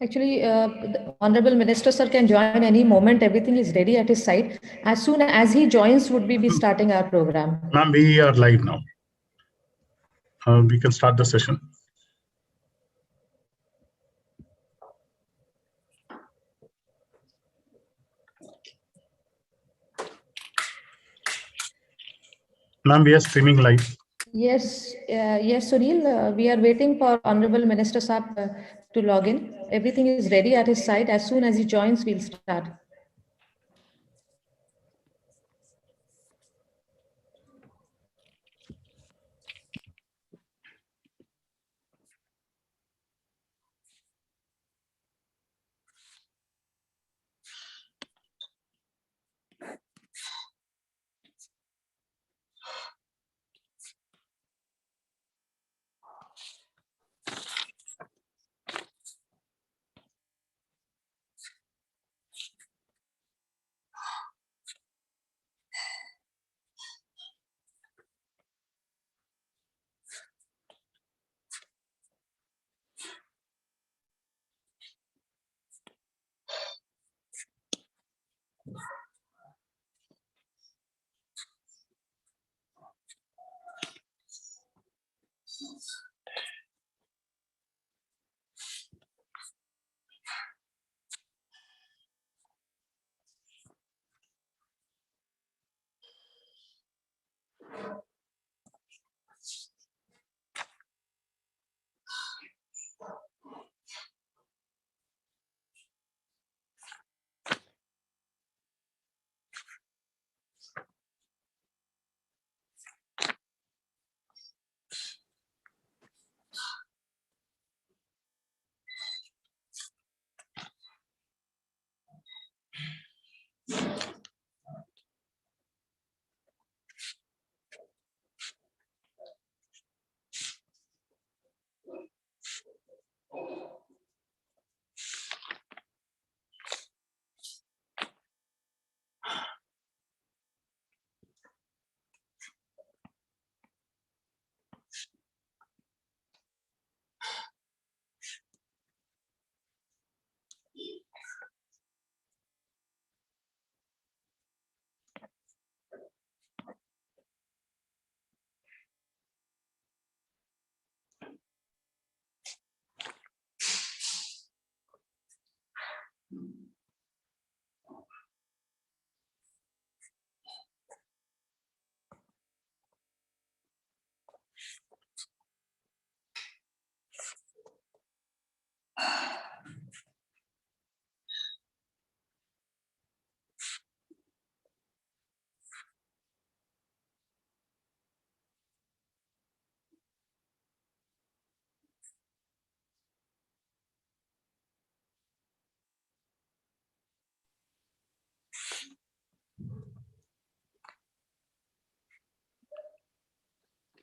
Actually, the Honorable Minister Sir can join any moment. Everything is ready at his side. As soon as he joins, would we be starting our program? Ma'am, we are live now. We can start the session. Ma'am, we are streaming live. Yes, yes, Sunil. We are waiting for Honorable Minister Saab to log in. Everything is ready at his side. As soon as he joins, we'll start.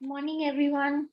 Morning, everyone.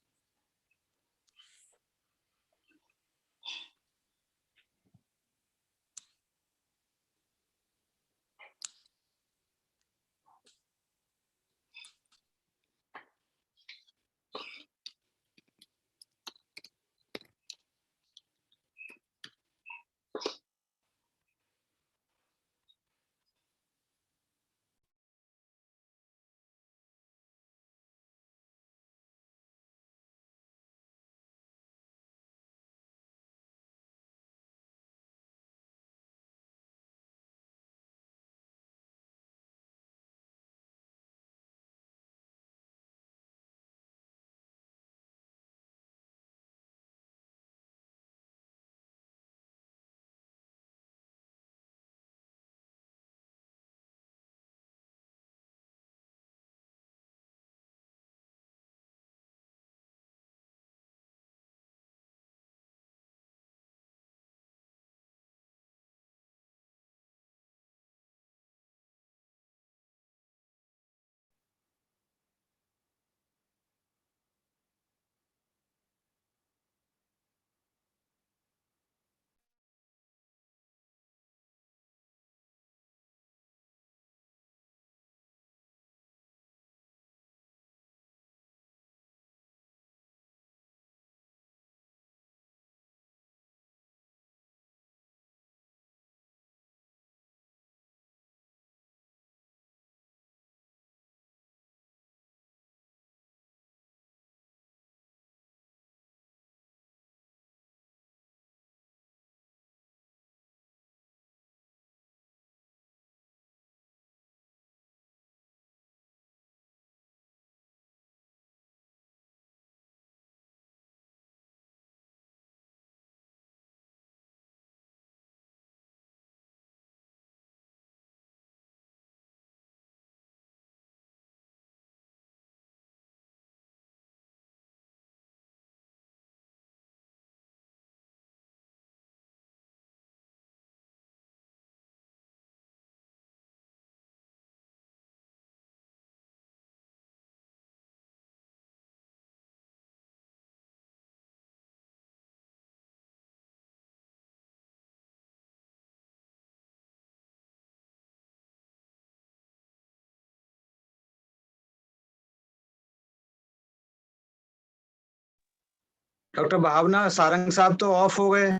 Doctor Bhavna Sarang sahab तो of हो गए।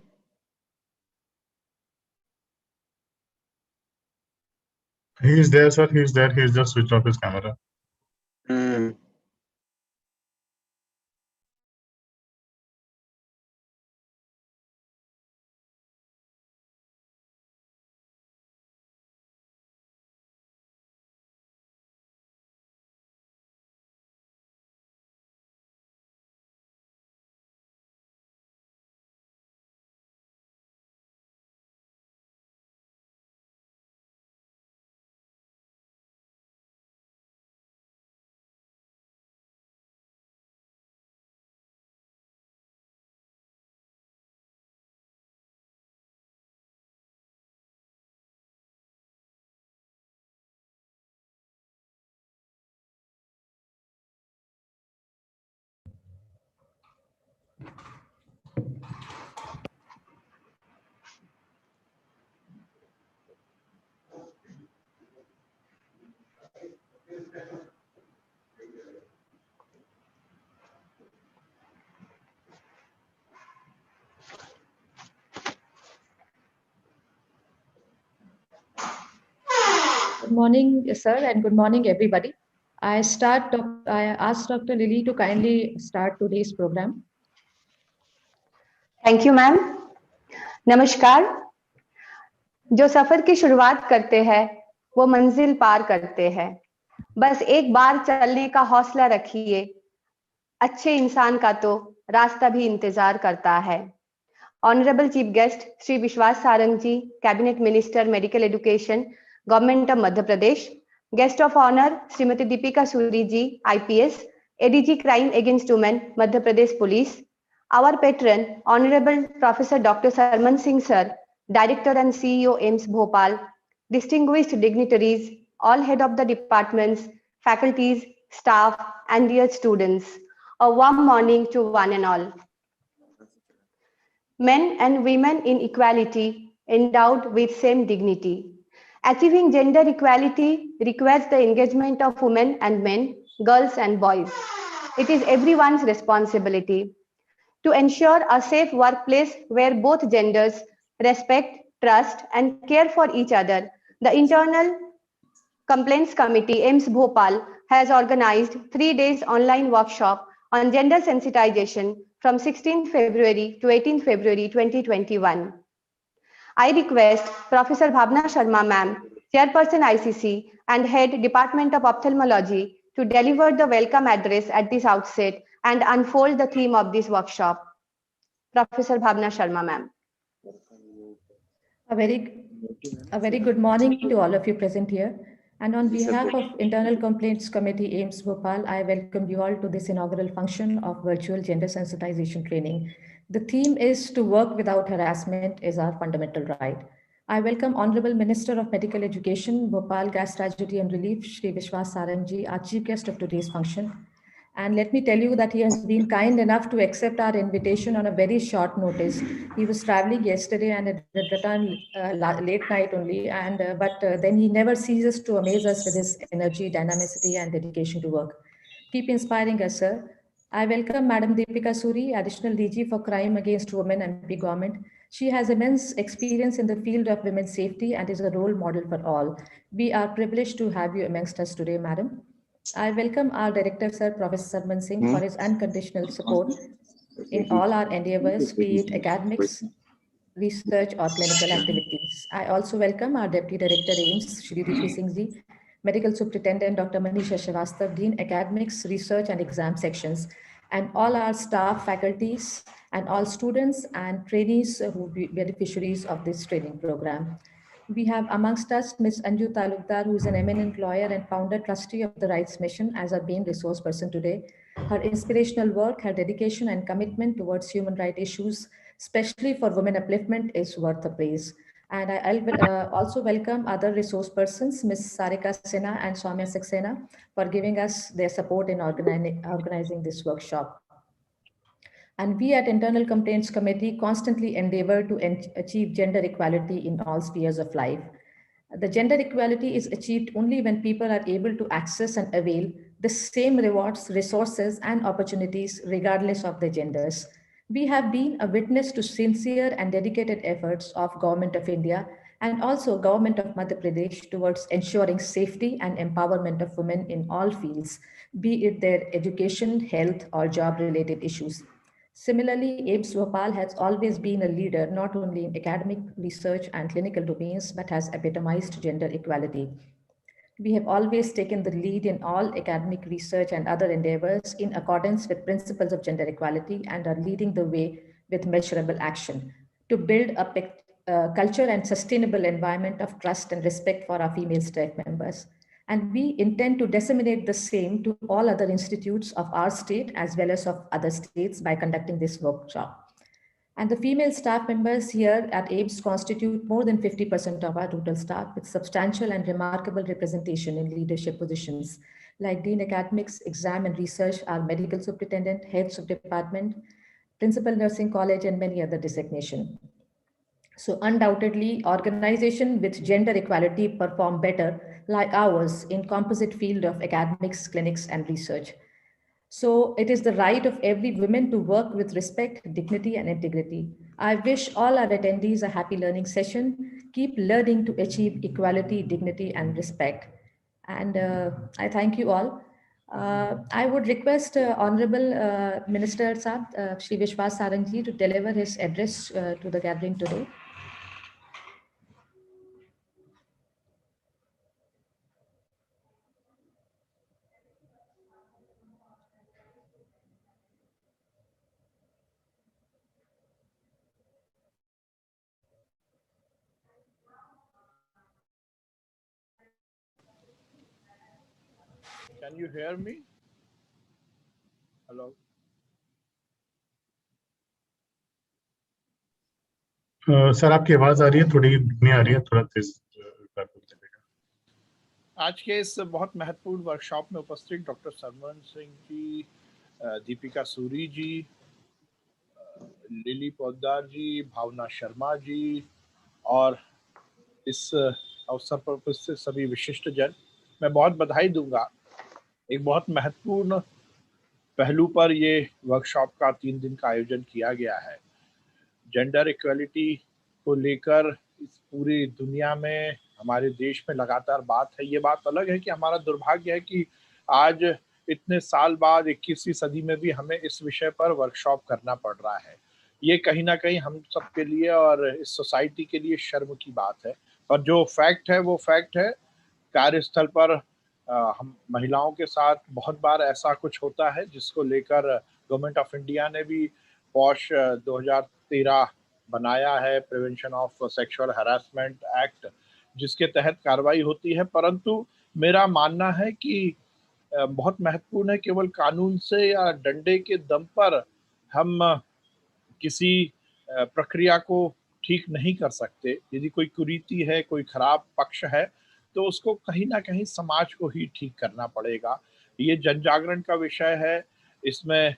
He is there, sir. He is there. He is just switched off his camera. Good morning, sir, and good morning, everybody. I asked Dr. Lily to kindly start today's program. Thank you ma'am. नमस्कार। जो सफर की शुरुआत करते हैं वो मंजिल पार करते हैं, बस एक बार चलने का हौसला रखिए, अच्छे इंसान का तो रास्ता भी इंतजार करता है। Honourable chief guest Shri Vishwas Sarang ji, cabinet minister medical education, government of Madhya Pradesh. Guest of honour Shrimati Deepika Suri ji, IPS, ADG crime against women, Madhya Pradesh police. Our patron, Honorable Professor Dr. Sarman Singh Sir, Director and CEO AIIMS Bhopal, distinguished dignitaries, all head of the departments, faculties, staff, and dear students, a warm morning to one and all. Men and women in equality, endowed with same dignity. Achieving gender equality requires the engagement of women and men, girls and boys. It is everyone's responsibility to ensure a safe workplace where both genders respect, trust, and care for each other. The Internal Complaints Committee, AIIMS Bhopal, has organized 3 days online workshop on gender sensitization from 16 February to 18 February 2021. I request Professor Bhavna Sharma ma'am, Chairperson ICC and Head Department of Ophthalmology, to deliver the welcome address at this outset and unfold the theme of this workshop. Professor Bhavna Sharma ma'am. A very good morning to all of you present here. And on behalf of Internal Complaints Committee AIIMS Bhopal, I welcome you all to this inaugural function of virtual gender sensitization training. The theme is to work without harassment is our fundamental right. I welcome Honorable Minister of Medical Education, Bhopal Gas Tragedy and Relief, Shri Vishwas Sarangji, our chief guest of today's function. And let me tell you that he has been kind enough to accept our invitation on a very short notice. He was traveling yesterday and had returned late night only, but then he never ceases to amaze us with his energy, dynamicity, and dedication to work. Keep inspiring us, sir. I welcome Madam Deepika Suri, Additional DG for Crime Against Women and MP Government. She has immense experience in the field of women's safety and is a role model for all. We are privileged to have you amongst us today, Madam. I welcome our Director, Sir, Professor Sarman Singh, for his unconditional support in all our endeavors, be it academics, research, or clinical activities. I also welcome our Deputy Director, AIIMS, Shri Rishi Singh Ji, Medical Superintendent, Dr. Manisha Srivastav, Dean, Academics, Research, and Exam Sections, and all our staff, faculties, and all students and trainees who will be beneficiaries of this training program. We have amongst us Ms. Anju Talukdar, who is an eminent lawyer and founder trustee of the Rights Mission as our main resource person today. Her inspirational work, her dedication and commitment towards human rights issues, especially for women upliftment, is worth the praise. And I'll also welcome other resource persons, Ms. Sarika Sinha and Soumya Saxena, for giving us their support in organizing this workshop. And we at Internal Complaints Committee constantly endeavor to achieve gender equality in all spheres of life. The gender equality is achieved only when people are able to access and avail the same rewards, resources, and opportunities regardless of their genders. We have been a witness to sincere and dedicated efforts of Government of India and also Government of Madhya Pradesh towards ensuring safety and empowerment of women in all fields, be it their education, health, or job-related issues. Similarly, AIIMS Bhopal has always been a leader not only in academic research and clinical domains, but has epitomized gender equality. We have always taken the lead in all academic research and other endeavors in accordance with principles of gender equality and are leading the way with measurable action to build a culture and sustainable environment of trust and respect for our female staff members. And we intend to disseminate the same to all other institutes of our state as well as of other states by conducting this workshop. And the female staff members here at AIIMS constitute more than 50% of our total staff with substantial and remarkable representation in leadership positions like Dean Academics, Exam and Research, our Medical Superintendent, Heads of Department, Principal Nursing College, and many other designations. So undoubtedly, organizations with gender equality perform better like ours in composite field of academics, clinics, and research. So it is the right of every woman to work with respect, dignity, and integrity. I wish all our attendees a happy learning session. Keep learning to achieve equality, dignity, and respect. And I thank you all. I would request Honorable Minister Saab, Shri Vishwas Sarangji, to deliver his address to the gathering today. Can you hear me? Hello. Sir आपकी आवाज आ रही है, थोड़ी धीमी आ रही है, थोड़ा तेज कर दीजिएगा। आज के इस बहुत महत्वपूर्ण वर्कशॉप में उपस्थित डॉक्टर सरमन सिंह जी, दीपिका सूरी जी, लिली पोद्दार जी, भावना शर्मा जी और इस अवसर पर उपस्थित सभी विशिष्ट जन, मैं बहुत बधाई दूंगा। एक बहुत महत्वपूर्ण पहलू पर ये वर्कशॉप का 3 दिन का आयोजन किया गया है। जेंडर इक्वलिटी को लेकर इस पूरी दुनिया में, हमारे देश में लगातार बात है। ये बात अलग है कि हमारा दुर्भाग्य है कि आज इतने साल बाद 21वीं सदी में भी हमें इस विषय पर वर्कशॉप करना पड़ रहा है। ये कहीं ना कहीं हम सब के लिए और इस सोसाइटी के लिए शर्म की बात है, पर जो फैक्ट है वो फैक्ट है। कार्यस्थल पर हम महिलाओं के साथ बहुत बार ऐसा कुछ होता है जिसको लेकर गवर्नमेंट ऑफ इंडिया ने भी पॉश 2013 बनाया है, prevention of sexual harassment act, जिसके तहत कार्रवाई होती है। परंतु मेरा मानना है कि बहुत महत्वपूर्ण है, केवल कानून से या डंडे के दम पर हम किसी प्रक्रिया को ठीक नहीं कर सकते। यदि कोई कुरीति है, कोई खराब पक्ष है, तो उसको कहीं ना कहीं समाज को ही ठीक करना पड़ेगा। ये जन जागरण का विषय है, इसमें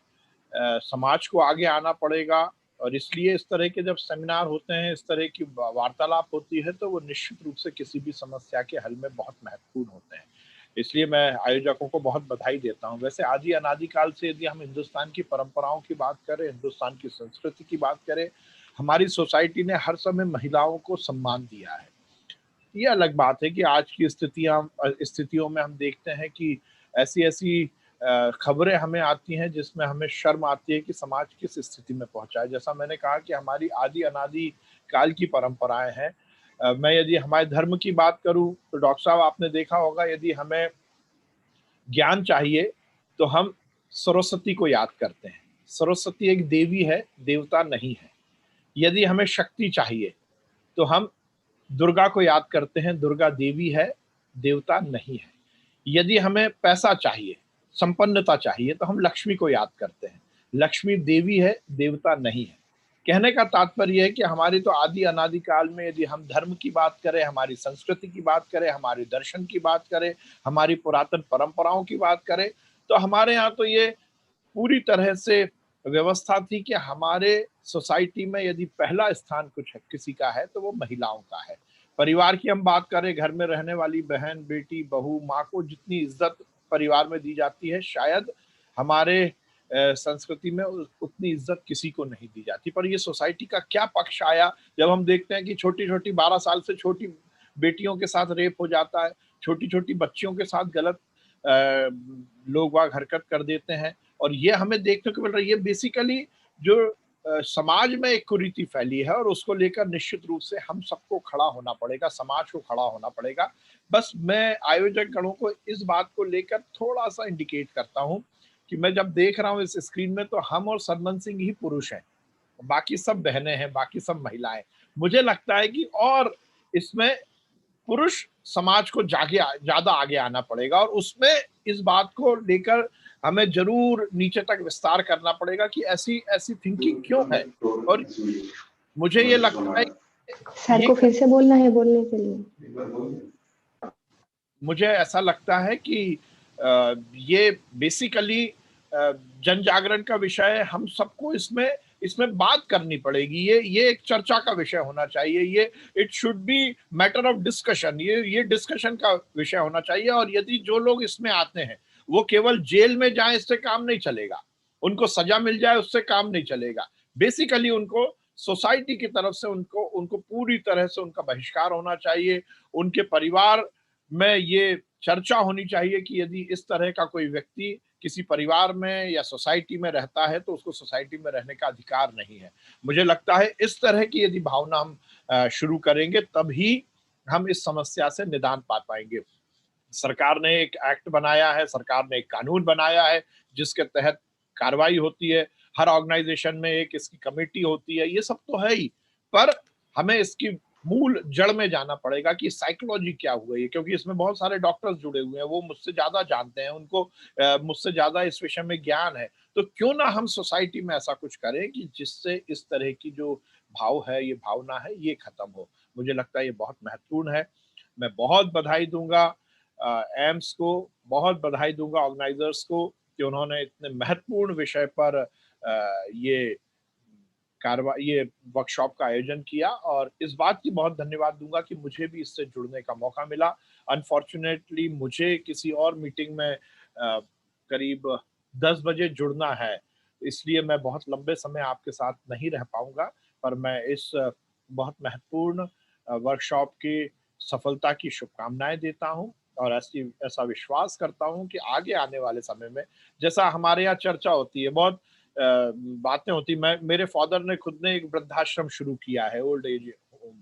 समाज को आगे आना पड़ेगा और इसलिए इस तरह के जब सेमिनार होते हैं, इस तरह की वार्तालाप होती है, तो वो निश्चित रूप से किसी भी समस्या के हल में बहुत महत्वपूर्ण होते हैं। इसलिए मैं आयोजकों को बहुत बधाई देता हूं। वैसे आदि अनादिकाल से यदि हम हिंदुस्तान की परंपराओं की बात करें, हिंदुस्तान की संस्कृति की बात करें, हमारी सोसाइटी ने हर समय महिलाओं को सम्मान दिया है। ये अलग बात है कि आज की स्थितियों में हम देखते हैं कि ऐसी खबरें हमें आती हैं जिसमें हमें शर्म आती है कि समाज किस स्थिति में पहुंचा है। जैसा मैंने कहा कि हमारी आदि अनादि काल की परंपराएं हैं। मैं यदि हमारे धर्म की बात करूं तो डॉक्टर साहब आपने देखा होगा, यदि हमें ज्ञान चाहिए तो हम सरस्वती को याद करते हैं। सरस्वती एक देवी है, देवता नहीं है। यदि हमें शक्ति चाहिए तो हम दुर्गा को याद करते हैं, दुर्गा देवी है, देवता नहीं है। यदि हमें पैसा चाहिए, संपन्नता चाहिए, तो हम लक्ष्मी को याद करते हैं, लक्ष्मी देवी है, देवता नहीं है। कहने का तात्पर्य है कि हमारी तो आदि अनादि काल में यदि हम धर्म की बात करें, हमारी संस्कृति की बात करें, हमारे दर्शन की बात करें, हमारी पुरातन परंपराओं की बात करें, तो हमारे यहाँ तो ये पूरी तरह से व्यवस्था थी कि हमारे सोसाइटी में यदि पहला स्थान कुछ है किसी का है तो वो महिलाओं का है। परिवार की हम बात करें, घर में रहने वाली बहन, बेटी, बहू, माँ को जितनी इज्जत परिवार में दी जाती है, शायद हमारे संस्कृति में उतनी इज्जत किसी को नहीं दी जाती। पर ये सोसाइटी का क्या पक्ष आया जब हम देखते हैं कि छोटी छोटी 12 साल से छोटी बेटियों के साथ रेप हो जाता है, छोटी छोटी बच्चियों के साथ गलत लोग वाग हरकत कर देते हैं, और ये हमें देखने को मिल रहा है। ये बेसिकली जो समाज में एक कुरीति फैली है और उसको लेकर निश्चित रूप से हम सबको खड़ा होना पड़ेगा, समाज को खड़ा होना पड़ेगा। बस मैं आयोजक गणों को इस बात को लेकर थोड़ा सा इंडिकेट करता हूं कि मैं जब देख रहा हूं इस स्क्रीन में तो हम और सरमन सिंह ही पुरुष हैं, बाकी सब बहनें हैं, बाकी सब महिलाएं। मुझे लगता है कि और इसमें पुरुष समाज को ज्यादा आगे आना पड़ेगा और उसमें इस बात को लेकर हमें जरूर नीचे तक विस्तार करना पड़ेगा कि ऐसी थिंकिंग क्यों है। और मुझे ये लगता है सर को फिर से बोलना है बोलने के लिए। मुझे ऐसा लगता है कि ये बेसिकली जन जागरण का विषय है। हम सबको इसमें बात करनी पड़ेगी। ये एक चर्चा का विषय होना चाहिए। ये it should be matter of discussion. ये डिस्कशन का विषय होना चाहिए। और यदि जो लोग इसमें आते हैं वो केवल जेल में जाएं, इससे काम नहीं चलेगा। उनको सजा मिल जाए उससे काम नहीं चलेगा। बेसिकली उनको सोसाइटी की तरफ से उनको पूरी तरह से उनका बहिष्कार होना चाहिए। उनके परिवार में ये चर्चा होनी चाहिए कि यदि इस तरह का कोई व्यक्ति किसी परिवार में या सोसाइटी में रहता है तो उसको सोसाइटी में रहने का अधिकार नहीं है। मुझे लगता है इस तरह की यदि भावना हम शुरू करेंगे तभी हम इस समस्या से निदान पा पाएंगे। सरकार ने एक एक्ट बनाया है, सरकार ने एक कानून बनाया है जिसके तहत कार्रवाई होती है। हर ऑर्गेनाइजेशन में एक इसकी कमेटी होती है। ये सब तो है ही, पर हमें इसकी मूल जड़ में जाना पड़ेगा कि साइकोलॉजी क्या हुआ है, क्योंकि इसमें बहुत सारे डॉक्टर्स जुड़े हुए हैं, वो मुझसे ज्यादा जानते हैं, उनको मुझसे ज्यादा इस विषय में ज्ञान है। तो क्यों ना हम सोसाइटी में ऐसा कुछ करें कि जिससे इस तरह की जो भाव है, ये भावना है, ये खत्म हो। मुझे लगता है ये बहुत महत्वपूर्ण है। मैं बहुत बधाई दूंगा एम्स को, बहुत बधाई दूंगा ऑर्गेनाइजर्स को कि उन्होंने इतने महत्वपूर्ण विषय पर ये वर्कशॉप का आयोजन किया, और इस बात की बहुत धन्यवाद दूंगा कि मुझे भी इससे जुड़ने का मौका मिला। अनफॉर्चुनेटली मुझे किसी और मीटिंग में करीब 10 बजे जुड़ना है, इसलिए मैं बहुत लंबे समय आपके साथ नहीं रह पाऊंगा। पर मैं इस बहुत महत्वपूर्ण वर्कशॉप की सफलता की शुभकामनाएं देता हूं और ऐसा विश्वास करता हूं कि आगे आने वाले समय में, जैसा हमारे यहाँ चर्चा होती है, बहुत बातें होती, मेरे फादर ने खुद ने एक वृद्धाश्रम शुरू किया है, ओल्ड एज होम।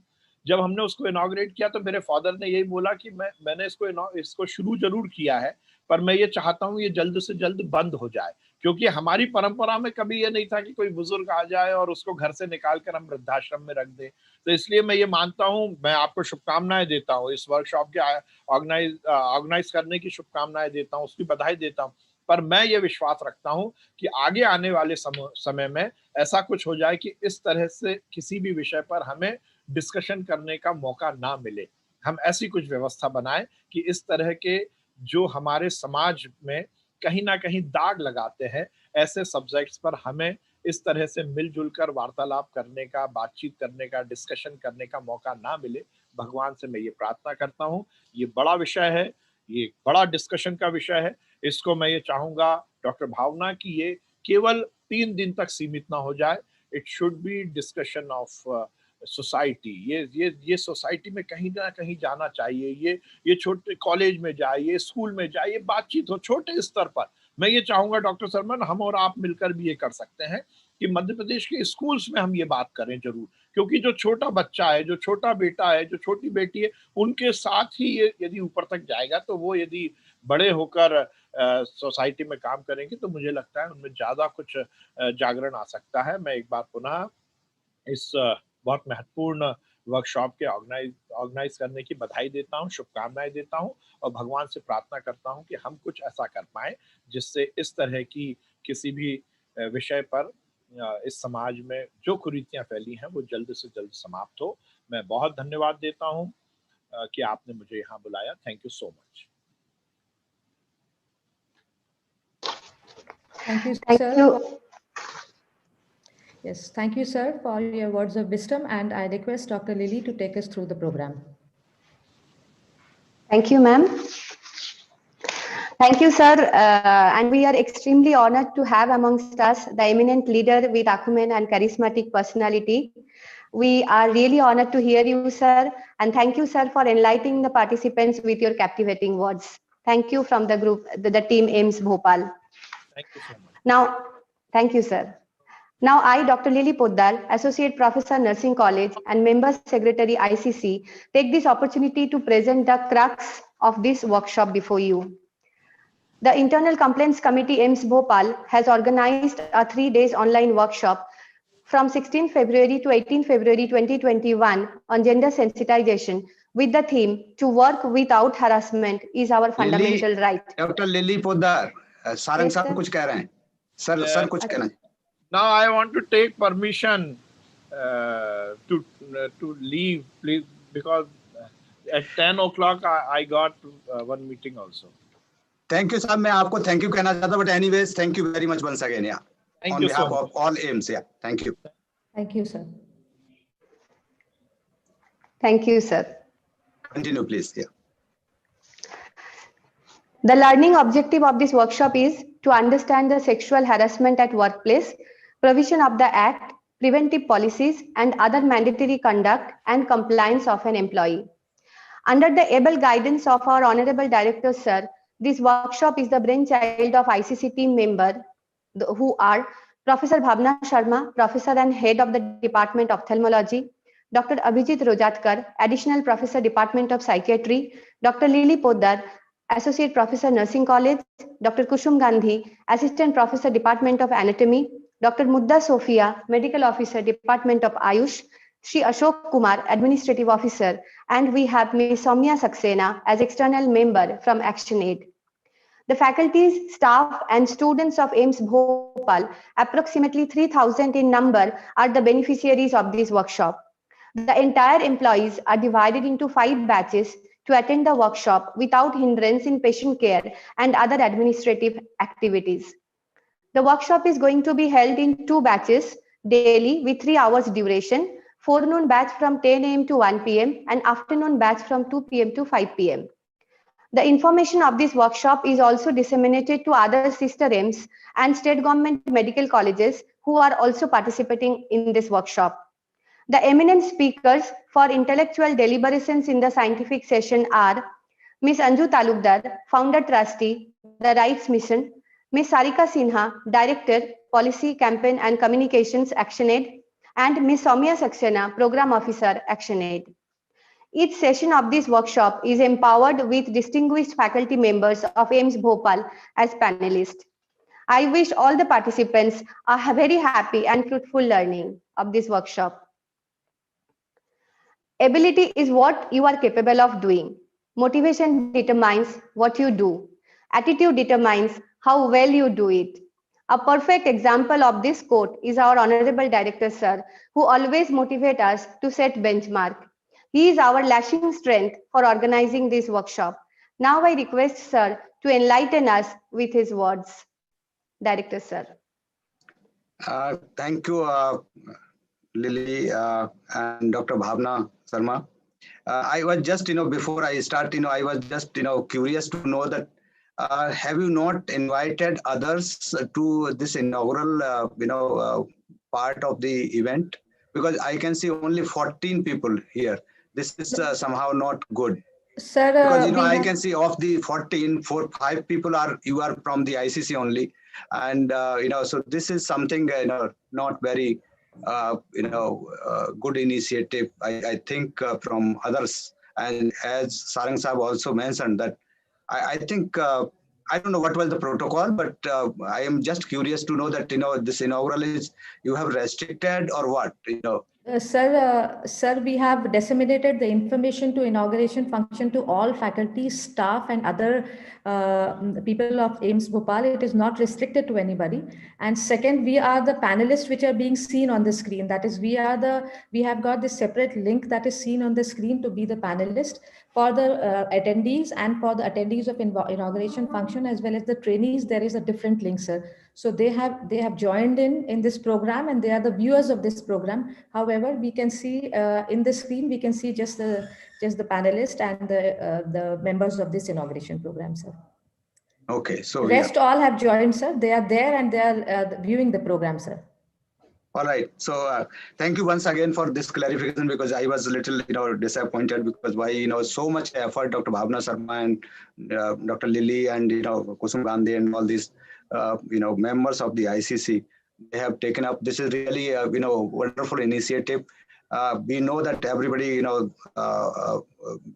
जब हमने उसको इनॉग्रेट किया तो मेरे फादर ने यही बोला कि मैंने इसको शुरू जरूर किया है, पर मैं ये चाहता हूँ ये जल्द से जल्द बंद हो जाए, क्योंकि हमारी परंपरा में कभी ये नहीं था कि कोई बुजुर्ग आ जाए और उसको घर से निकाल कर हम वृद्धाश्रम में रख दें। तो इसलिए मैं ये मानता हूँ, मैं आपको शुभकामनाएं देता हूँ, इस वर्कशॉप के ऑर्गेनाइज करने की शुभकामनाएं देता हूँ, उसकी बधाई देता हूँ। पर मैं ये विश्वास रखता हूं कि आगे आने वाले समय में ऐसा कुछ हो जाए कि इस तरह से किसी भी विषय पर हमें डिस्कशन करने का मौका ना मिले। हम ऐसी कुछ व्यवस्था बनाएं कि इस तरह के जो हमारे समाज में कहीं ना कहीं दाग लगाते हैं, ऐसे सब्जेक्ट्स पर हमें इस तरह से मिलजुल कर वार्तालाप करने का, बातचीत करने का, डिस्कशन करने का मौका ना मिले। भगवान से मैं ये प्रार्थना करता हूँ। ये बड़ा विषय है, ये बड़ा डिस्कशन का विषय है। इसको मैं ये चाहूंगा डॉक्टर भावना कि ये केवल 3 दिन तक सीमित ना हो जाए। It should be discussion of society. ये सोसाइटी में कहीं ना कहीं जाना चाहिए। ये छोटे कॉलेज में जाए, ये स्कूल में जाए, ये बातचीत हो छोटे स्तर पर। मैं ये चाहूंगा डॉक्टर सरमन, हम और आप मिलकर भी ये कर सकते हैं कि मध्य प्रदेश के स्कूल्स में हम ये बात करें जरूर, क्योंकि जो छोटा बच्चा है, जो छोटा बेटा है, जो छोटी बेटी है, उनके साथ ही ये यदि ऊपर तक जाएगा तो वो यदि बड़े होकर सोसाइटी में काम करेंगे तो मुझे लगता है उनमें ज्यादा कुछ जागरण आ सकता है। मैं एक बार पुनः इस बहुत महत्वपूर्ण वर्कशॉप के ऑर्गेनाइज करने की बधाई देता हूँ, शुभकामनाएं देता हूँ, और भगवान से प्रार्थना करता हूँ कि हम कुछ ऐसा कर पाए जिससे इस तरह की किसी भी विषय पर इस समाज में जो कुरीतियां फैली हैं वो जल्द से जल्द समाप्त हो। मैं बहुत धन्यवाद देता हूँ कि आपने मुझे यहाँ बुलाया। Thank you so much. Thank you, Thank sir. you. Yes, thank you, sir, for your words of wisdom, and I request Dr. Lily to take us through the program. Thank you, ma'am. Thank you, sir. And we are extremely honored to have amongst us the eminent leader with acumen and charismatic personality. We are really honored to hear you, sir. And thank you, sir, for enlightening the participants with your captivating words. Thank you from the group, the team AIIMS Bhopal. Thank you so much. Now, thank you, sir. Now, I, Dr. Lily Poddar, Associate Professor, Nursing College and Member Secretary, ICC, take this opportunity to present the crux of this workshop before you. The Internal Complaints Committee AIIMS Bhopal has organized a 3 days online workshop from 16 February to 18 February 2021 on gender sensitization with the theme "To work without harassment is our fundamental right." Dr. Lily Poddar, Sarang Sahab कुछ कह रहे हैं. Sir कुछ कहना है. Now I want to take permission to leave, please, because at 10 o'clock I got one meeting also. Thank you, sir. मैं आपको thank you कहना चाहता हूं, but anyways, thank you very much once again. Yeah. Thank On you behalf so much. of all AIIMS. Yeah. Thank you. Thank you, sir. Thank you, sir. Continue, please. Yeah. The learning objective of this workshop is to understand the sexual harassment at workplace, provision of the Act, preventive policies, and other mandatory conduct and compliance of an employee. Under the able guidance of our Honorable Director, sir, this workshop is the brainchild of ICC team member who are Professor Bhavna Sharma, Professor and Head of the Department of Ophthalmology, Dr. Abhijit Rojatkar, Additional Professor, Department of Psychiatry, Dr. Lily Poddar, Associate Professor, Nursing College, Dr. Kushum Gandhi, Assistant Professor, Department of Anatomy, Dr. Mudda Sophia, Medical Officer, Department of Ayush, Shri Ashok Kumar, Administrative Officer, and we have Ms. Soumya Saxena as external member from ActionAid. The faculties, staff, and students of AIIMS Bhopal, approximately 3,000 in number, are the beneficiaries of this workshop. The entire employees are divided into 5 batches to attend the workshop without hindrance in patient care and other administrative activities. The workshop is going to be held in 2 batches daily with 3 hours duration, forenoon batch from 10 a.m. to 1 p.m. and afternoon batch from 2 p.m. to 5 p.m. The information of this workshop is also disseminated to other sister AIIMS and state government medical colleges who are also participating in this workshop. The eminent speakers for intellectual deliberations in the scientific session are Ms. Anju Talukdar, Founder Trustee, The Rights Mission, Ms. Sarika Sinha, Director, Policy, Campaign and Communications, ActionAid, and Ms. Soumya Saxena, Program Officer, ActionAid. Each session of this workshop is empowered with distinguished faculty members of AIIMS Bhopal as panelists. I wish all the participants a very happy and fruitful learning of this workshop. Ability is what you are capable of doing. Motivation determines what you do. Attitude determines how well you do it. A perfect example of this quote is our Honorable Director, sir, who always motivates us to set benchmark. He is our lashing strength for organizing this workshop. Now I request, sir, to enlighten us with his words. Director, sir. Thank you, Lily and Dr. Bhavna Sharma. I was just, before I start, I was just, curious to know that have you not invited others to this inaugural, part of the event? Because I can see only 14 people here. This is somehow not good. Sir, because I can see of the 14, 5 people you are from the ICC only, and so this is something not very good initiative. I think from others, and as Sarang Sahab also mentioned that I think I don't know what was the protocol, but I am just curious to know that this inaugural is you have restricted or what Sir, we have disseminated the information to inauguration function to all faculty, staff, and other people of AIIMS Bhopal. It is not restricted to anybody. And second, we are the panelists which are being seen on the screen. That is, we have got this separate link that is seen on the screen to be the panelist. For the attendees and for the attendees of inauguration function as well as the trainees, there is a different link, sir. So they have joined in this program and they are the viewers of this program. However, we can see in the screen, we can see just the panelists and the members of this inauguration program, sir. Okay, so Rest all have joined, sir. They are there and they are viewing the program, sir. All right. So thank you once again for this clarification, because I was a little, disappointed, because why, so much effort, Dr. Bhavna Sharma and Dr. Lily and, Kusum Gandhi and all these, members of the ICC, they have taken up. This is really a, wonderful initiative. We know that everybody,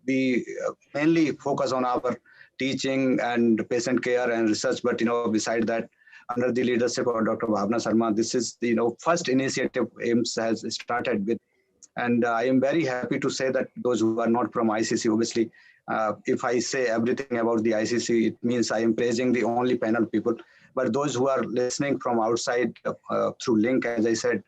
we mainly focus on our teaching and patient care and research, but, beside that, under the leadership of Dr. Bhavna Sharma, this is the first initiative AIIMS has started with, and I am very happy to say that those who are not from ICC, obviously, if I say everything about the ICC, it means I am praising the only panel people. But those who are listening from outside through link, as I said,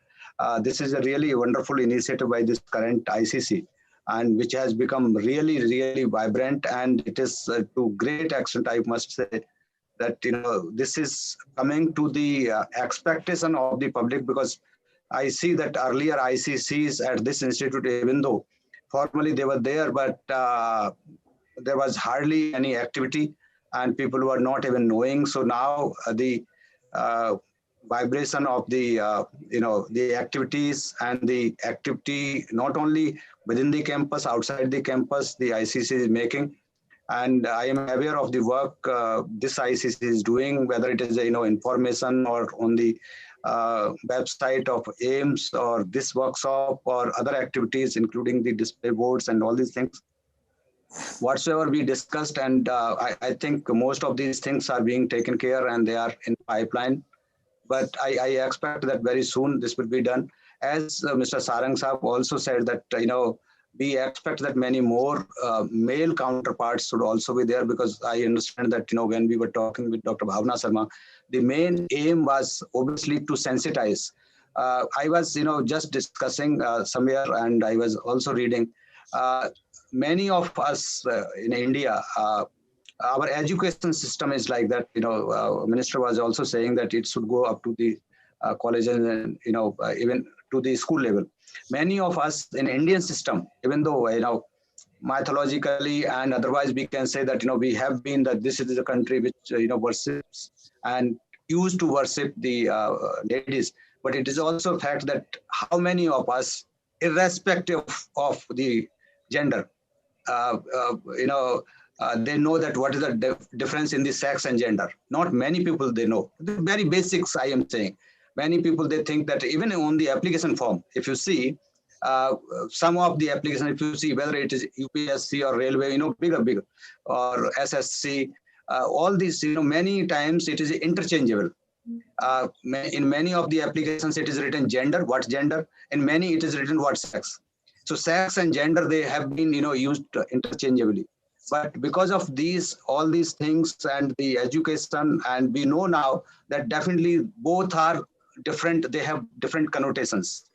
this is a really wonderful initiative by this current ICC, and which has become really, really vibrant, and it is to great extent, I must say, that this is coming to the expectation of the public, because I see that earlier ICCs at this institute, even though formally they were there, but there was hardly any activity and people were not even knowing. So now the vibration of the the activities and the activity not only within the campus, outside the campus, the ICC is making. And I am aware of the work this ICC is doing, whether it is information or on the website of AIIMS or this workshop or other activities, including the display boards and all these things. Whatsoever we discussed, and I think most of these things are being taken care and they are in pipeline. But I expect that very soon this will be done. As Mr. Sarang Saab also said that, we expect that many more male counterparts should also be there, because I understand that, when we were talking with Dr. Bhavna Sharma, the main aim was obviously to sensitize. I was, just discussing somewhere, and I was also reading, many of us in India, our education system is like that. Minister was also saying that it should go up to the colleges and, even to the school level. Many of us in Indian system, even though, mythologically and otherwise, we can say that, we have been that this is a country which, worships and used to worship the ladies. But it is also a fact that how many of us, irrespective of the gender, they know that what is the difference in the sex and gender. Not many people they know. The very basics, I am saying. Many people, they think that even on the application form, if you see, some of the application, if you see whether it is UPSC or railway, bigger, or SSC, all these, many times it is interchangeable. In many of the applications, it is written gender, what gender, in many it is written what sex. So sex and gender, they have been, used interchangeably. But because of all these things and the education, and we know now that definitely both are different, they have different connotations.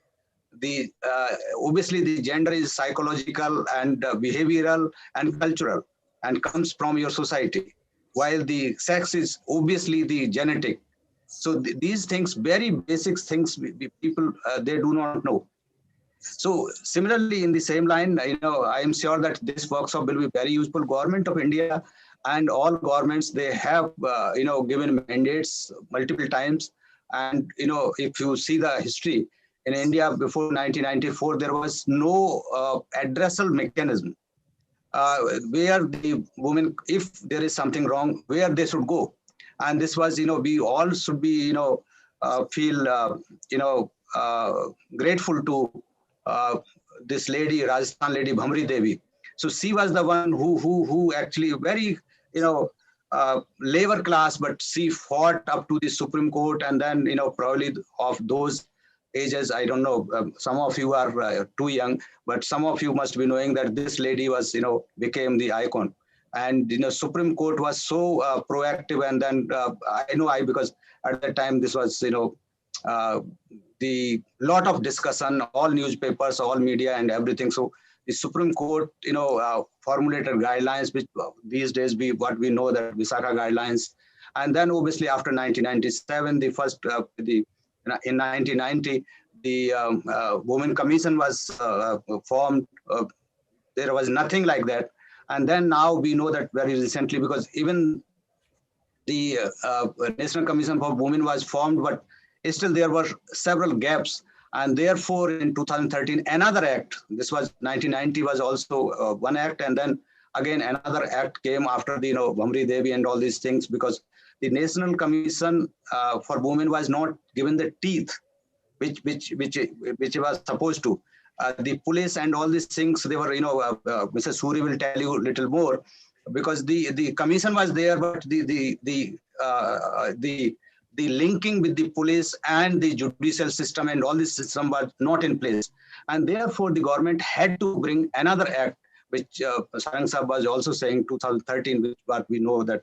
Obviously the gender is psychological and behavioral and cultural and comes from your society, while the sex is obviously the genetic. So these things, very basic things, people, they do not know. So similarly, in the same line, I am sure that this workshop will be very useful. Government of India and all governments, they have, given mandates multiple times. And, if you see the history in India before 1994, there was no addressal mechanism where the women, if there is something wrong, where they should go. And this was, we all should be, feel, grateful to this lady, Rajasthan lady, Bhamri Devi. So she was the one who actually very, labor class, but she fought up to the Supreme Court. And then, probably of those ages, I don't know, some of you are too young, but some of you must be knowing that this lady was, became the icon. And, Supreme Court was so proactive. And then I know because at that time, this was, the lot of discussion, all newspapers, all media and everything. So the Supreme Court, formulated guidelines, which these days what we know that Visakha guidelines. And then obviously after 1997, the first, in 1990, the Women Commission was formed. There was nothing like that. And then now we know that very recently, because even the National Commission for Women was formed, but still there were several gaps. And therefore, in 2013, another act, this was 1990, was also one act. And then again, another act came after the, Bhamri Devi and all these things, because the National Commission for Women was not given the teeth which it was supposed to. The police and all these things, they were, Mr. Suri will tell you a little more, because the commission was there, but the linking with the police and the judicial system and all this system was not in place. And therefore, the government had to bring another act, which Sarang Sahab was also saying 2013, which what we know that,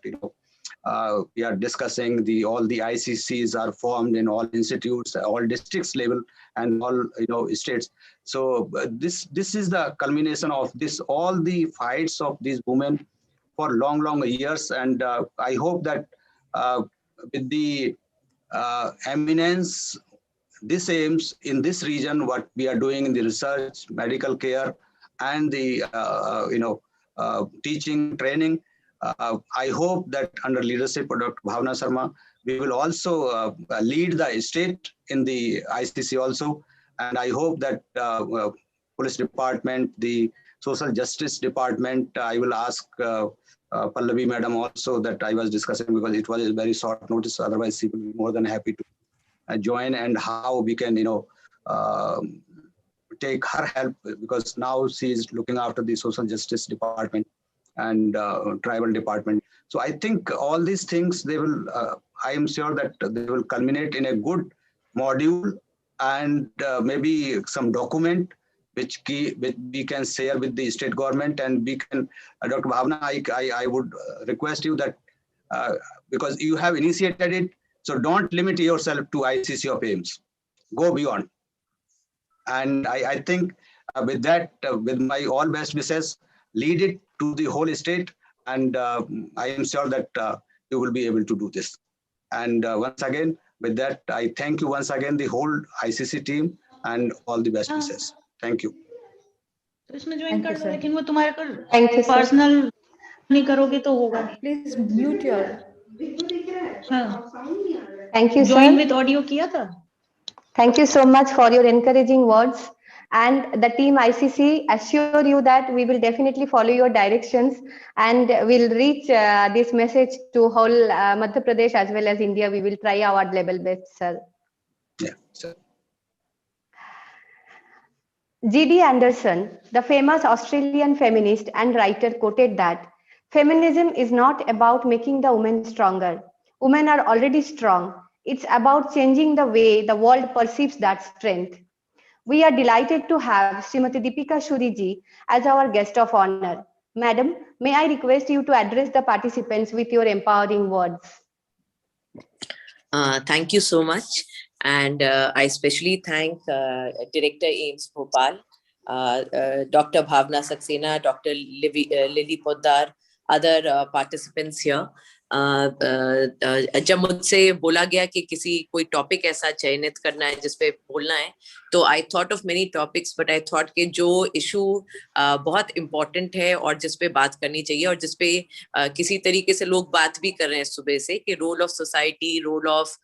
we are discussing all the ICCs are formed in all institutes, all districts level and all, states. So this is the culmination of this, all the fights of these women for long years. And I hope that with the eminence, this AIIMS in this region, what we are doing in the research, medical care, and the teaching, training, I hope that under leadership of Dr. Bhavna Sharma, we will also lead the state in the ICC also. And I hope that police department, the social justice department, I will ask Pallavi madam also that I was discussing, because it was a very short notice. Otherwise, she will be more than happy to join, and how we can, take her help, because now she is looking after the social justice department and tribal department. So I think all these things, they will, I am sure that they will culminate in a good module and maybe some document which we can share with the state government, and we can, Dr. Bhavna, I would request you that, because you have initiated it, so don't limit yourself to ICC of AIIMS, go beyond. And I think with that, with my all best wishes, lead it to the whole state, and I am sure that you will be able to do this. And once again, with that, I thank you once again, the whole ICC team, and all the best wishes. Thank you. तो इसमें join कर लो, लेकिन वो तुम्हारे को Thank you, sir. Personal नहीं करोगे तो होगा नहीं. Please mute your. Thank you, join sir. With audio किया था. Thank you so much for your encouraging words. And the team ICC assure you that we will definitely follow your directions, and will reach this message to whole Madhya Pradesh as well as India. We will try our level best, sir. Yeah, sir. G.D. Anderson, the famous Australian feminist and writer, quoted that feminism is not about making the women stronger. Women are already strong. It's about changing the way the world perceives that strength. We are delighted to have Srimati Deepika Shuri ji as our guest of honor. Madam, may I request you to address the participants with your empowering words? Thank you so much. And I especially thank Director AIIMS Bhopal, Dr. Bhavna Saxena, Dr. Lily Poddar, other participants here. जब मुझसे बोला गया कि किसी कोई topic ऐसा चयनित करना है जिस पे बोलना है, तो I thought of many topics, but I thought कि जो इशू बहुत इम्पोर्टेंट है और जिस पे बात करनी चाहिए, और जिस पे किसी तरीके से लोग बात भी कर रहे हैं सुबह से, कि role of society, role of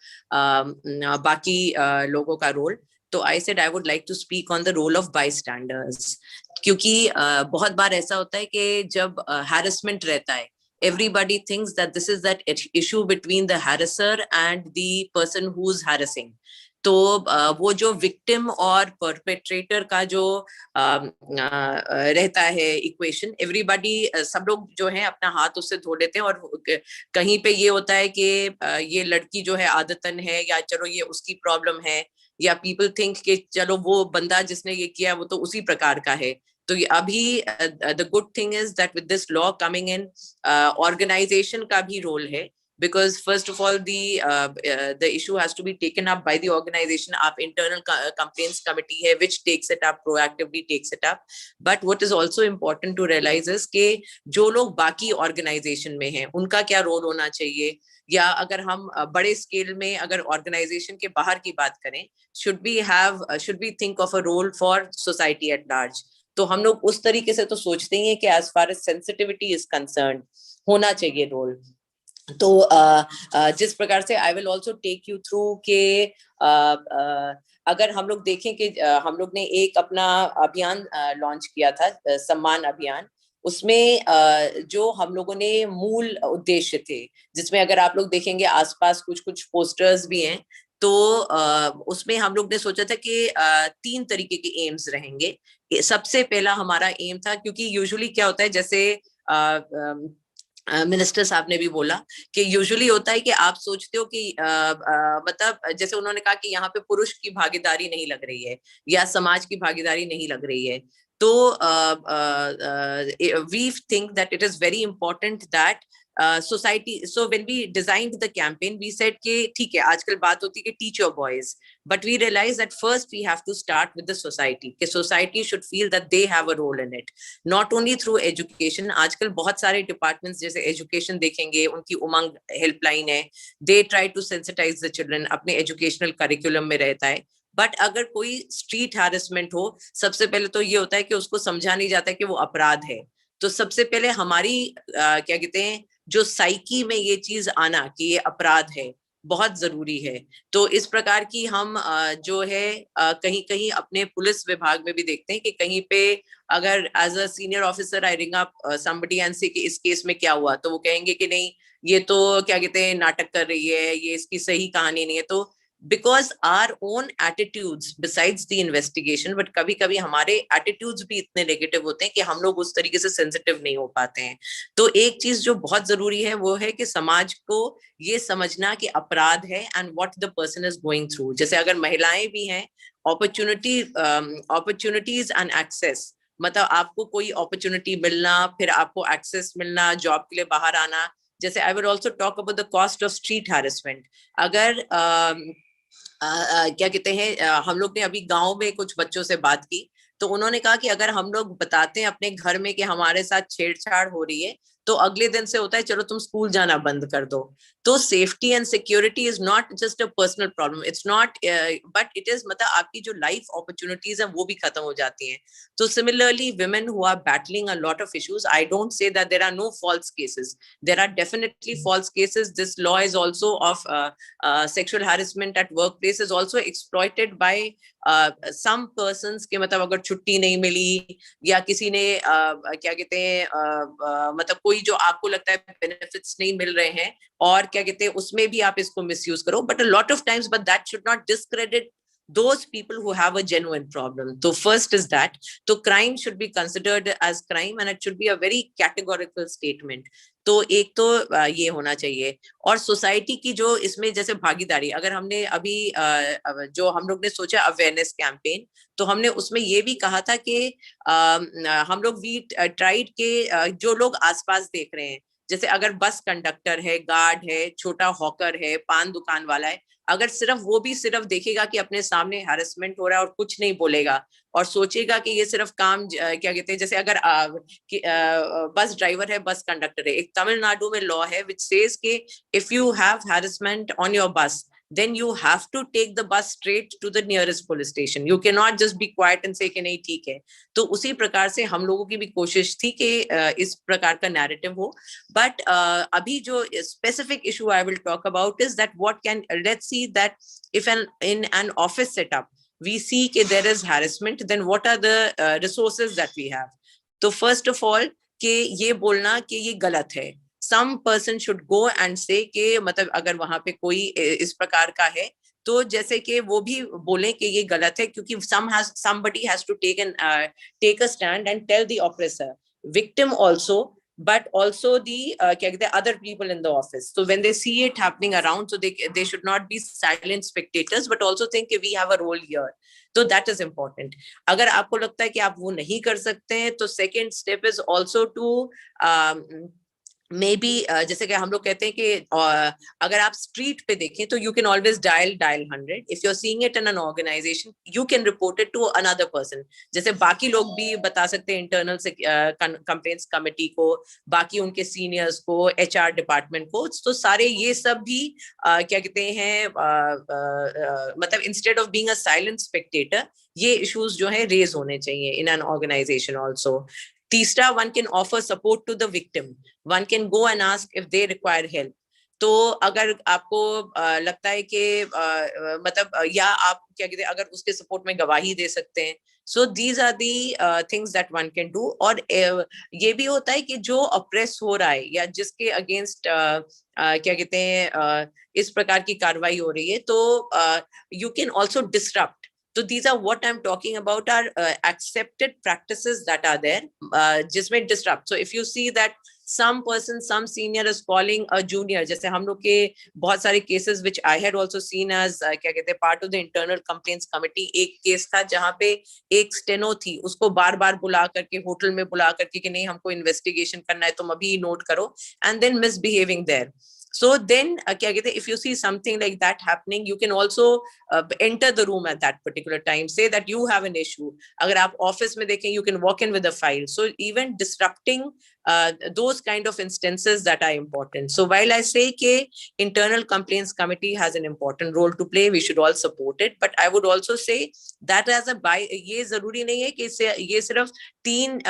बाकी लोगों का रोल, तो I said I would like to speak on the role of bystanders. क्योंकि बहुत बार ऐसा होता है कि जब हैरेसमेंट रहता है, everybody thinks that this is that issue between the harasser and the person who's harassing. तो वो जो victim और perpetrator का जो रहता है equation, everybody, सब लोग जो है अपना हाथ उससे धो लेते हैं, और कहीं पे ये होता है कि ये लड़की जो है आदतन है, या चलो ये उसकी प्रॉब्लम है, या people think कि चलो वो बंदा जिसने ये किया वो तो उसी प्रकार का है. तो अभी the good thing is that with this law coming in, organization का भी role है, because first of all the issue has to be taken up by the organization. आप internal complaints committee है which takes it up, proactively takes it up. But what is also important to realize is कि जो लोग बाकी organization में हैं उनका क्या role होना चाहिए, या अगर हम बड़े स्केल में अगर ऑर्गेनाइजेशन के बाहर की बात करें, should we think of a role for society at large. तो हम लोग उस तरीके से तो सोचते ही हैं कि as far as sensitivity is concerned होना चाहिए रोल. तो जिस प्रकार से I will also take you through के अगर हम लोग देखें कि हम लोग ने एक अपना अभियान लॉन्च किया था, सम्मान अभियान, उसमें जो हम लोगों ने मूल उद्देश्य थे, जिसमें अगर आप लोग देखेंगे आसपास कुछ कुछ पोस्टर्स भी हैं, तो उसमें हम लोग ने सोचा था कि 3 तरीके के एम्स रहेंगे। सबसे पहला हमारा एम था, क्योंकि यूजुअली क्या होता है, जैसे मिनिस्टर साहब ने भी बोला कि यूजुअली होता है कि आप सोचते हो कि मतलब जैसे उन्होंने कहा कि यहाँ पे पुरुष की भागीदारी नहीं लग रही है या समाज की भागीदारी नहीं लग रही है, तो we think that it is very important that society, so when we designed the campaign we said कि ठीक है, आजकल बात होती है कि teach your boys, but we realized that first we have to start with the society, कि society should feel that they have a role in it, not only through education. आजकल बहुत सारे departments जैसे education देखेंगे, उनकी उमंग helpline है, they try to sensitize the children, अपने educational curriculum में रहता है। बट अगर कोई स्ट्रीट हैरेसमेंट हो, सबसे पहले तो ये होता है कि उसको समझा नहीं जाता है कि वो अपराध है। तो सबसे पहले हमारी क्या कहते हैं, जो साइकी में ये चीज आना कि ये अपराध है, बहुत जरूरी है। तो इस प्रकार की हम जो है कहीं कहीं अपने पुलिस विभाग में भी देखते हैं कि कहीं पे अगर as a senior officer I ring up somebody and say कि इस केस में क्या हुआ, तो वो कहेंगे कि नहीं, ये तो क्या कहते हैं नाटक कर रही है, ये इसकी सही कहानी नहीं है। तो because our own attitudes besides the investigation, but कभी कभी हमारे attitudes भी इतने negative होते हैं कि हम लोग उस तरीके से sensitive नहीं हो पाते हैं। तो एक चीज जो बहुत जरूरी है वो है कि समाज को ये समझना कि अपराध है and what the person is going through। जैसे अगर महिलाएं भी हैं, opportunities and access, मतलब आपको कोई opportunity मिलना, फिर आपको access मिलना, job के लिए बाहर आना। जैसे I will also talk about the cost of street harassment। अगर क्या कहते हैं, हम लोग ने अभी गांव में कुछ बच्चों से बात की, तो उन्होंने कहा कि अगर हम लोग बताते हैं अपने घर में कि हमारे साथ छेड़छाड़ हो रही है, तो अगले दिन से होता है चलो तुम स्कूल जाना बंद कर दो। तो safety and security is not just a personal problem, it's not, but it is, मतलब आपकी जो लाइफ अपॉर्चुनिटीज है वो भी खत्म हो जाती हैं। तो similarly women who are battling a lot of issues, I don't say that there are no false cases, there are definitely false cases। This law is also of sexual harassment at workplace is also exploited by some persons के, मतलब अगर छुट्टी नहीं मिली या किसी ने क्या कहते हैं मतलब कोई जो आपको लगता है बेनिफिट्स नहीं मिल रहे हैं, और क्या कहते हैं उसमें भी आप इसको मिसयूज करो, but a lot of times, but that should not discredit those people who have a genuine problem। So first is that, so crime should be considered as crime and it should be a very categorical statement। तो एक तो ये होना चाहिए। और society की जो इसमें जैसे भागीदारी, अगर हमने अभी जो हम लोग ने सोचा अवेयरनेस कैंपेन, तो हमने उसमें ये भी कहा था कि हम लोग वी ट्राइड के जो लोग आसपास देख रहे हैं, जैसे अगर बस कंडक्टर है, गार्ड है, छोटा हॉकर है, पान दुकान वाला है, अगर सिर्फ वो भी सिर्फ देखेगा कि अपने सामने हैरेसमेंट हो रहा है और कुछ नहीं बोलेगा और सोचेगा कि ये सिर्फ काम क्या कहते हैं, जैसे अगर बस ड्राइवर है, बस कंडक्टर है, एक तमिलनाडु में लॉ है विच सेज कि if you have harassment on your बस, then you have to take the bus straight to the nearest police station। You cannot just be quiet and say कि नहीं ठीक है। तो उसी प्रकार से हम लोगों की भी कोशिश थी कि इस प्रकार का नैरेटिव हो। बट अभी जो specific issue I will talk about is that what can, let's see that if in an office setup we see कि there is harassment, then what are the resources that we have। तो first of all कि ये बोलना कि ये गलत है, some person should go and say कि मतलब अगर वहां पे कोई इस प्रकार का है, तो जैसे कि वो भी बोले कि ये गलत है, क्योंकि somebody has to take a stand and tell the oppressor, victim also, but also the क्या कहते हैं other people in the office। So when they see it happening around, so they should not be silent spectators but also think कि we have a role here। तो that is important। अगर आपको लगता है कि आप वो नहीं कर सकते हैं, तो second step is also to may be जैसे कि हम लोग कहते हैं कि अगर आप स्ट्रीट पे देखें तो you can always dial 100। If you are seeing it in an organisation, you can report it to another person. जैसे बाकी लोग भी बता सकते हैं इंटरनल से कंप्लेंट्स कमेटी को, बाकी उनके सीनियर्स को, एचआर डिपार्टमेंट को। तो सारे ये सब भी क्या कहते हैं मतलब instead of being a silent Spectator, ये इश्यूज जो है रेज होने चाहिए इन एन ऑर्गेनाइजेशन ऑल्सो। तीसरा, one can offer support to the victim, one can go and ask if they require help। तो अगर आपको लगता है कि मतलब या आप क्या कहते हैं अगर उसके सपोर्ट में गवाही दे सकते हैं, so these are the things that one can do. और ये भी होता है कि जो अप्रेस हो रहा है या जिसके अगेंस्ट क्या कहते हैं इस प्रकार की कार्रवाई हो रही है, तो you can also disrupt. So these are what I'm talking about are accepted practices that are there, जिसमें disrupt. So if you see that some person, some senior is calling a junior, जैसे हम लोग के बहुत सारे cases which I had also seen as क्या कहते हैं part of the internal complaints committee, एक case था जहाँ पे एक steno थी, उसको बार बार बुला करके होटल में बुला करके कि नहीं हमको investigation करना है, तुम अभी नोट करो, and then misbehaving there. So then क्या कहते हैं if you see something like that happening, you can also enter the room at that particular time, say that you have an issue. अगर आप office में देखें, you can walk in with a file. So even disrupting those kind of instances that are important. So while I say कि internal complaints committee has an important role to play, we should all support it, but I would also say that as a ये जरूरी नहीं है कि ये सिर्फ 3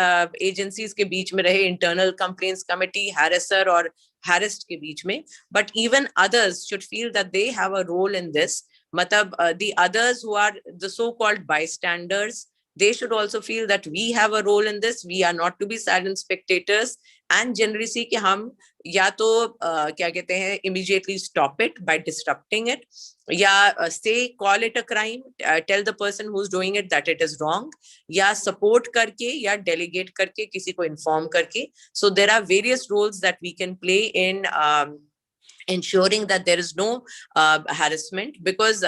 agencies के बीच में रहे, internal complaints committee, harasser और harassed के बीच में, but even others should feel that they have a role in this. मतलब the others who are the so-called bystanders, they should also feel that we have a role in this. We are not to be silent spectators, and generally see कि हम या तो क्या कहते हैं immediately stop it by disrupting it, या say call it a crime, tell the person who's doing it that it is wrong, या support करके या delegate करके किसी को inform करके. So there are various roles that we can play in ensuring that there is no harassment, because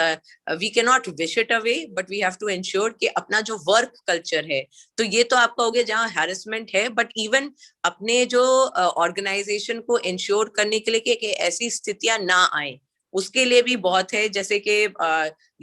we cannot wish it away, but we have to ensure कि अपना जो work culture है, तो ये तो आपका हो गया जहाँ harassment है, but even अपने जो organization को ensure करने के लिए कि ऐसी स्थितियां ना आए, उसके लिए भी बहुत है. जैसे कि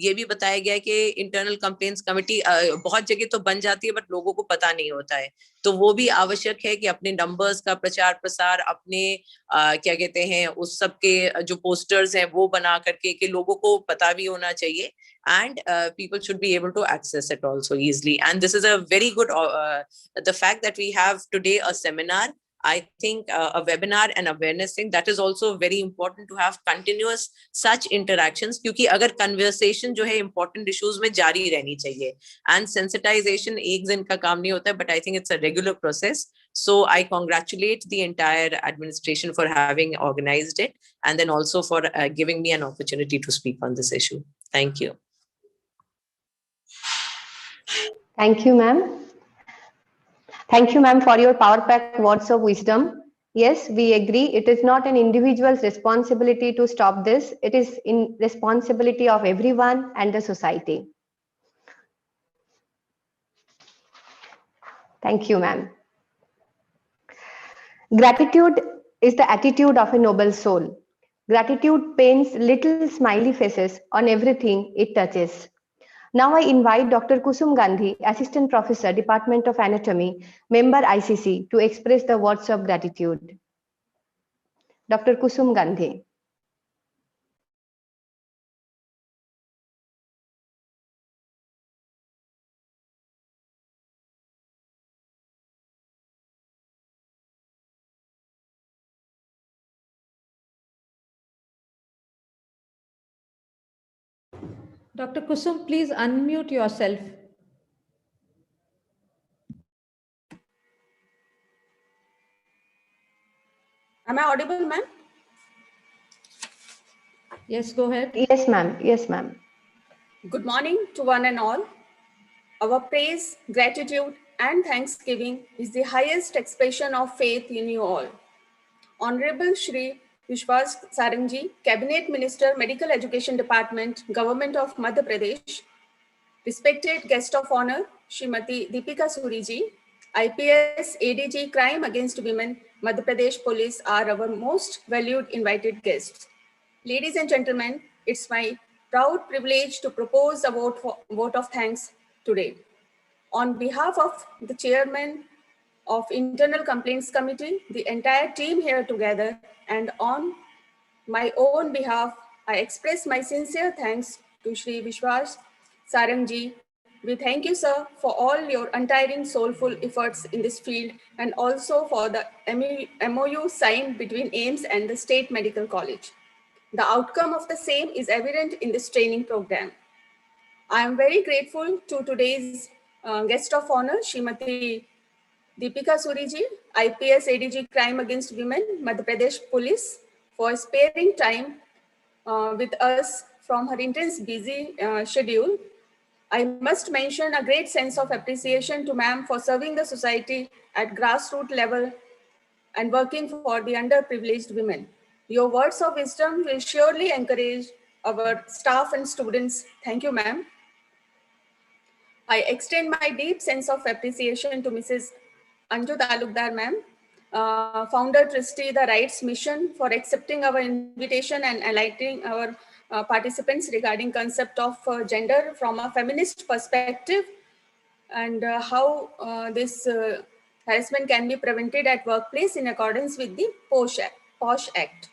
ये भी बताया गया है कि इंटरनल कंप्लेंट्स कमेटी बहुत जगह तो बन जाती है बट लोगों को पता नहीं होता है, तो वो भी आवश्यक है कि अपने नंबर्स का प्रचार प्रसार, अपने क्या कहते हैं उस सब के जो पोस्टर्स हैं वो बना करके कि लोगों को पता भी होना चाहिए, and people should be able to access it also easily. And this is a very good the fact that we have today a seminar, I think a webinar and awareness thing, that is also very important to have continuous such interactions, क्योंकि अगर conversation जो है important issues में जारी रहनी चाहिए, and sensitization एक दिन का काम नहीं होता है, but I think it's a regular process. So I congratulate the entire administration for having organized it, and then also for giving me an opportunity to speak on this issue. Thank you. Thank you, ma'am. Thank you, ma'am, for your power-packed words of wisdom. Yes, we agree. It is not an individual's responsibility to stop this. It is in responsibility of everyone and the society. Thank you, ma'am. Gratitude is the attitude of a noble soul. Gratitude paints little smiley faces on everything it touches. Now I invite Dr. Kusum Gandhi, Assistant Professor, Department of Anatomy, member ICC, to express the words of gratitude. Dr. Kusum Gandhi. Dr. Kusum, please unmute yourself. Am I audible, ma'am? Yes, go ahead. Yes, ma'am. Yes, ma'am. Good morning to one and all. Our praise, gratitude, and thanksgiving is the highest expression of faith in you all. Honorable Shri Vishwas Sarangji, Cabinet Minister, Medical Education Department, Government of Madhya Pradesh. Respected guest of honor, Srimati Deepika Suriji, IPS ADG Crime Against Women, Madhya Pradesh Police are our most valued invited guests. Ladies and gentlemen, it's my proud privilege to propose a vote of thanks today. On behalf of the Chairman of Internal Complaints Committee, the entire team here together, and on my own behalf, I express my sincere thanks to Shri Vishwas Sarangji, We thank you, sir, for all your untiring soulful efforts in this field and also for the MOU signed between AIIMS and the State Medical College. The outcome of the same is evident in this training program. I am very grateful to today's guest of honor, Srimati Deepika Suriji, IPS ADG Crime Against Women, Madhya Pradesh Police, for sparing time with us from her intense busy schedule. I must mention a great sense of appreciation to ma'am for serving the society at grassroots level and working for the underprivileged women. Your words of wisdom will surely encourage our staff and students. Thank you, ma'am. I extend my deep sense of appreciation to Mrs. Anju Talukdar, ma'am, founder trustee, the Rights Mission, for accepting our invitation and enlightening our participants regarding concept of gender from a feminist perspective and how this harassment can be prevented at workplace in accordance with the POSH Act.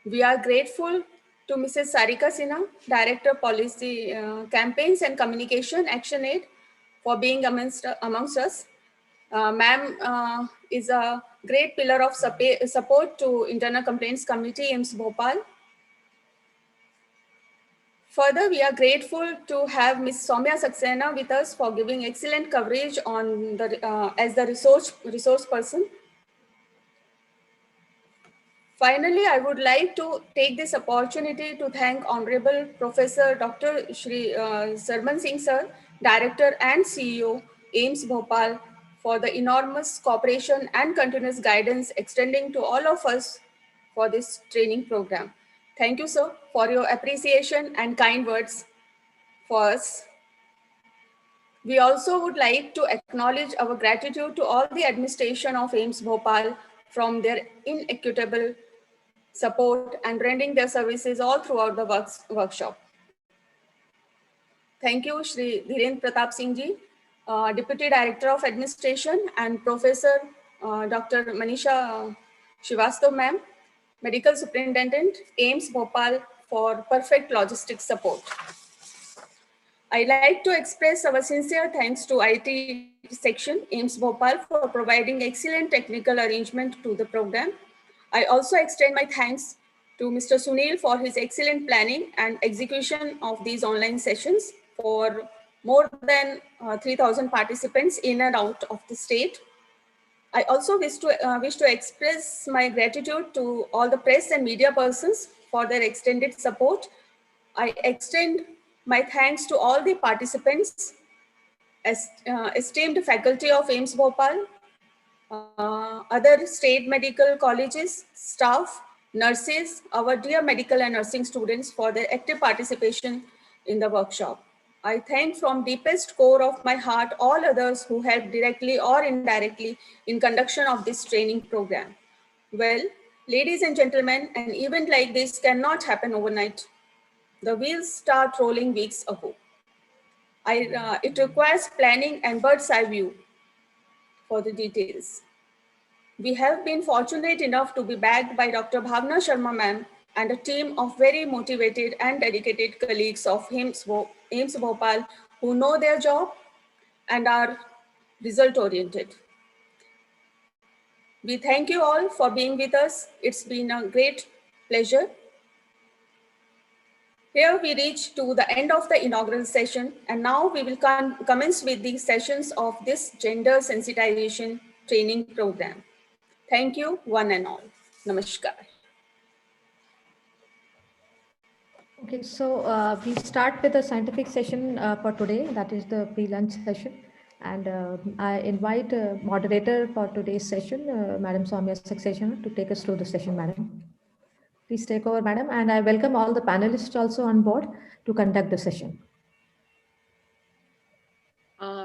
We are grateful to Mrs. Sarika Sinha, Director Policy Campaigns and Communication Action Aid, for being amongst us. Ma'am is a great pillar of support to Internal Complaints Committee, AIIMS Bhopal. Further, we are grateful to have Ms. Soumya Saxena with us for giving excellent coverage on the as the resource person. Finally, I would like to take this opportunity to thank Honorable Professor Dr. Shri Sarman Singh Sir, Director and CEO, AIIMS Bhopal, for the enormous cooperation and continuous guidance extending to all of us for this training program. Thank you, sir, for your appreciation and kind words for us. We also would like to acknowledge our gratitude to all the administration of AIIMS Bhopal from their inequitable support and rendering their services all throughout the workshop. Thank you, Shri Dhirendra Pratap Singh Ji, Deputy Director of Administration, and Professor Dr. Manisha Srivastav ma'am, Medical Superintendent, AIIMS Bhopal, for perfect logistics support. I'd like to express our sincere thanks to IT section, AIIMS Bhopal, for providing excellent technical arrangement to the program. I also extend my thanks to Mr. Sunil for his excellent planning and execution of these online sessions for more than 3,000 participants in and out of the state. I also wish to express my gratitude to all the press and media persons for their extended support. I extend my thanks to all the participants, esteemed faculty of AIIMS Bhopal, other state medical colleges, staff, nurses, our dear medical and nursing students for their active participation in the workshop. I thank from deepest core of my heart all others who helped directly or indirectly in conduction of this training program. Well, ladies and gentlemen, an event like this cannot happen overnight. The wheels start rolling weeks ago. It requires planning and bird's eye view for the details. We have been fortunate enough to be backed by Dr. Bhavna Sharma ma'am and a team of very motivated and dedicated colleagues of AIIMS Bhopal who know their job and are result-oriented. We thank you all for being with us. It's been a great pleasure. Here we reach to the end of the inaugural session, and now we will commence with the sessions of this gender sensitization training program. Thank you, one and all. Namaskar. Okay, so we start with the scientific session for today, that is the pre-lunch session. And I invite moderator for today's session, Madam Soumya Saxena, to take us through the session, Madam. Please take over, Madam, and I welcome all the panelists also on board to conduct the session.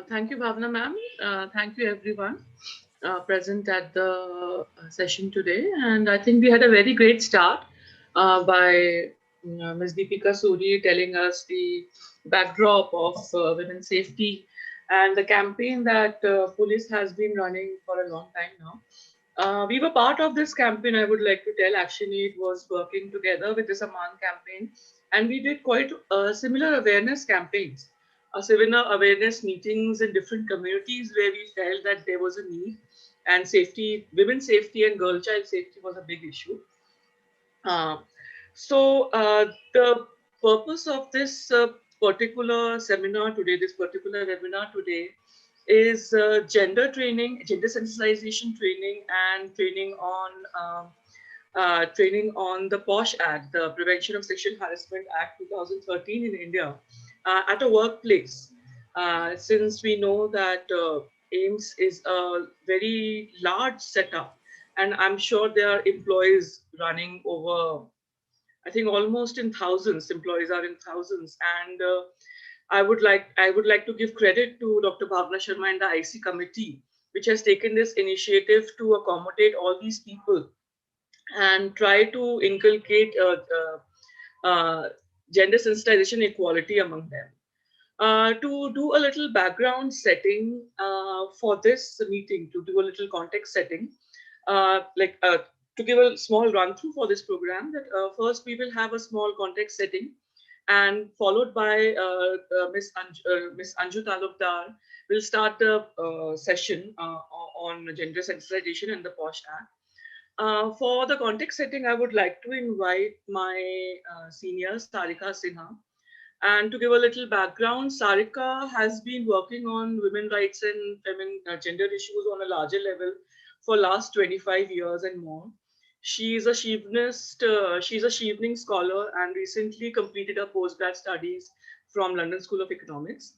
Thank you, Bhavna ma'am. Thank you, everyone present at the session today. And I think we had a very great start by Ms. Deepika Suri telling us the backdrop of women's safety and the campaign that police has been running for a long time now. We were part of this campaign. I would like to tell ActionAid was working together with the Saman campaign, and we did quite similar awareness campaigns seminar awareness meetings in different communities where we felt that there was a need, and safety, women's safety and girl child safety was a big issue. The purpose of this particular seminar today, this particular webinar today, is gender training, gender sensitization training, and training on the POSH Act, the Prevention of Sexual Harassment Act 2013 in India, at a workplace. Since we know that AIIMS is a very large setup, and I'm sure there are employees running over, I think almost in thousands, employees are in thousands. And I would like to give credit to Dr. Bhavna Sharma and the IC committee, which has taken this initiative to accommodate all these people and try to inculcate gender sensitization equality among them. To do a little background setting for this meeting, to do a little context setting, to give a small run through for this program, that first we will have a small context setting, and followed by Miss Anju Talukdar will start the session on gender sensitization and the POSH Act. For the context setting, I would like to invite my senior, Sarika Sinha. And to give a little background, Sarika has been working on women rights and gender issues on a larger level for last 25 years and more. She's a Chevening scholar and recently completed her postgrad studies from London School of Economics.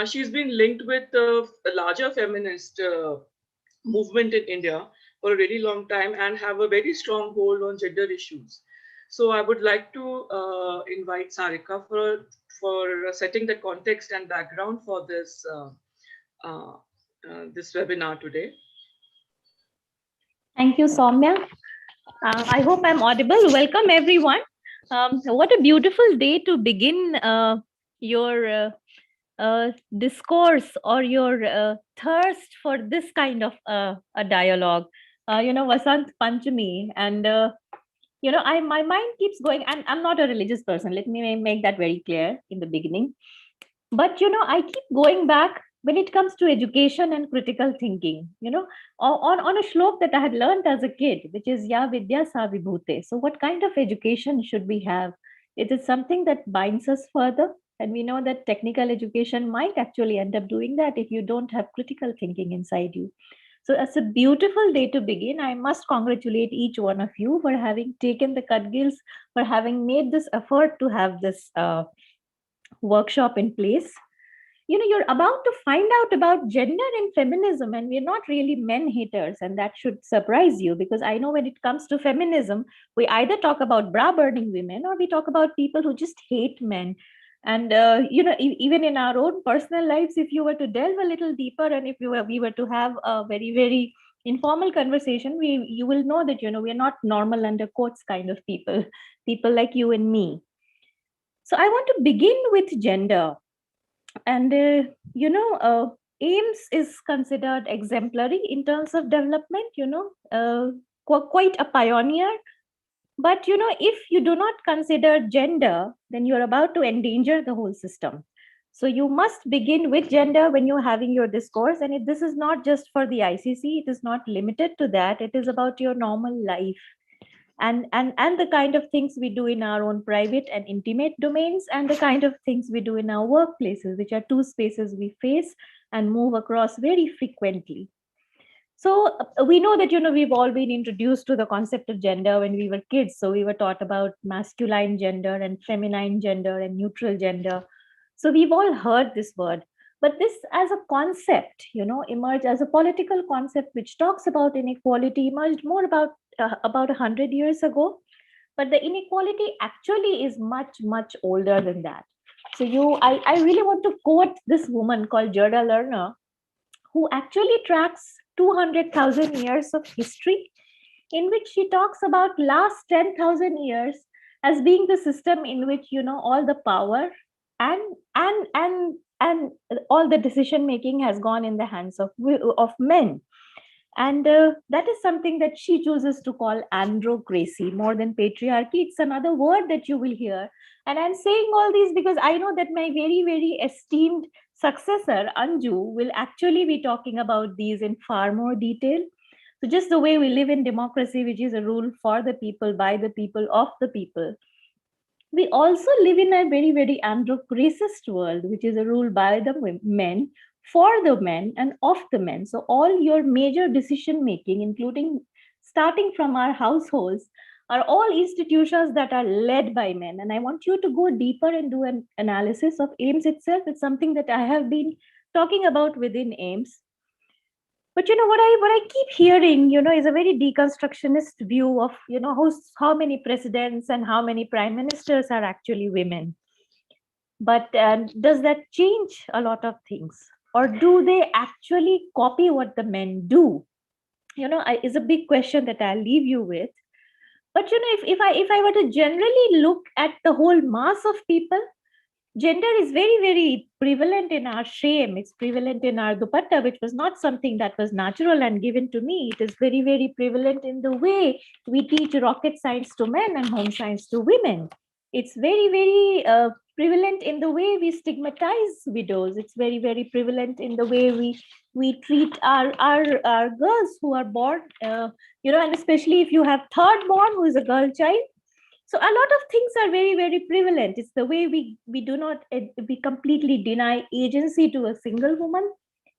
She's been linked with a larger feminist movement in India for a really long time and have a very strong hold on gender issues. So I would like to invite Sarika for setting the context and background for this this webinar today. Thank you, Soumya. I hope I'm audible. Welcome, everyone. What a beautiful day to begin your discourse or your thirst for this kind of a dialogue. Vasant Panchami, and my mind keeps going, and I'm not a religious person. Let me make that very clear in the beginning. But I keep going back when it comes to education and critical thinking, on a shlok that I had learned as a kid, which is Ya Vidya Sa Vibhute. So what kind of education should we have? It is something that binds us further. And we know that technical education might actually end up doing that if you don't have critical thinking inside you. So it's a beautiful day to begin. I must congratulate each one of you for having taken the cudgels, for having made this effort to have this workshop in place. You're about to find out about gender and feminism, and we're not really men haters, and that should surprise you, because I know when it comes to feminism, we either talk about bra burning women or we talk about people who just hate men. And even in our own personal lives, if you were to delve a little deeper, and if we were to have a very, very informal conversation, you will know that we're not normal under quotes kind of people like you and me. So I want to begin with gender. And AIIMS is considered exemplary in terms of development, quite a pioneer. But if you do not consider gender, then you're about to endanger the whole system. So you must begin with gender when you're having your discourse. And this is not just for the ICC, it is not limited to that. It is about your normal life. And the kind of things we do in our own private and intimate domains, and the kind of things we do in our workplaces, which are two spaces we face and move across very frequently. So we know that, we've all been introduced to the concept of gender when we were kids. So we were taught about masculine gender and feminine gender and neutral gender. So we've all heard this word. But this as a concept, emerged as a political concept which talks about inequality, emerged more about 100 years ago. But the inequality actually is much, much older than that. So I really want to quote this woman called Gerda Lerner, who actually tracks 200,000 years of history, in which she talks about last 10,000 years as being the system in which, all the power and all the decision making has gone in the hands of men. And that is something that she chooses to call androcracy more than patriarchy. It's another word that you will hear. And I'm saying all these because I know that my very, very esteemed successor, Anju, will actually be talking about these in far more detail. So just the way we live in democracy, which is a rule for the people, by the people, of the people. We also live in a very, very androcracist world, which is a rule by the men, for the men, and of the men. So all your major decision making, including starting from our households, are all institutions that are led by men. And I want you to go deeper and do an analysis of AIIMS itself. It's something that I have been talking about within AIIMS. But what I keep hearing, is a very deconstructionist view of, how many presidents and how many prime ministers are actually women. But does that change a lot of things? Or do they actually copy what the men do? Is a big question that I'll leave you with. But if I were to generally look at the whole mass of people, gender is very, very prevalent in our shame. It's prevalent in our dupatta, which was not something that was natural and given to me. It is very, very prevalent in the way we teach rocket science to men and home science to women. It's very, very prevalent in the way we stigmatize widows. It's very, very prevalent in the way we treat our girls who are born, and especially if you have third born who is a girl child. So a lot of things are very, very prevalent. It's the way we do not, we completely deny agency to a single woman.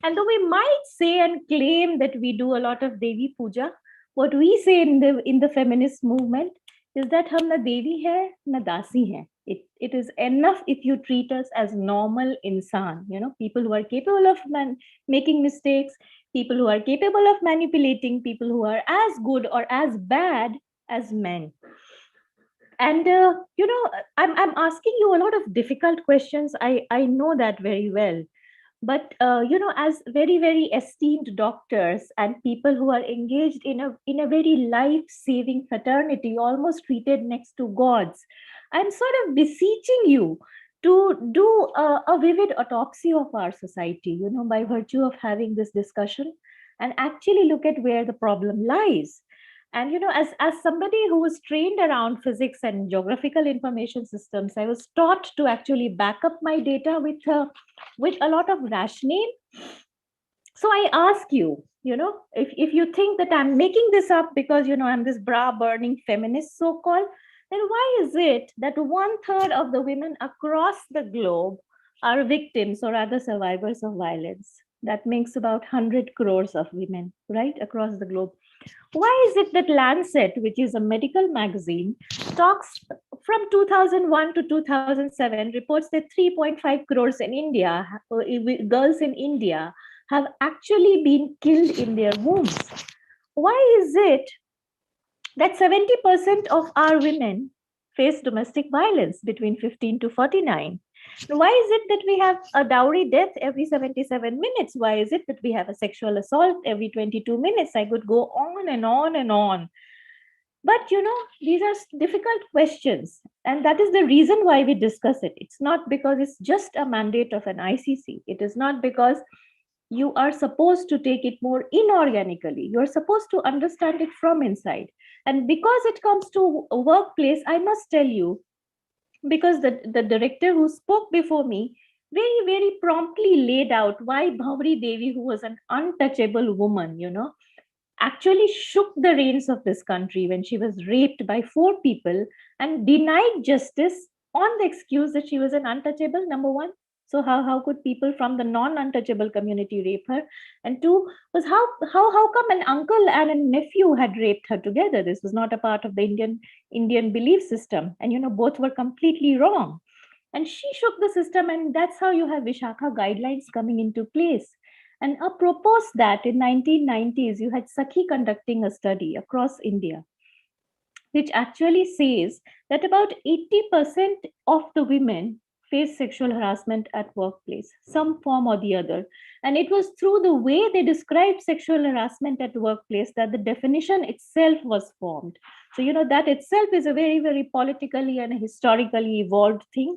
And though we might say and claim that we do a lot of Devi Puja, what we say in the feminist movement is that hum na Devi hai, na Dasi hai. It is enough if you treat us as normal insan, people who are capable of making mistakes, people who are capable of manipulating, people who are as good or as bad as men. And, I'm asking you a lot of difficult questions. I know that very well. But, as very, very esteemed doctors and people who are engaged in a very life-saving fraternity, almost treated next to gods, I'm sort of beseeching you to do a vivid autopsy of our society, by virtue of having this discussion, and actually look at where the problem lies. And as somebody who was trained around physics and geographical information systems, I was taught to actually back up my data with a lot of rationale. So I ask you, if you think that I'm making this up because I'm this bra burning feminist so-called, then why is it that 1/3 of the women across the globe are victims or other survivors of violence? That makes about 100 crores of women, right, across the globe. Why is it that Lancet, which is a medical magazine, talks from 2001 to 2007, reports that 3.5 crores in India, girls in India, have actually been killed in their wombs? Why is it that 70% of our women face domestic violence between 15 to 49? Why is it that we have a dowry death every 77 minutes? Why is it that we have a sexual assault every 22 minutes? I could go on and on and on. But, these are difficult questions. And that is the reason why we discuss it. It's not because it's just a mandate of an ICC. It is not because you are supposed to take it more inorganically. You're supposed to understand it from inside. And because it comes to a workplace, I must tell you, because the director who spoke before me very, very promptly laid out why Bhauri Devi, who was an untouchable woman, actually shook the reins of this country when she was raped by 4 people and denied justice on the excuse that she was an untouchable, number one. So how could people from the non-untouchable community rape her? And 2 was how come an uncle and a nephew had raped her together? This was not a part of the Indian belief system. And both were completely wrong. And she shook the system, and that's how you have Vishakha guidelines coming into place. And apropos that, in 1990s, you had Sakhi conducting a study across India, which actually says that about 80% of the women face sexual harassment at workplace, some form or the other. And it was through the way they described sexual harassment at workplace that the definition itself was formed. So, that itself is a very, very politically and historically evolved thing.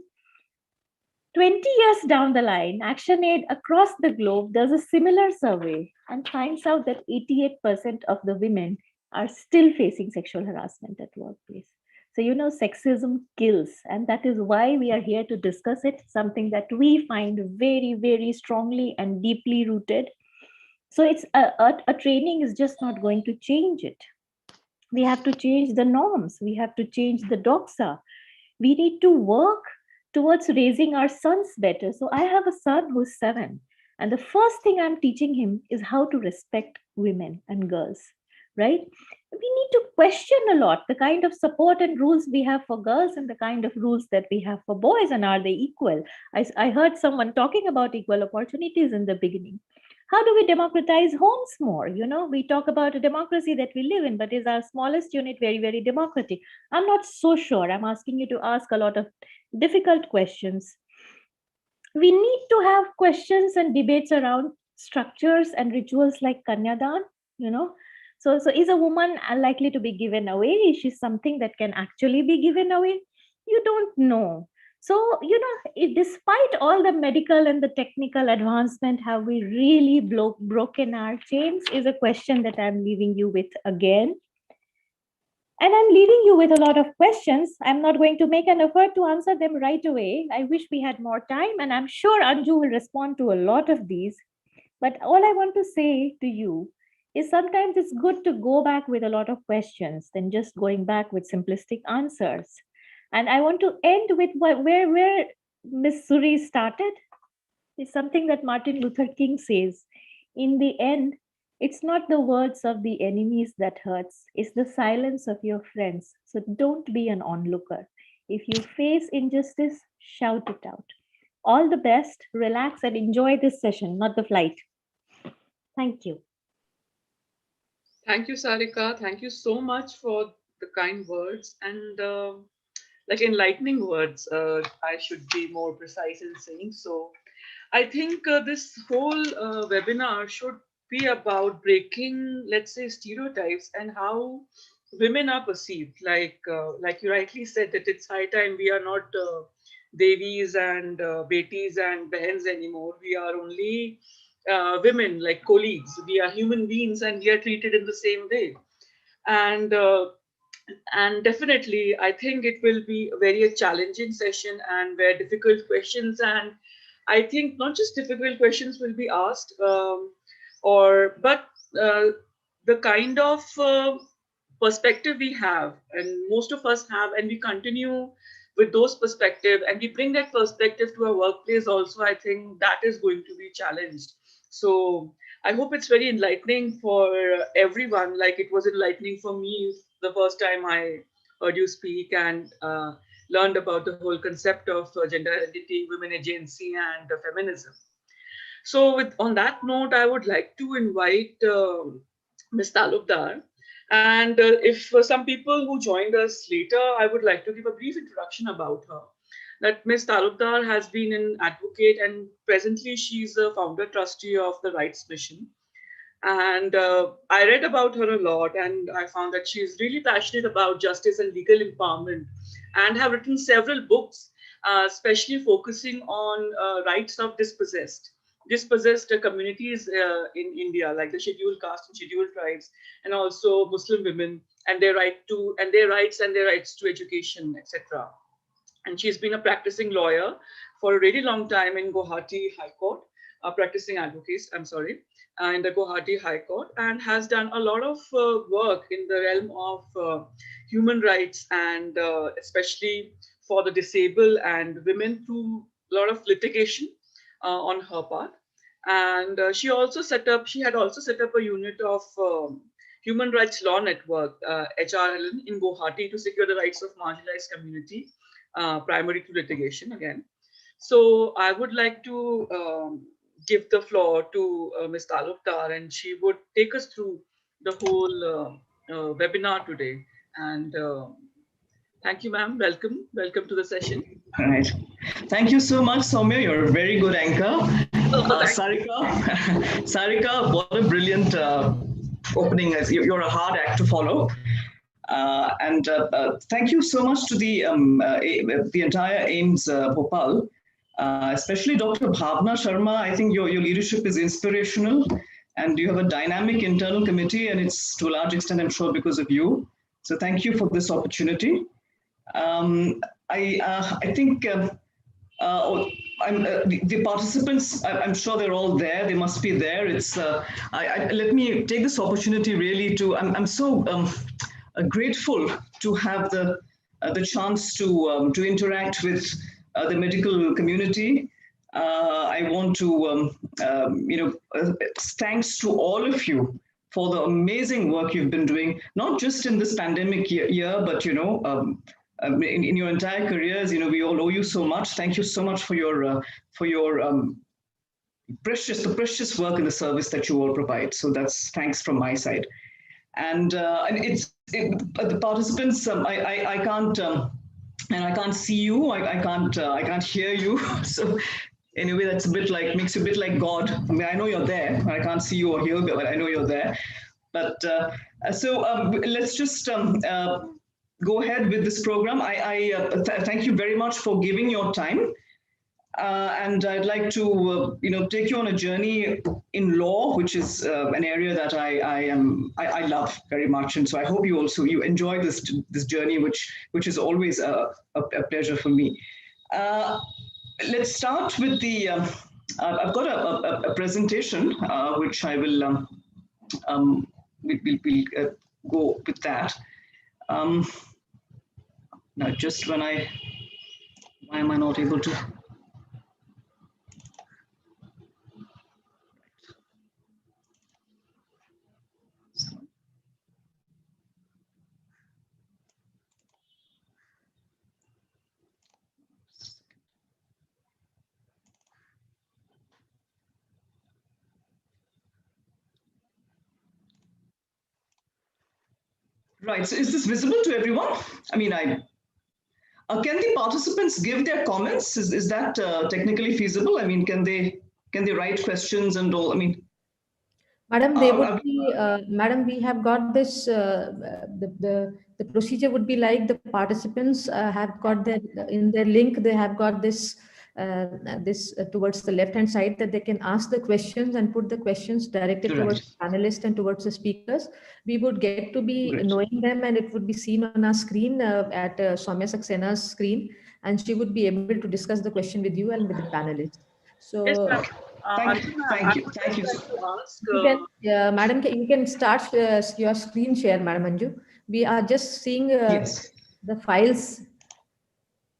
20 years down the line, ActionAid across the globe does a similar survey and finds out that 88% of the women are still facing sexual harassment at workplace. So, sexism kills, and that is why we are here to discuss it, something that we find very, very strongly and deeply rooted. So it's a training is just not going to change it. We have to change the norms. We have to change the doxa. We need to work towards raising our sons better. So I have a son who's 7. And the first thing I'm teaching him is how to respect women and girls, right? We need to question a lot the kind of support and rules we have for girls and the kind of rules that we have for boys, and are they equal? I heard someone talking about equal opportunities in the beginning. How do we democratize homes more? We talk about a democracy that we live in, but is our smallest unit very, very democratic? I'm not so sure. I'm asking you to ask a lot of difficult questions. We need to have questions and debates around structures and rituals like Kanyadan, So is a woman likely to be given away? Is she something that can actually be given away? You don't know. So, despite all the medical and the technical advancement, have we really broken our chains is a question that I'm leaving you with again. And I'm leaving you with a lot of questions. I'm not going to make an effort to answer them right away. I wish we had more time, and I'm sure Anju will respond to a lot of these. But all I want to say to you is sometimes it's good to go back with a lot of questions than just going back with simplistic answers. And I want to end with where Ms. Suri started. It's something that Martin Luther King says. In the end, it's not the words of the enemies that hurts. It's the silence of your friends. So don't be an onlooker. If you face injustice, shout it out. All the best. Relax and enjoy this session, not the flight. Thank you. Thank you, Sarika. Thank you so much for the kind words and like enlightening words. I should be more precise in saying so. I think this whole webinar should be about breaking, let's say, stereotypes and how women are perceived. Like you rightly said, that it's high time we are not Devis and Betis and Behens anymore. We are only women, like colleagues. We are human beings and we are treated in the same way. And definitely, I think it will be a very challenging session and where difficult questions, and I think not just difficult questions will be asked, but the kind of perspective we have, and most of us have, and we continue with those perspectives, and we bring that perspective to our workplace also, I think that is going to be challenged. So I hope it's very enlightening for everyone, like it was enlightening for me the first time I heard you speak and learned about the whole concept of gender identity, women agency, and feminism. So on that note, I would like to invite Ms. Talukdar. And if some people who joined us later, I would like to give a brief introduction about her. That Ms. Talukdar has been an advocate, and presently she's a founder trustee of the Rights Mission. And I read about her a lot, and I found that she's really passionate about justice and legal empowerment, and have written several books, especially focusing on rights of dispossessed communities in India, like the scheduled caste and scheduled tribes, and also Muslim women and their rights and their rights to education, etc. And she's been a practicing lawyer for a really long time in Guwahati High Court, practicing advocate, in the Guwahati High Court, and has done a lot of work in the realm of human rights, and especially for the disabled and women, through a lot of litigation on her part. And she had also set up a unit of Human Rights Law Network, HRLN, in Guwahati to secure the rights of marginalized community, primary to litigation again. So I would like to give the floor to Ms. Talukdar, and she would take us through the whole webinar today. And thank you, ma'am. Welcome to the session. All right. Thank you so much, Soumya. You're a very good anchor. Sarika, what a brilliant opening. You're a hard act to follow. And thank you so much to the entire AIIMS BHOPAL especially Dr. Bhavna Sharma. I think your leadership is inspirational, and you have a dynamic internal committee, and it's to a large extent, I'm sure, because of you. So thank you for this opportunity. I think the participants, I'm sure they're all there. They must be there. It's let me take this opportunity really to. I'm so grateful to have the chance to interact with the medical community. I want to thanks to all of you for the amazing work you've been doing, not just in this pandemic year, but in your entire careers. We all owe you so much. Thank you so much for your precious work in the service that you all provide. So that's thanks from my side. And the participants, I can't and I can't see you. I can't hear you. So anyway, that's makes you a bit like God. I mean, I know you're there. I can't see you or hear you, but I know you're there. But let's just go ahead with this program. I thank you very much for giving your time. And I'd like to, take you on a journey in law, which is an area that I love very much, and so I hope you enjoy this journey, which is always a pleasure for me. Let's start with the. I've got a presentation which I will we'll go with that. Now, just why am I not able to? Right, so is this visible to everyone? I mean, can the participants give their comments? Is that technically feasible? I mean, can they write questions and all? I mean, Madam, they would be, Madam, we have got this, the procedure would be like the participants have got in their link, they have got this, towards the left-hand side, that they can ask the questions and put the questions directed towards the panelists and towards the speakers. We would get to be knowing them, and it would be seen on our screen at Soumya Saksena's screen, and she would be able to discuss the question with you and with the panelists. So, yes, thank you. Madam, you can start your screen share, Madam Anju. We are just seeing the files,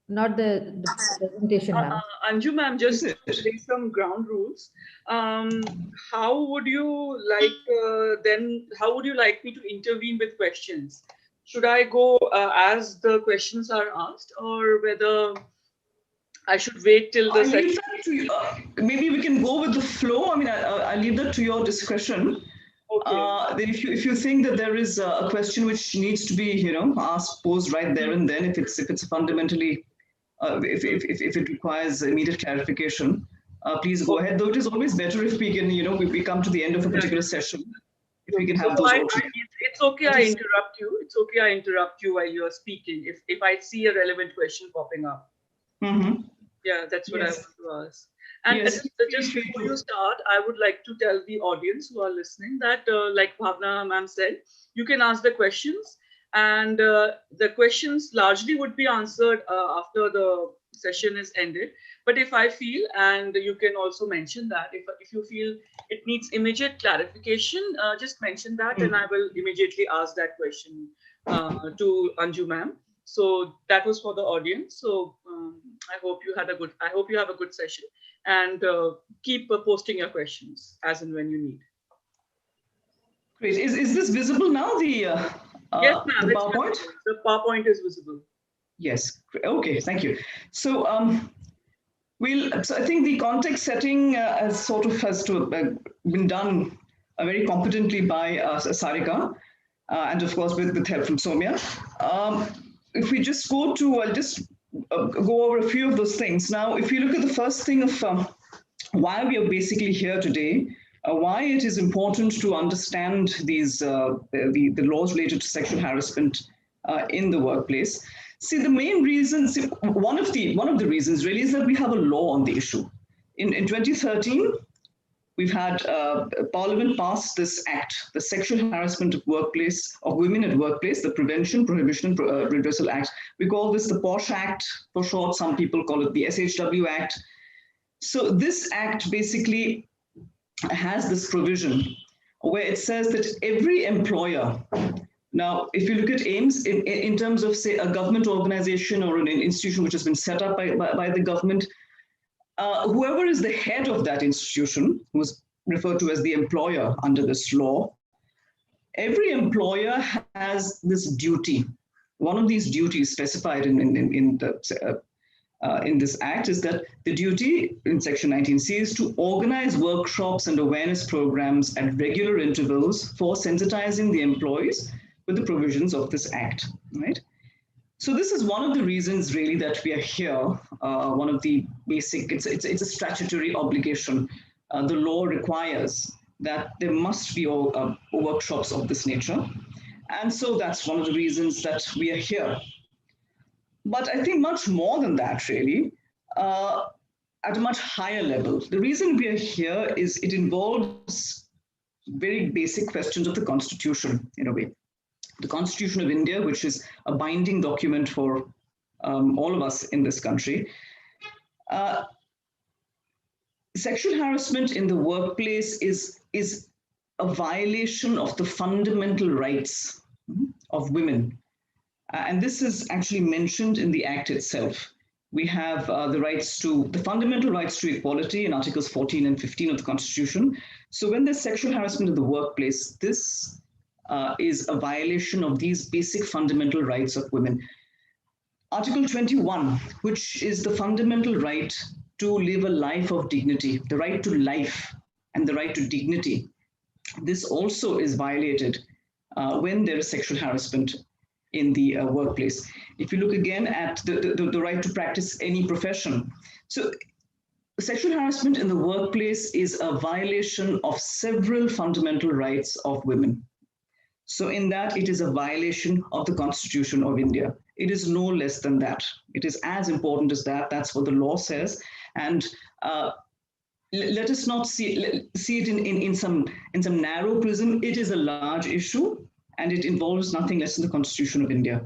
not the presentation, ma'am. Anju ma'am, just take some ground rules. How would you like how would you like me to intervene with questions? Should I go as the questions are asked, or whether I should wait till the session? Maybe we can go with the flow. I mean, I leave that to your discretion. Okay. Then if you think that there is a question which needs to be posed right there and then, if it's fundamentally if it requires immediate clarification, please go ahead. Though it is always better if we can we come to the end of a particular session, if we can have those. It's okay. I interrupt you. It's okay. I interrupt you while you are speaking. If I see a relevant question popping up. Mm-hmm. Yeah, that's what I want to ask. And just before you start, I would like to tell the audience who are listening that, like Bhavna ma'am said, you can ask the questions, and the questions largely would be answered after the session is ended. But if I feel, and you can also mention that, if you feel it needs immediate clarification, just mention that, and I will immediately ask that question to Anju ma'am. So that was for the audience. So I hope you have a good session, and keep posting your questions as and when you need. Great. Is this visible now? Yes, ma'am. The PowerPoint? The PowerPoint is visible. Yes. Okay. Thank you. So so I think the context setting has been done very competently by Sarika, and of course with help from Soumya. If we just go to, I'll just go over a few of those things. Now, if you look at the first thing of why we are basically here today, why it is important to understand these the laws related to sexual harassment in the workplace. See, the main reason, one of the reasons really is that we have a law on the issue. In 2013, we've had Parliament pass this act, the Sexual Harassment of Women at Workplace, the Prevention, Prohibition and Redressal Act. We call this the POSH Act for short. Some people call it the SHW Act. So this act basically has this provision where it says that every employer, now if you look at AIIMS in terms of, say, a government organization or an institution which has been set up by the government, whoever is the head of that institution, who is referred to as the employer under this law, every employer has this duty. One of these duties specified in this act is that the duty in Section 19C is to organize workshops and awareness programs at regular intervals for sensitizing the employees with the provisions of this act, right? So this is one of the reasons really that we are here. One of the basic, it's a statutory obligation. The law requires that there must be workshops of this nature. And so that's one of the reasons that we are here. But I think much more than that, really, at a much higher level. The reason we are here is it involves very basic questions of the Constitution, in a way. The Constitution of India, which is a binding document for all of us in this country. Sexual harassment in the workplace is a violation of the fundamental rights of women. And this is actually mentioned in the Act itself. We have the fundamental rights to equality in Articles 14 and 15 of the Constitution. So when there's sexual harassment in the workplace, this is a violation of these basic fundamental rights of women. Article 21, which is the fundamental right to live a life of dignity, the right to life and the right to dignity. This also is violated when there is sexual harassment in the workplace. If you look again at the right to practice any profession. So sexual harassment in the workplace is a violation of several fundamental rights of women. So in that, it is a violation of the Constitution of India. It is no less than that. It is as important as that. That's what the law says. And let us not see it in some narrow prism. It is a large issue, and it involves nothing less than the Constitution of India.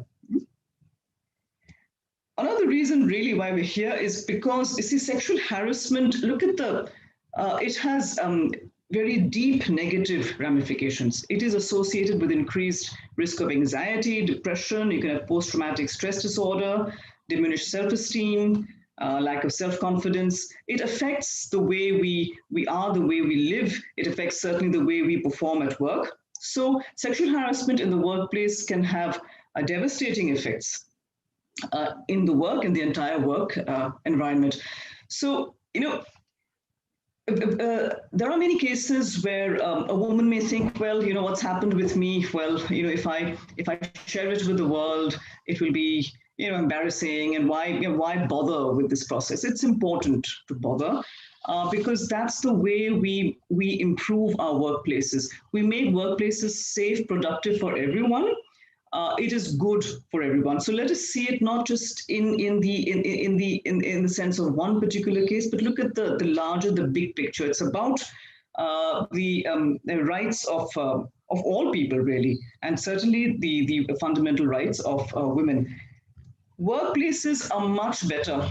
Another reason really why we're here is because, you see, sexual harassment, look at it has very deep negative ramifications. It is associated with increased risk of anxiety, depression. You can have post-traumatic stress disorder, diminished self-esteem, lack of self-confidence. It affects the way we are, the way we live. It affects certainly the way we perform at work. So sexual harassment in the workplace can have devastating effects in the work, in the entire work environment. So, you know, there are many cases where a woman may think, well, you know, what's happened with me? Well, you know, if I share it with the world, it will be, you know, embarrassing. And why bother with this process? It's important to bother because that's the way we improve our workplaces. We make workplaces safe, productive for everyone. It is good for everyone. So let us see it not just in the sense of one particular case, but look at the larger, the big picture. It's about the rights of all people, really, and certainly the fundamental rights of women. Workplaces are much better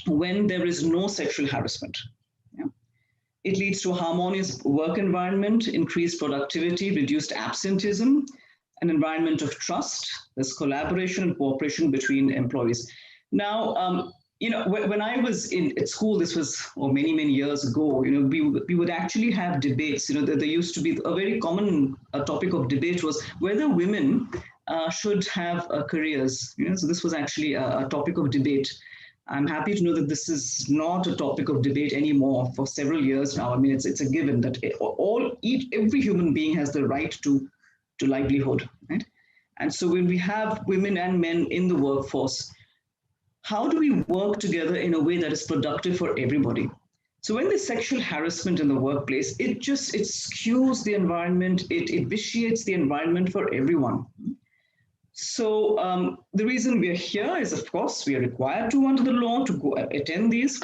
when there is no sexual harassment. Yeah? It leads to a harmonious work environment, increased productivity, reduced absenteeism, an environment of trust. There's collaboration and cooperation between employees. Now, you know, when I was at school, this was many, many years ago, you know, we would actually have debates. You know, there used to be a very common topic of debate was whether women should have careers. You know, so this was actually a topic of debate. I'm happy to know that this is not a topic of debate anymore for several years now. I mean, it's a given that every human being has the right to livelihood, right? And so when we have women and men in the workforce, how do we work together in a way that is productive for everybody? So when there's sexual harassment in the workplace, it skews the environment, it vitiates the environment for everyone. So the reason we are here is, of course, we are required to under the law to go attend these,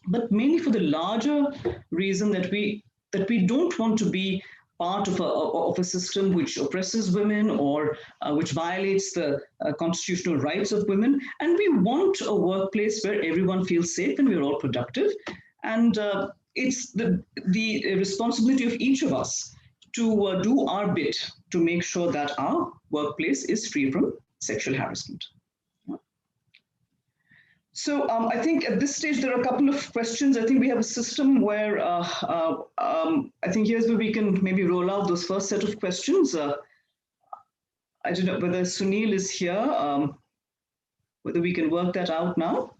but mainly for the larger reason that we don't want to be part of a system which oppresses women or which violates the constitutional rights of women. And we want a workplace where everyone feels safe and we're all productive. And it's the responsibility of each of us to do our bit to make sure that our workplace is free from sexual harassment. So I think at this stage, there are a couple of questions. I think we have a system where I think here's where we can maybe roll out those first set of questions. I don't know whether Sunil is here, whether we can work that out now.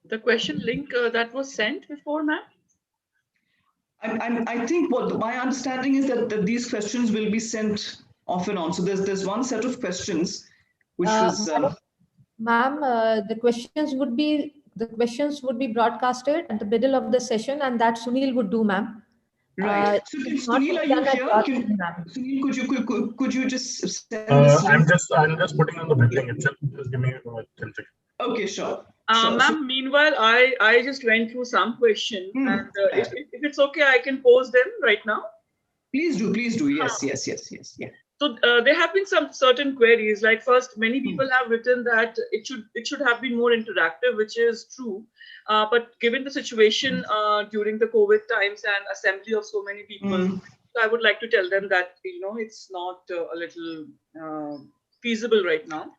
The question link that was sent before, ma'am? I think what my understanding is that these questions will be sent off and on. So there's one set of questions which was. Ma'am, the questions would be broadcasted at the middle of the session, and that Sunil would do, ma'am. Right. So Sunil, are you here? Sunil, could you just send I'm just putting on the building itself. Just give me 10 seconds. Okay, sure. Ma'am, meanwhile, I just went through some questions, and if it's okay, I can pose them right now. Please do. Yes. Yeah. So there have been some certain queries. Like first, many people have written that it should have been more interactive, which is true. But given the situation during the COVID times and assembly of so many people, I would like to tell them that it's not a little feasible right now.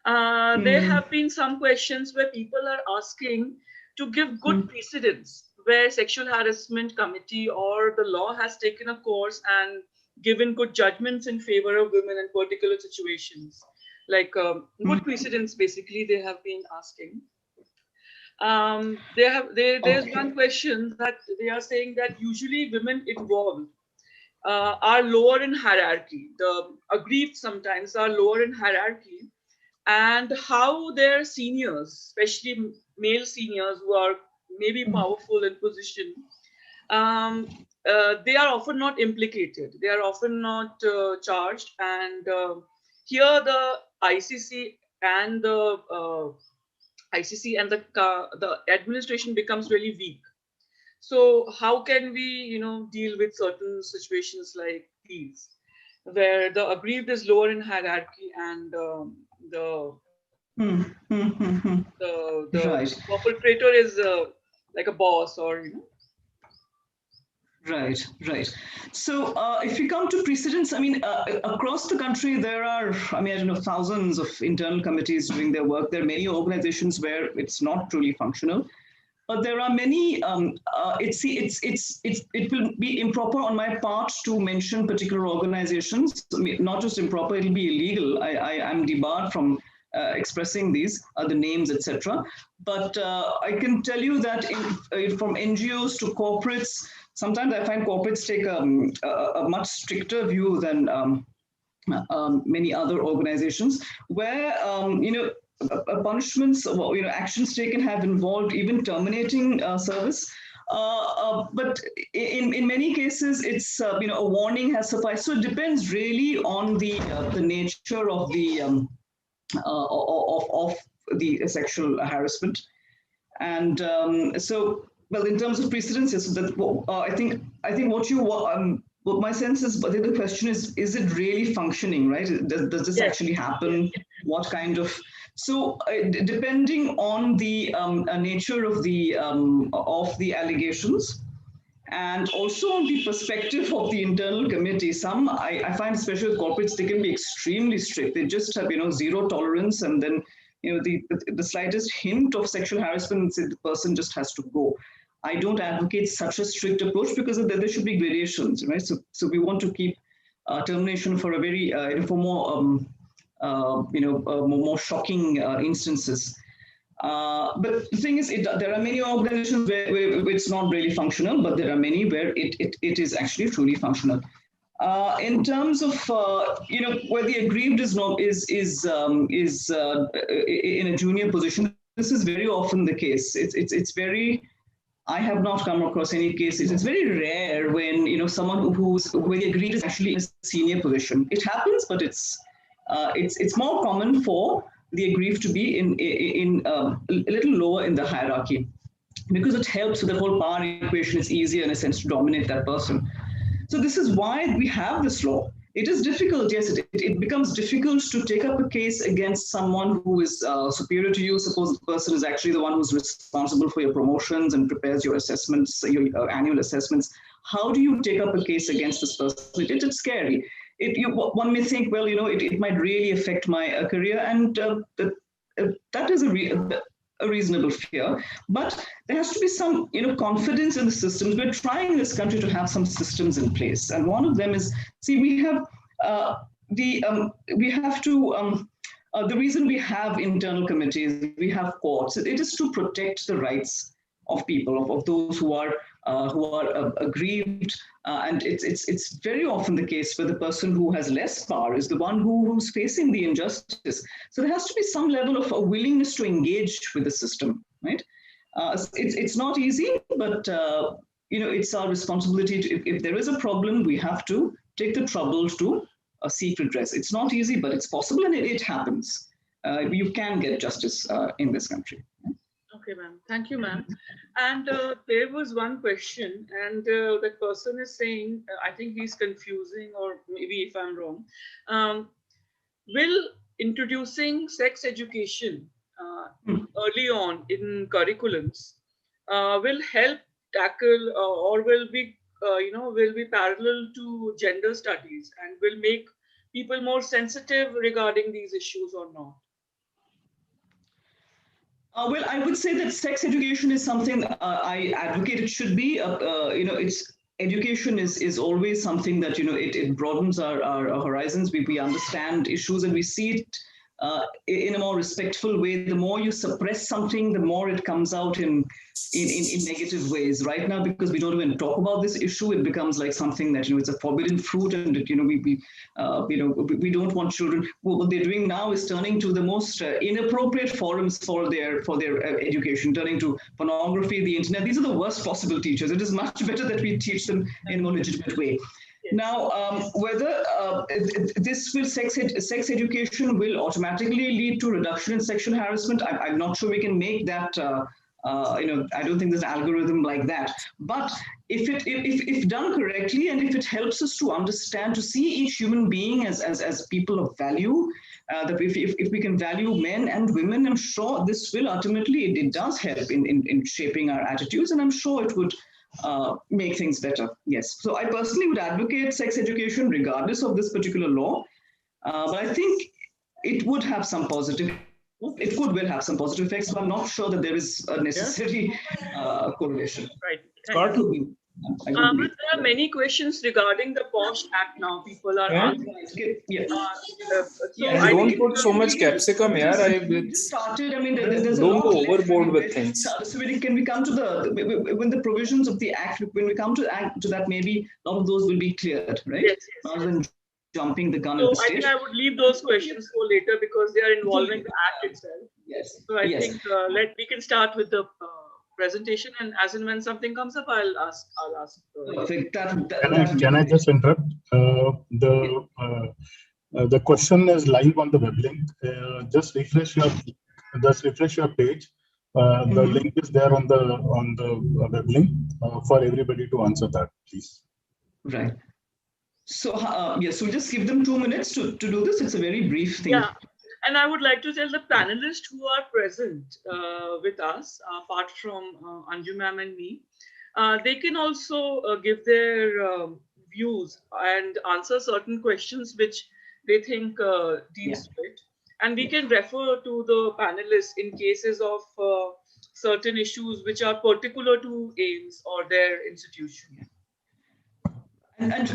There have been some questions where people are asking to give good precedents where sexual harassment committee or the law has taken a course and given good judgments in favor of women in particular situations. Like good precedents, basically, they have been asking. There's one question that they are saying that usually women involved are lower in hierarchy. The aggrieved sometimes are lower in hierarchy, and how their seniors, especially male seniors who are maybe powerful in position, they are often not implicated. They are often not charged. And here the ICC and the administration becomes really weak. So how can we, deal with certain situations like these, where the aggrieved is lower in hierarchy and the perpetrator is like a boss or Right. So if we come to precedents, across the country, there are, I don't know, thousands of internal committees doing their work. There are many organizations where it's not truly functional, but there are many, it will be improper on my part to mention particular organizations. Not just improper, it'll be illegal. I'm debarred from expressing these, the names, etc. But I can tell you that from NGOs to corporates, sometimes I find corporates take a much stricter view than many other organizations, where punishments, actions taken have involved even terminating service. But in many cases, it's a warning has sufficed. So it depends really on the nature of the sexual harassment, and so. Well, in terms of precedents, yes, I think what my sense is, but the question is it really functioning, right? Does this actually happen? What kind of? So depending on the nature of the allegations, and also on the perspective of the internal committee, some I find, especially with corporates, they can be extremely strict. They just have zero tolerance, and then the slightest hint of sexual harassment, the person just has to go. I don't advocate such a strict approach because there should be gradations, right? So we want to keep termination for a very for more more shocking instances. But the thing is, there are many organizations where it's not really functional, but there are many where it is actually truly functional. In terms of where the aggrieved is in a junior position, this is very often the case. It's very. I have not come across any cases. It's very rare when someone who we agreed is actually in a senior position. It happens, but it's more common for the aggrieved to be in a little lower in the hierarchy, because it helps with the whole power equation. It's easier in a sense to dominate that person. So this is why we have this law. It is difficult, yes, it becomes difficult to take up a case against someone who is superior to you. Suppose the person is actually the one who's responsible for your promotions and prepares your assessments, your annual assessments. How do you take up a case against this person? It's scary. One may think, well, it might really affect my career, and that is a reasonable fear, but there has to be some confidence in the systems. We're trying in this country to have some systems in place, and one of them is, we have the reason we have internal committees, we have courts, it is to protect the rights of people, of those who are aggrieved, and it's very often the case where the person who has less power is the one who's facing the injustice. So there has to be some level of a willingness to engage with the system, right? It's not easy, but it's our responsibility to, if there is a problem, we have to take the trouble to seek redress. It's not easy, but it's possible, and it happens. You can get justice in this country. Okay, ma'am. Thank you, ma'am. And there was one question, and that person is saying, I think he's confusing, or maybe if I'm wrong, will introducing sex education early on in curriculums will help tackle or will be parallel to gender studies and will make people more sensitive regarding these issues or not? Well, I would say that sex education is something I advocate it should be. Education is always something that it broadens our horizons. We understand issues and we see it in a more respectful way. The more you suppress something, the more it comes out in negative ways. Right now, because we don't even talk about this issue, it becomes like something that it's a forbidden fruit, and we don't want children. What they're doing now is turning to the most inappropriate forums for their education, turning to pornography, the internet. These are the worst possible teachers. It is much better that we teach them in a more legitimate way. Now, whether this will sex education will automatically lead to reduction in sexual harassment, I'm not sure we can make that. I don't think there's an algorithm like that. But if done correctly, and if it helps us to understand, to see each human being as people of value, that if we can value men and women, I'm sure this will ultimately, it does help in shaping our attitudes, and I'm sure it would make things better. Yes. So I personally would advocate sex education regardless of this particular law. But I think it would have some positive, it could well have some positive effects, but I'm not sure that there is a necessary correlation. Right. But there are many questions regarding the POSH Act now. People are asking. Don't put so much capsicum here. Don't go overboard with things. So can we come to when the provisions of the Act, when we come to that, maybe a lot of those will be cleared, right? Yes. Rather than jumping the gun So at the stage. I think I would leave those questions for later because they are involving the Act itself. Yes. So I think we can start with the presentation, and as and when something comes up, I'll ask. Can I just interrupt? The question is live on the web link. Just refresh your page. The link is there on the web link for everybody to answer that, please. Right. So so just give them 2 minutes to do this. It's a very brief thing. Yeah. And I would like to tell the panelists who are present with us, apart from Anju ma'am and me, they can also give their views and answer certain questions which they think deals with. And we can refer to the panelists in cases of certain issues which are particular to AIIMS or their institution. And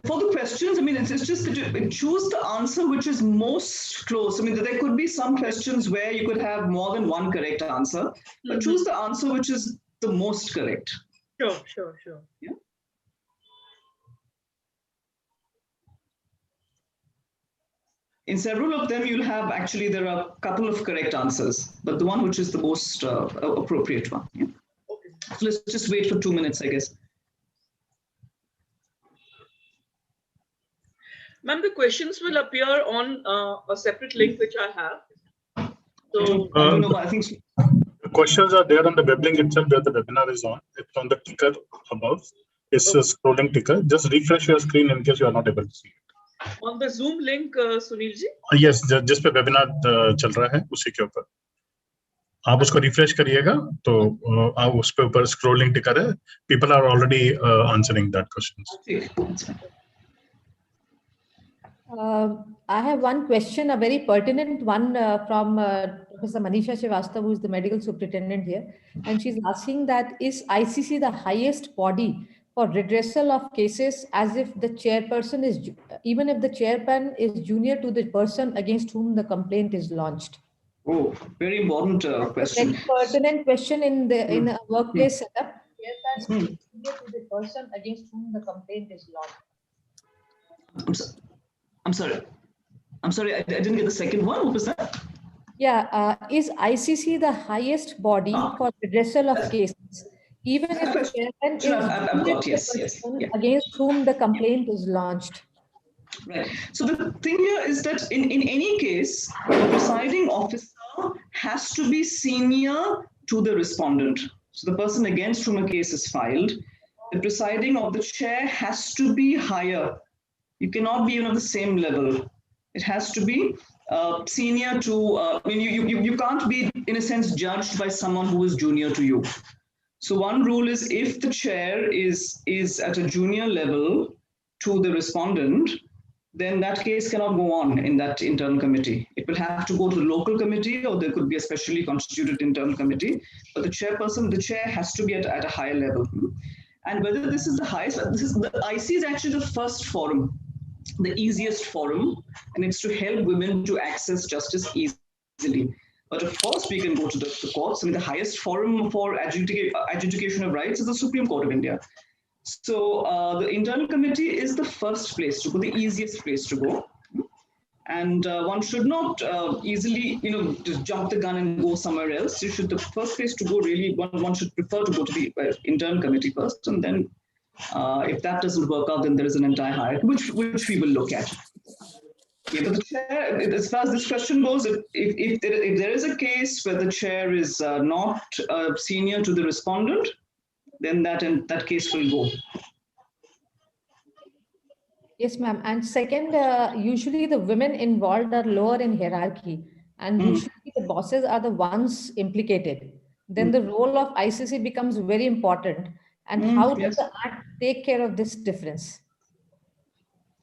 for the questions, I mean, it's just that you choose the answer which is most close. I mean, there could be some questions where you could have more than one correct answer, but choose the answer which is the most correct. Sure. Yeah. In several of them, you'll have there are a couple of correct answers, but the one which is the most appropriate one. Yeah. Okay. So let's just wait for 2 minutes, I guess. Ma'am, the questions will appear on a separate link which I have. So I don't know, but I think the questions are there on the web link itself where the webinar is on. It's on the ticker above. It's a scrolling ticker. Just refresh your screen in case you are not able to see it. On the Zoom link, Sunil ji? Yes, जिस पे webinar चल रहा है उसी के ऊपर आप उसको रिफ्रेश करिएगा तो आप उस पे ऊपर स्क्रॉलिंग टिकर है. People are already answering that questions. I have one question, a very pertinent one from Professor Manisha Srivastava, who is the medical superintendent here. And she's asking that, is ICC the highest body for redressal of cases as if the chairperson is, even if the chairman is junior to the person against whom the complaint is launched? Oh, very important question. Very pertinent question in a workplace setup. Chairperson is junior to the person against whom the complaint is launched. I'm sorry, I didn't get the second one. What was that? Yeah, is ICC the highest body for redressal of cases, even if the chairman is the person against whom the complaint is launched? Right. So the thing here is that in any case, the presiding officer has to be senior to the respondent. So the person against whom a case is filed, the presiding of the chair has to be higher. You cannot be even of the same level. It has to be senior to, I mean, you can't be, in a sense, judged by someone who is junior to you. So one rule is if the chair is at a junior level to the respondent, then that case cannot go on in that internal committee. It will have to go to the local committee, or there could be a specially constituted internal committee. But the chairperson, the chair has to be at a higher level. And whether this is the highest, the IC is actually the first forum, the easiest forum, and it's to help women to access justice easily. But of course, we can go to the courts. I mean, the highest forum for adjudication of rights is the Supreme Court of India. So the internal committee is the first place to go, the easiest place to go. And one should not easily, just jump the gun and go somewhere else. The first place to go really, one should prefer to go to the internal committee first, and then if that doesn't work out, then there is an entire hierarchy, which we will look at. Yeah, but the chair, as far as this question goes, if there is a case where the chair is not senior to the respondent, then that case will go. Yes, ma'am. And second, usually the women involved are lower in hierarchy, and usually the bosses are the ones implicated. Then the role of ICC becomes very important. And how does the Act take care of this difference?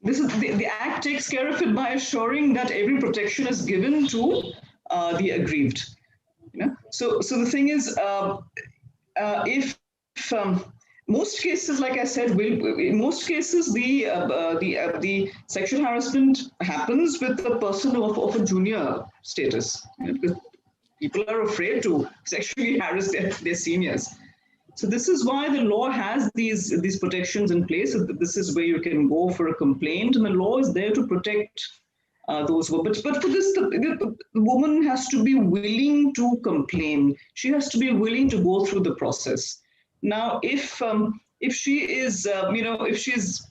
This is the Act takes care of it by assuring that every protection is given to the aggrieved. So the thing is, if most cases, like I said, in most cases the sexual harassment happens with the person of a junior status, because people are afraid to sexually harass their seniors. So this is why the law has these protections in place. This is where you can go for a complaint, and the law is there to protect those who. But for this, the woman has to be willing to complain. She has to be willing to go through the process. Now, if she is, if she's,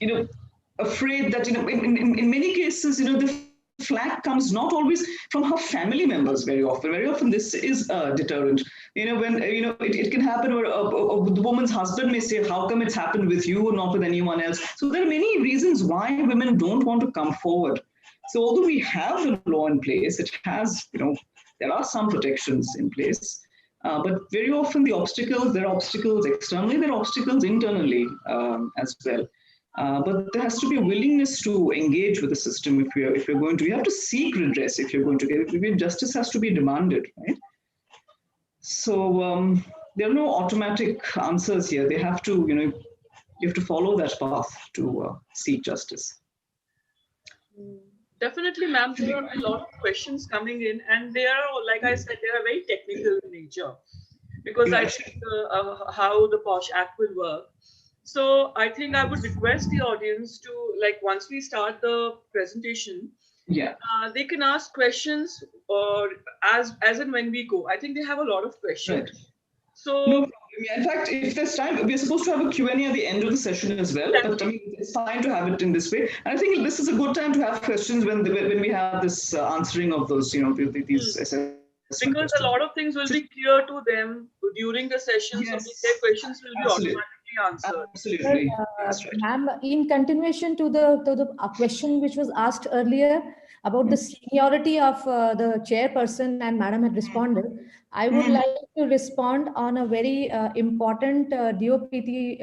afraid that, in many cases, the flag comes not always from her family members. Very often, this is a deterrent. When it can happen where the woman's husband may say, "How come it's happened with you and not with anyone else?" So there are many reasons why women don't want to come forward. So although we have the law in place, it has, there are some protections in place. But very often there are obstacles externally, there are obstacles internally as well. But there has to be a willingness to engage with the system if you're going to. You have to seek redress if you're going to get. Justice has to be demanded, right? So there are no automatic answers here. They have to, you have to follow that path to seek justice. Definitely, ma'am. There are a lot of questions coming in, and they are, like I said, they are very technical in nature, because I think how the POSH Act will work. So I think I would request the audience to, once we start the presentation, they can ask questions or as and when we go. I think they have a lot of questions. Right. So no, In fact, if there's time, we're supposed to have a Q&A at the end of the session as well. But I mean, it's fine to have it in this way. And I think this is a good time to have questions when we have this answering of those, these assessment because questions. a lot of things will be clear to them during the session, yes. so their questions will be automatically answered. Absolutely. Ma'am, in continuation to the question which was asked earlier about the seniority of the chairperson, and Madam had responded, I would like to respond on a very important DOPT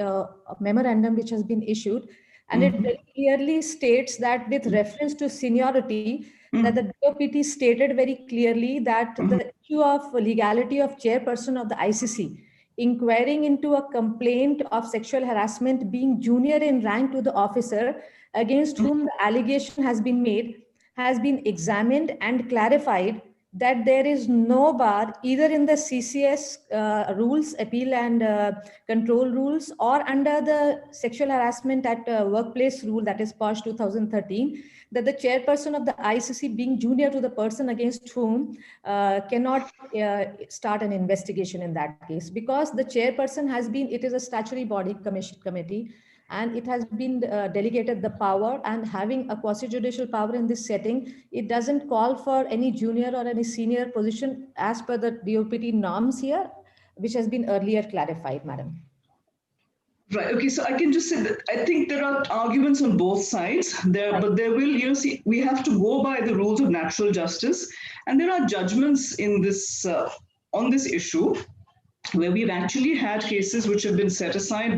memorandum which has been issued, and it very clearly states that with reference to seniority, that the DOPT stated very clearly that the issue of legality of chairperson of the ICC inquiring into a complaint of sexual harassment being junior in rank to the officer against whom the allegation has been made has been examined and clarified that there is no bar either in the CCS rules, appeal and control rules, or under the sexual harassment at workplace rule, that is POSH 2013, that the chairperson of the ICC being junior to the person against whom cannot start an investigation in that case, because the chairperson has been, it is a statutory body committee, and it has been delegated the power, and having a quasi-judicial power in this setting, it doesn't call for any junior or any senior position as per the DOPT norms here, which has been earlier clarified, Madam. Right. Okay. So I can just say that I think there are arguments on both sides there, but there will, see, we have to go by the rules of natural justice, and there are judgments in this on this issue, where we've actually had cases which have been set aside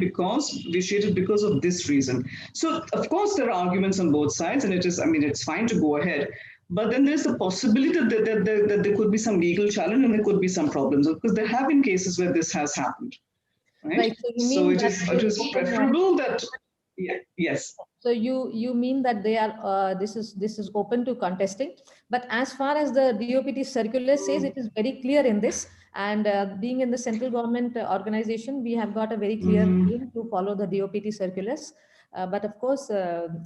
vitiated because of this reason. So of course there are arguments on both sides, and it's fine to go ahead. But then there's the possibility that there could be some legal challenge and there could be some problems, because there have been cases where this has happened. Right. So it is preferable that, yes. So you mean that they are this is open to contesting, but as far as the DOPT circular says, it is very clear in this, and being in the central government organization, we have got a very clear aim to follow the DOPT circulars. But of course,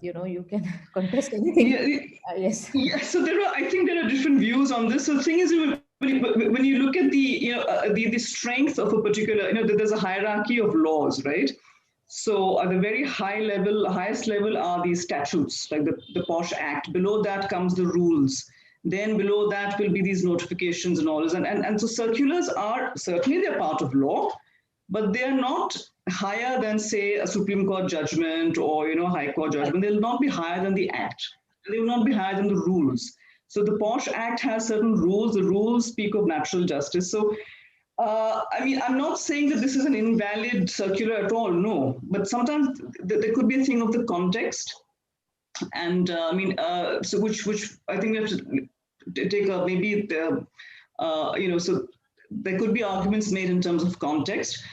you can contest anything. Yes. Yeah. So I think there are different views on this. So the thing is, when you look at the strength of a particular, there's a hierarchy of laws, right? So at the very highest level are these statutes, like the POSH Act. Below that comes the rules. Then below that will be these notifications and all this. And so circulars are, certainly they're part of law, but they are not higher than, say, a Supreme Court judgment or, High Court judgment. They'll not be higher than the Act. They will not be higher than the rules. So the POSH Act has certain rules. The rules speak of natural justice. So, I'm not saying that this is an invalid circular at all, no. But sometimes there could be a thing of the context. And so which I think we have to take so there could be arguments made in terms of context.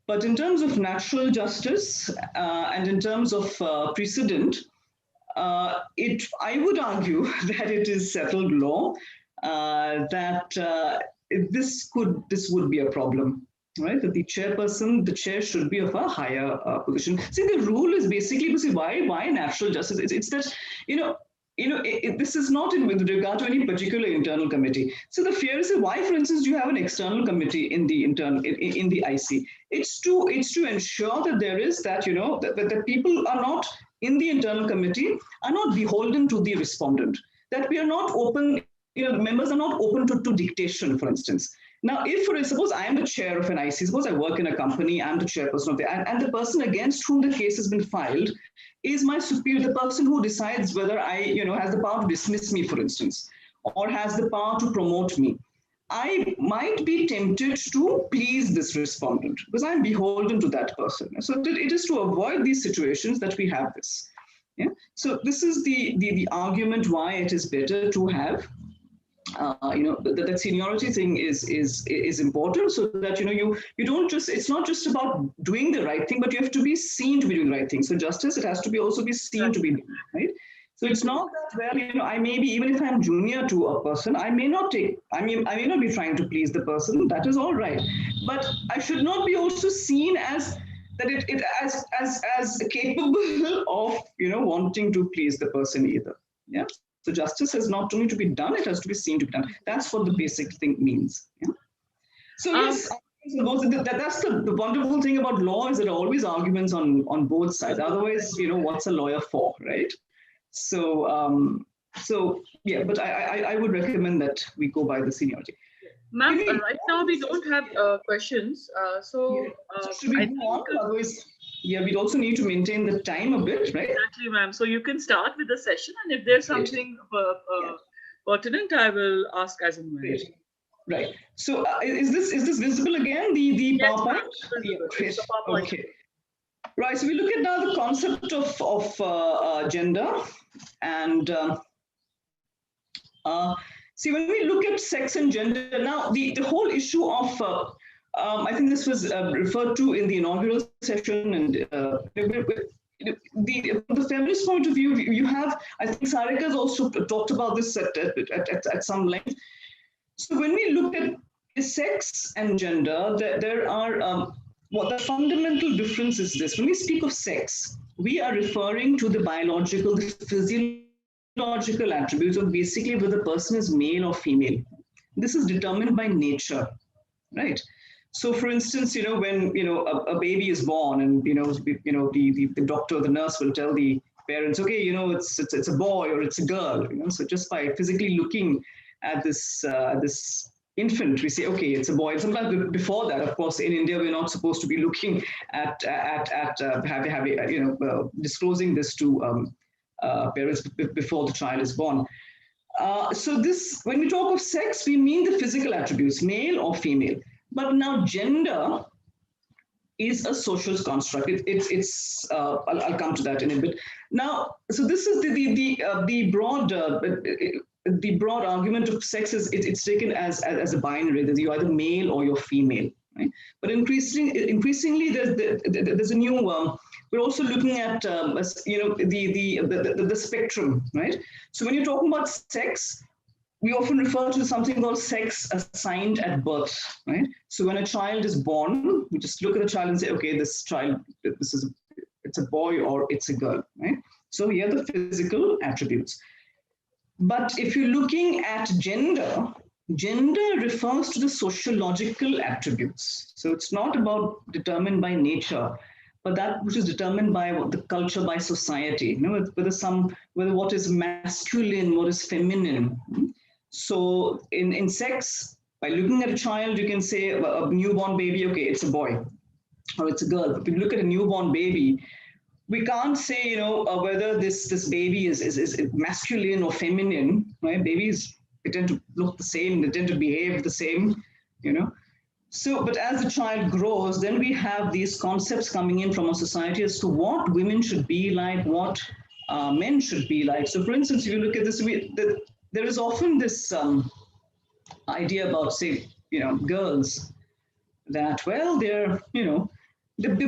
But in terms of natural justice and in terms of precedent, I would argue that it is settled law that this would be a problem, right? That the chair should be of a higher position. See, the rule is basically, why natural justice? It's that, this is not with regard to any particular internal committee. So the fear is, why, for instance, do you have an external committee in the IC? It's to ensure that there is that, that people are not in the internal committee are not beholden to the respondent, that we are not open, members are not open to dictation, for instance. Now, suppose I am the chair of an IC, suppose I work in a company, I'm the chairperson of and the person against whom the case has been filed is my superior, the person who decides whether has the power to dismiss me, for instance, or has the power to promote me. I might be tempted to please this respondent because I'm beholden to that person. So it is to avoid these situations that we have this. Yeah. So this is the argument why it is better to have that seniority thing is important, so that you don't just, it's not just about doing the right thing, but you have to be seen to be doing the right thing. So justice, it has to be also be seen to be done, right? So it's not that, I may be, even if I'm junior to a person, I may not be trying to please the person. That is all right, but I should not be also seen as that as capable of wanting to please the person either. Yeah. So justice has not only to be done, it has to be seen to be done. That's what the basic thing means. Yeah. So yes, That's the wonderful thing about law, is there are always arguments on both sides. Otherwise, what's a lawyer for, right? So yeah, but I would recommend that we go by the seniority. Ma'am, right now we don't have questions. So should we go on? Otherwise, yeah, we'd also need to maintain the time a bit, right? Exactly, ma'am. So you can start with the session, and if there's something pertinent, I will ask as and when. Right. So is this visible again? The PowerPoint? Yes, okay. Right. So we look at now the concept of gender, and see, when we look at sex and gender, now the whole issue of I think this was referred to in the inaugural session, and the feminist point of view, you have, I think Sarika has also talked about this at some length. So when we look at sex and gender, there are what the fundamental difference is this. When we speak of sex, we are referring to the biological, the physiological attributes of basically whether the person is male or female. This is determined by nature, right? So, for instance, when a baby is born, and the doctor or the nurse will tell the parents, okay, it's a boy or it's a girl. So just by physically looking at this infant, we say, okay, it's a boy. Sometimes before that, of course, in India, we're not supposed to be looking at disclosing this to parents before the child is born. So when we talk of sex, we mean the physical attributes, male or female. But now gender is a social construct. I'll come to that in a bit. Now, so this is the broad argument of sex is it's taken as a binary, that you're either male or you're female, right? But increasingly there's a new we're also looking at the spectrum, right? So when you're talking about sex, we often refer to something called sex assigned at birth, right? So when a child is born, we just look at the child and say, okay, this child, it's a boy or it's a girl, right? So here are the physical attributes. But if you're looking at gender, gender refers to the sociological attributes. So it's not about determined by nature, but that which is determined by the culture, by society, whether what is masculine, what is feminine. So in sex, by looking at a child, you can say a newborn baby, okay, it's a boy or it's a girl. But if you look at a newborn baby, we can't say, whether this baby is masculine or feminine, right? Babies, they tend to look the same, they tend to behave the same, So, but as the child grows, then we have these concepts coming in from our society as to what women should be like, what men should be like. So for instance, if you look at this, there is often this idea about, say, girls, that, well, they're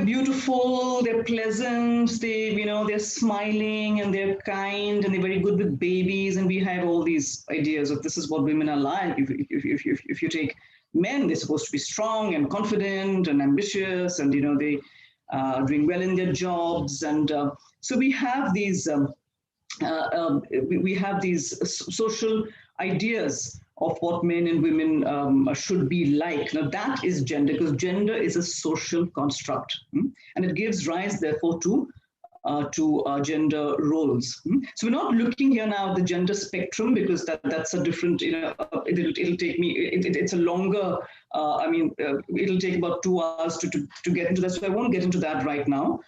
beautiful, they're pleasant, they're smiling and they're kind and they're very good with babies. And we have all these ideas of this is what women are like. If you take men, they're supposed to be strong and confident and ambitious, and they doing well in their jobs. And so we have these social ideas of what men and women should be like. Now that is gender, because gender is a social construct, and it gives rise, therefore, to gender roles. So we're not looking here now at the gender spectrum, because that's a different, it'll take me, it's a longer, it'll take about 2 hours to get into that. So I won't get into that right now.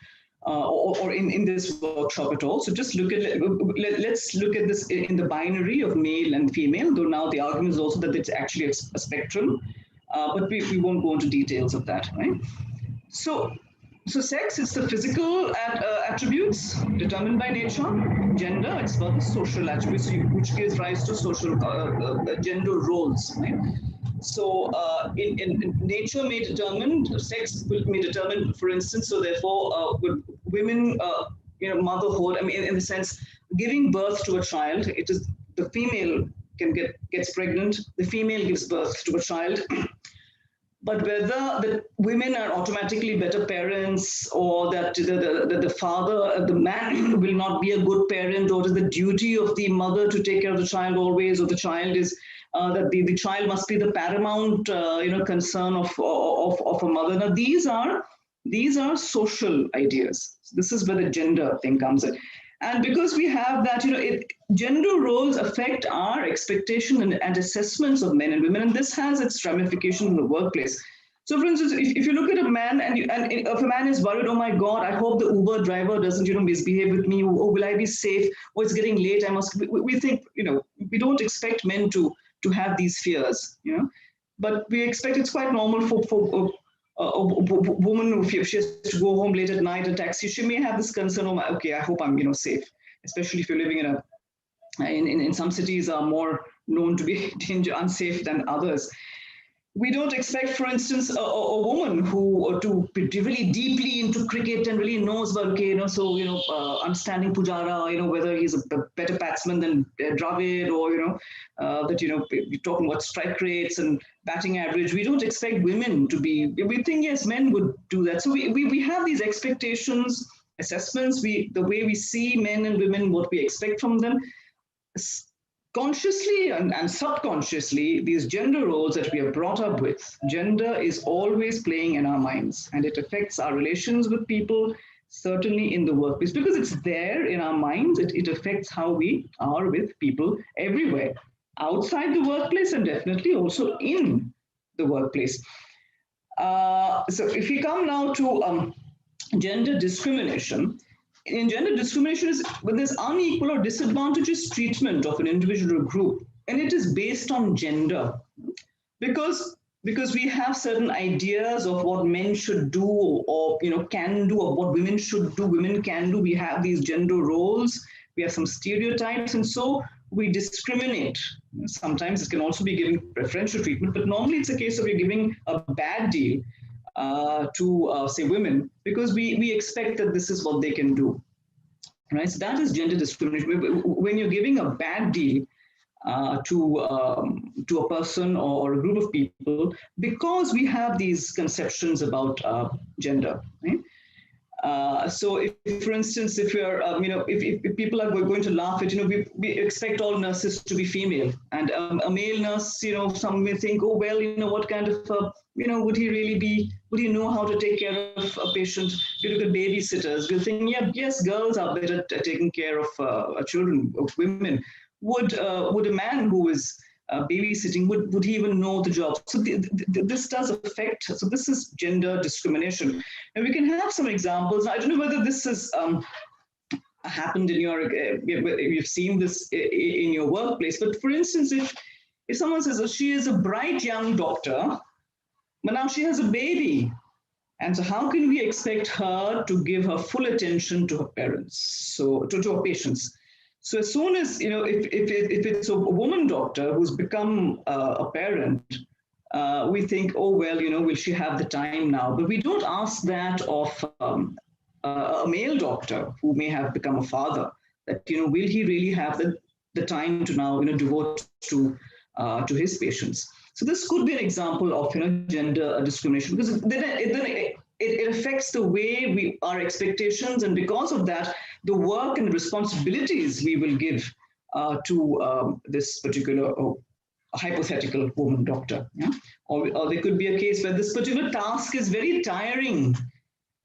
Or in this workshop at all. So just let's look at this in the binary of male and female, though now the argument is also that it's actually a spectrum, but we won't go into details of that, right? So sex, it's the physical attributes determined by nature. Gender, it's about the social attributes, which gives rise to social gender roles, right? So in nature may determine, sex may determine, for instance, so therefore with women, motherhood, in the sense, giving birth to a child, it is the female gets pregnant, the female gives birth to a child. But whether the women are automatically better parents, or that the father, the man will not be a good parent, or it is the duty of the mother to take care of the child always, or the child is that the child must be the paramount concern of a mother. Now these are social ideas. This is where the gender thing comes in. And because we have that, gender roles affect our expectation and assessments of men and women, and this has its ramifications in the workplace. So, for instance, if you look at a man and if a man is worried, oh my God, I hope the Uber driver doesn't, misbehave with me. Oh, will I be safe? Oh, it's getting late. We think, we don't expect men to have these fears, but we expect it's quite normal for a woman, if she has to go home late at night, a taxi, she may have this concern, okay, I hope I'm, safe, especially if you're living in some cities are more known to be unsafe than others. We don't expect, for instance, a woman who to be really deeply into cricket and really knows about, understanding Pujara, whether he's a better batsman than Dravid, or, we're talking about strike rates and batting average. We don't expect women to be, we think, yes, men would do that. So we have these expectations, assessments, the way we see men and women, what we expect from them. Consciously and subconsciously, these gender roles that we are brought up with, gender is always playing in our minds, and it affects our relations with people, certainly in the workplace, because it's there in our minds. It affects how we are with people everywhere, outside the workplace and definitely also in the workplace. So if we come now to gender discrimination, in gender discrimination is when there's unequal or disadvantageous treatment of an individual or group, and it is based on gender, because we have certain ideas of what men should do or can do, or what women should do, women can do. We have these gender roles, we have some stereotypes, and so we discriminate. Sometimes it can also be giving preferential treatment, but normally it's a case of you're giving a bad deal to say women, because we expect that this is what they can do, right? So that is gender discrimination. When you're giving a bad deal to a person or a group of people, because we have these conceptions about gender, right? So if, for instance, if you're, if people are going to laugh at, we expect all nurses to be female, and a male nurse, some may think, oh, well, what kind of, would he really be, would he know how to take care of a patient? You look at babysitters, you think, yeah, yes, girls are better at taking care of children, of women. Would a man who is babysitting, would he even know the job? So this does affect, so this is gender discrimination. And we can have some examples. I don't know whether this has happened in your, you've seen this in your workplace, but for instance, if someone says, oh, she is a bright young doctor, but now she has a baby. And so how can we expect her to give her full attention to her parents, so to her patients? So as soon as, if it's a woman doctor who's become a parent, we think, oh, well, will she have the time now? But we don't ask that of a male doctor who may have become a father, that, will he really have the time to now, devote to his patients? So this could be an example of, gender discrimination, because then it affects the way our expectations, and because of that, the work and responsibilities we will give to this particular hypothetical woman doctor. Yeah? Or there could be a case where this particular task is very tiring.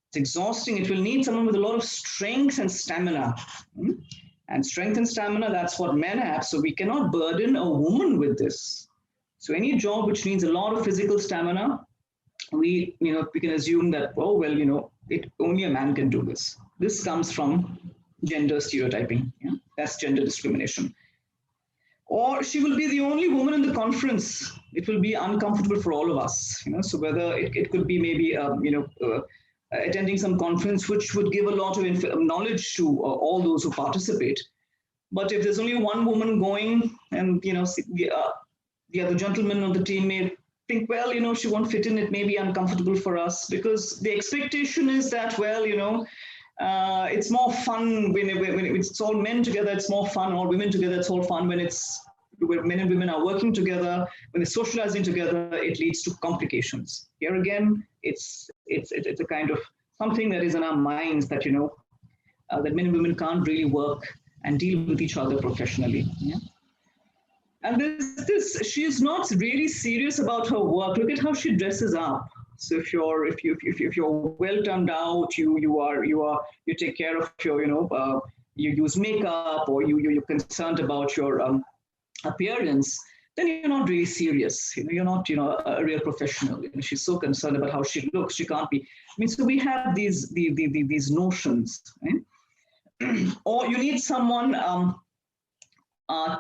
It's exhausting. It will need someone with a lot of strength and stamina. And strength and stamina, that's what men have. So we cannot burden a woman with this. So any job which needs a lot of physical stamina, we can assume that, oh, well, only a man can do this. This comes from gender stereotyping. Yeah? That's gender discrimination. Or she will be the only woman in the conference. It will be uncomfortable for all of us. So whether it could be maybe, attending some conference which would give a lot of knowledge to all those who participate. But if there's only one woman going, and the other gentleman on the team may think, well, she won't fit in, it may be uncomfortable for us, because the expectation is that, well, it's more fun when it's all men together, it's more fun, or women together, it's all fun. When men and women are working together, when they're socializing together, it leads to complications. Here again, it's a kind of something that is in our minds that, that men and women can't really work and deal with each other professionally. Yeah? And there's this, she is not really serious about her work. Look at how she dresses up. So if you're well turned out, you take care of your, you use makeup, or you're concerned about your appearance, then you're not really serious. You're not, a real professional. She's so concerned about how she looks. She can't be. I mean, so we have these notions, right? Or you need someone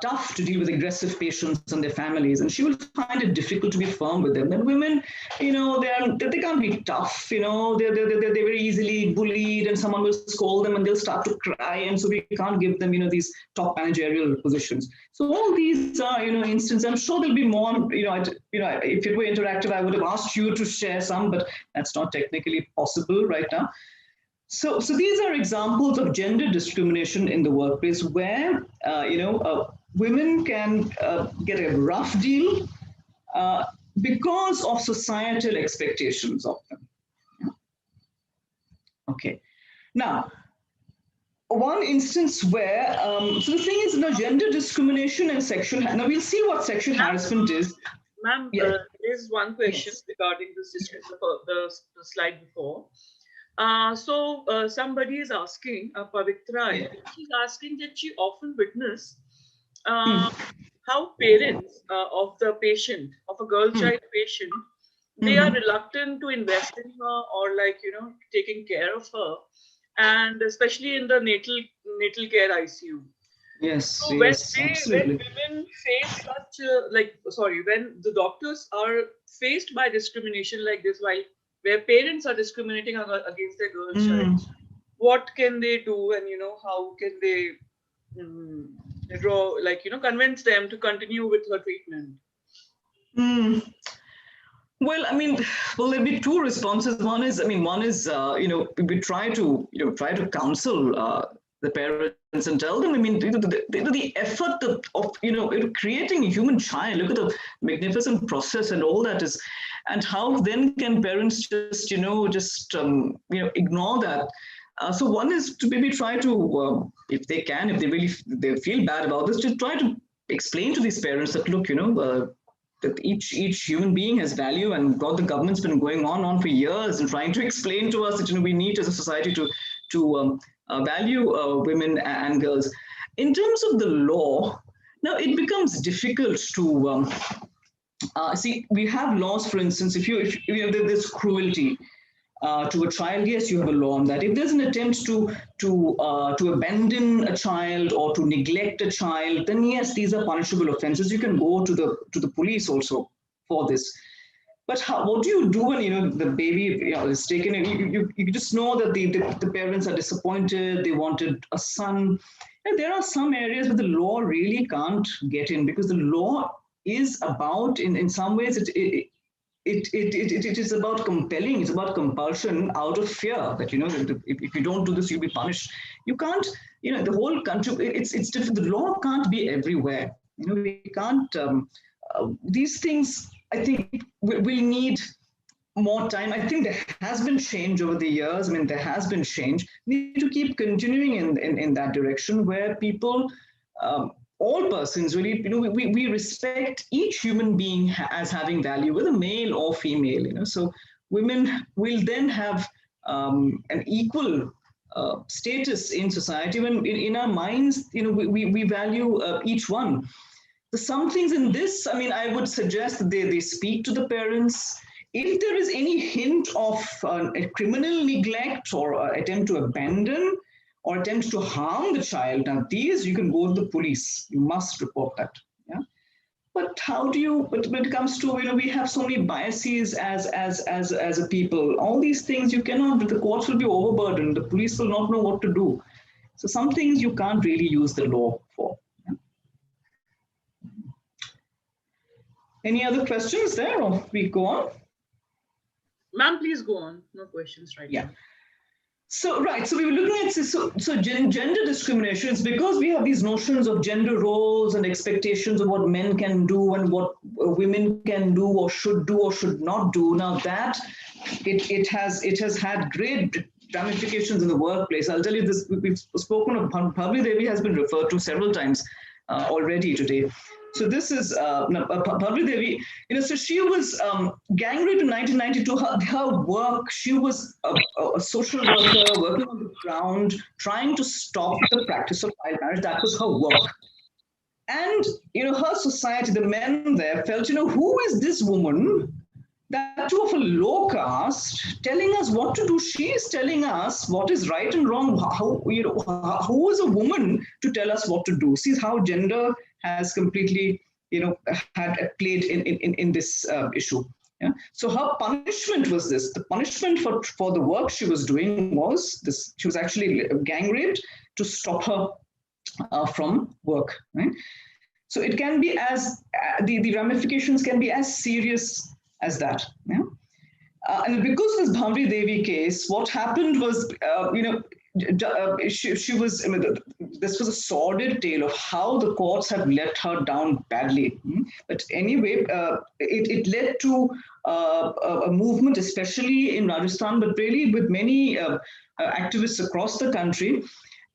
tough to deal with aggressive patients and their families, and she will find it difficult to be firm with them. And women, they can't be tough. They're very easily bullied, and someone will scold them, and they'll start to cry, and so we can't give them, these top managerial positions. So all these are, instances. I'm sure there'll be more. If it were interactive, I would have asked you to share some, but that's not technically possible right now. So these are examples of gender discrimination in the workplace where, women can get a rough deal because of societal expectations of them. Okay. Now, one instance where, so the thing is, gender discrimination and sexual, now we'll see what sexual harassment is. Ma'am, there is one question regarding this discussion, the slide before. So somebody is asking, Pavitra, she's asking that she often witness how parents of the patient, of a girl child patient, they are reluctant to invest in her or taking care of her, and especially in the natal care ICU. Yes, so yes, when women face such, when the doctors are faced by discrimination like this, where parents are discriminating against their girl child, what can they do, and how can they convince them to continue with her treatment? Well, there'll be two responses. One is, we try to counsel the parents and tell them, the effort of creating a human child. Look at the magnificent process and all that is, and how then can parents just ignore that? So one is to maybe try to, if they can, if they feel bad about this, to try to explain to these parents that, look, that each human being has value, and God, the government's been going on for years and trying to explain to us that we need as a society to value women and girls. In terms of the law, now it becomes difficult to see. We have laws, for instance, if you have this cruelty to a child, yes, you have a law on that. If there's an attempt to abandon a child or to neglect a child, then yes, these are punishable offenses. You can go to the police also for this. But what do you do when the baby is taken? You just know that the parents are disappointed. They wanted a son. And there are some areas where the law really can't get in, because the law is about, in some ways, it is about compelling. It's about compulsion out of fear that if you don't do this, you'll be punished. You can't. The whole country. It's different. The law can't be everywhere. We can't. These things, I think, we need more time. I think there has been change over the years. There has been change. We need to keep continuing in that direction, where people, all persons, really, we respect each human being as having value, whether male or female. So women will then have an equal status in society, when in our minds, we value each one. Some things in this, I would suggest that they speak to the parents. If there is any hint of a criminal neglect or attempt to abandon or attempt to harm the child, now these you can go to the police. You must report that. Yeah. But how do you? But when it comes to we have so many biases as a people. All these things you cannot. The courts will be overburdened. The police will not know what to do. So some things you can't really use the law for. Any other questions there, or we go on? Ma'am, please go on. No questions right now. So we were looking at so gender discrimination is because we have these notions of gender roles and expectations of what men can do and what women can do or should not do. Now that it has had great ramifications in the workplace. I'll tell you this: we've spoken of Bhavli Devi has been referred to several times already today. So this is Bhavri Devi. So she was gang raped in 1992. Her work, she was a social worker working on the ground, trying to stop the practice of child marriage. That was her work. And her society, the men there felt, who is this woman, that too of a low caste, telling us what to do? She is telling us what is right and wrong. Who is a woman to tell us what to do? See how gender has completely, had played in this issue. Yeah. So her punishment was this. The punishment for the work she was doing was this. She was actually gang raped to stop her from work. Right? So it can be as the ramifications can be as serious as that. Yeah? And because this Bhavri Devi case, what happened was, she was, this was a sordid tale of how the courts have let her down badly. But anyway, it led to a movement, especially in Rajasthan, but really with many activists across the country.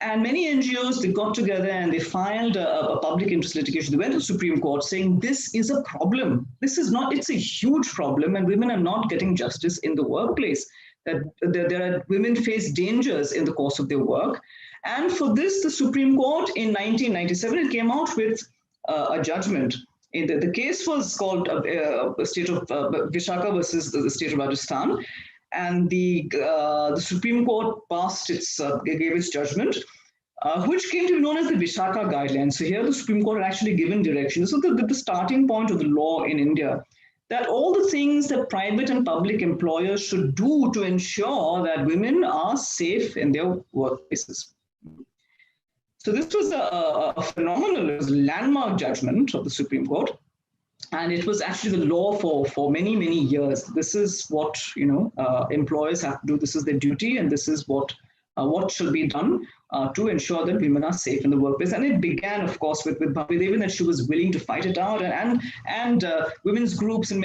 And many NGOs, they got together and they filed a public interest litigation. They went to the Supreme Court saying this is a problem. This is not, it's a huge problem, and women are not getting justice in the workplace. That there are women face dangers in the course of their work. And for this, the Supreme Court in 1997, it came out with a judgment. The case was called the state of Vishaka versus the state of Rajasthan. And the Supreme Court passed gave its judgment, which came to be known as the Vishaka Guidelines. So here the Supreme Court had actually given direction. So the starting point of the law in India, that all the things that private and public employers should do to ensure that women are safe in their workplaces. So this was a phenomenal, it was a landmark judgment of the Supreme Court. And it was actually the law for many, many years. This is what employers have to do. This is their duty, and this is what should be done to ensure that women are safe in the workplace. And it began, of course, with Bhavri Devi, that she was willing to fight it out, and women's groups and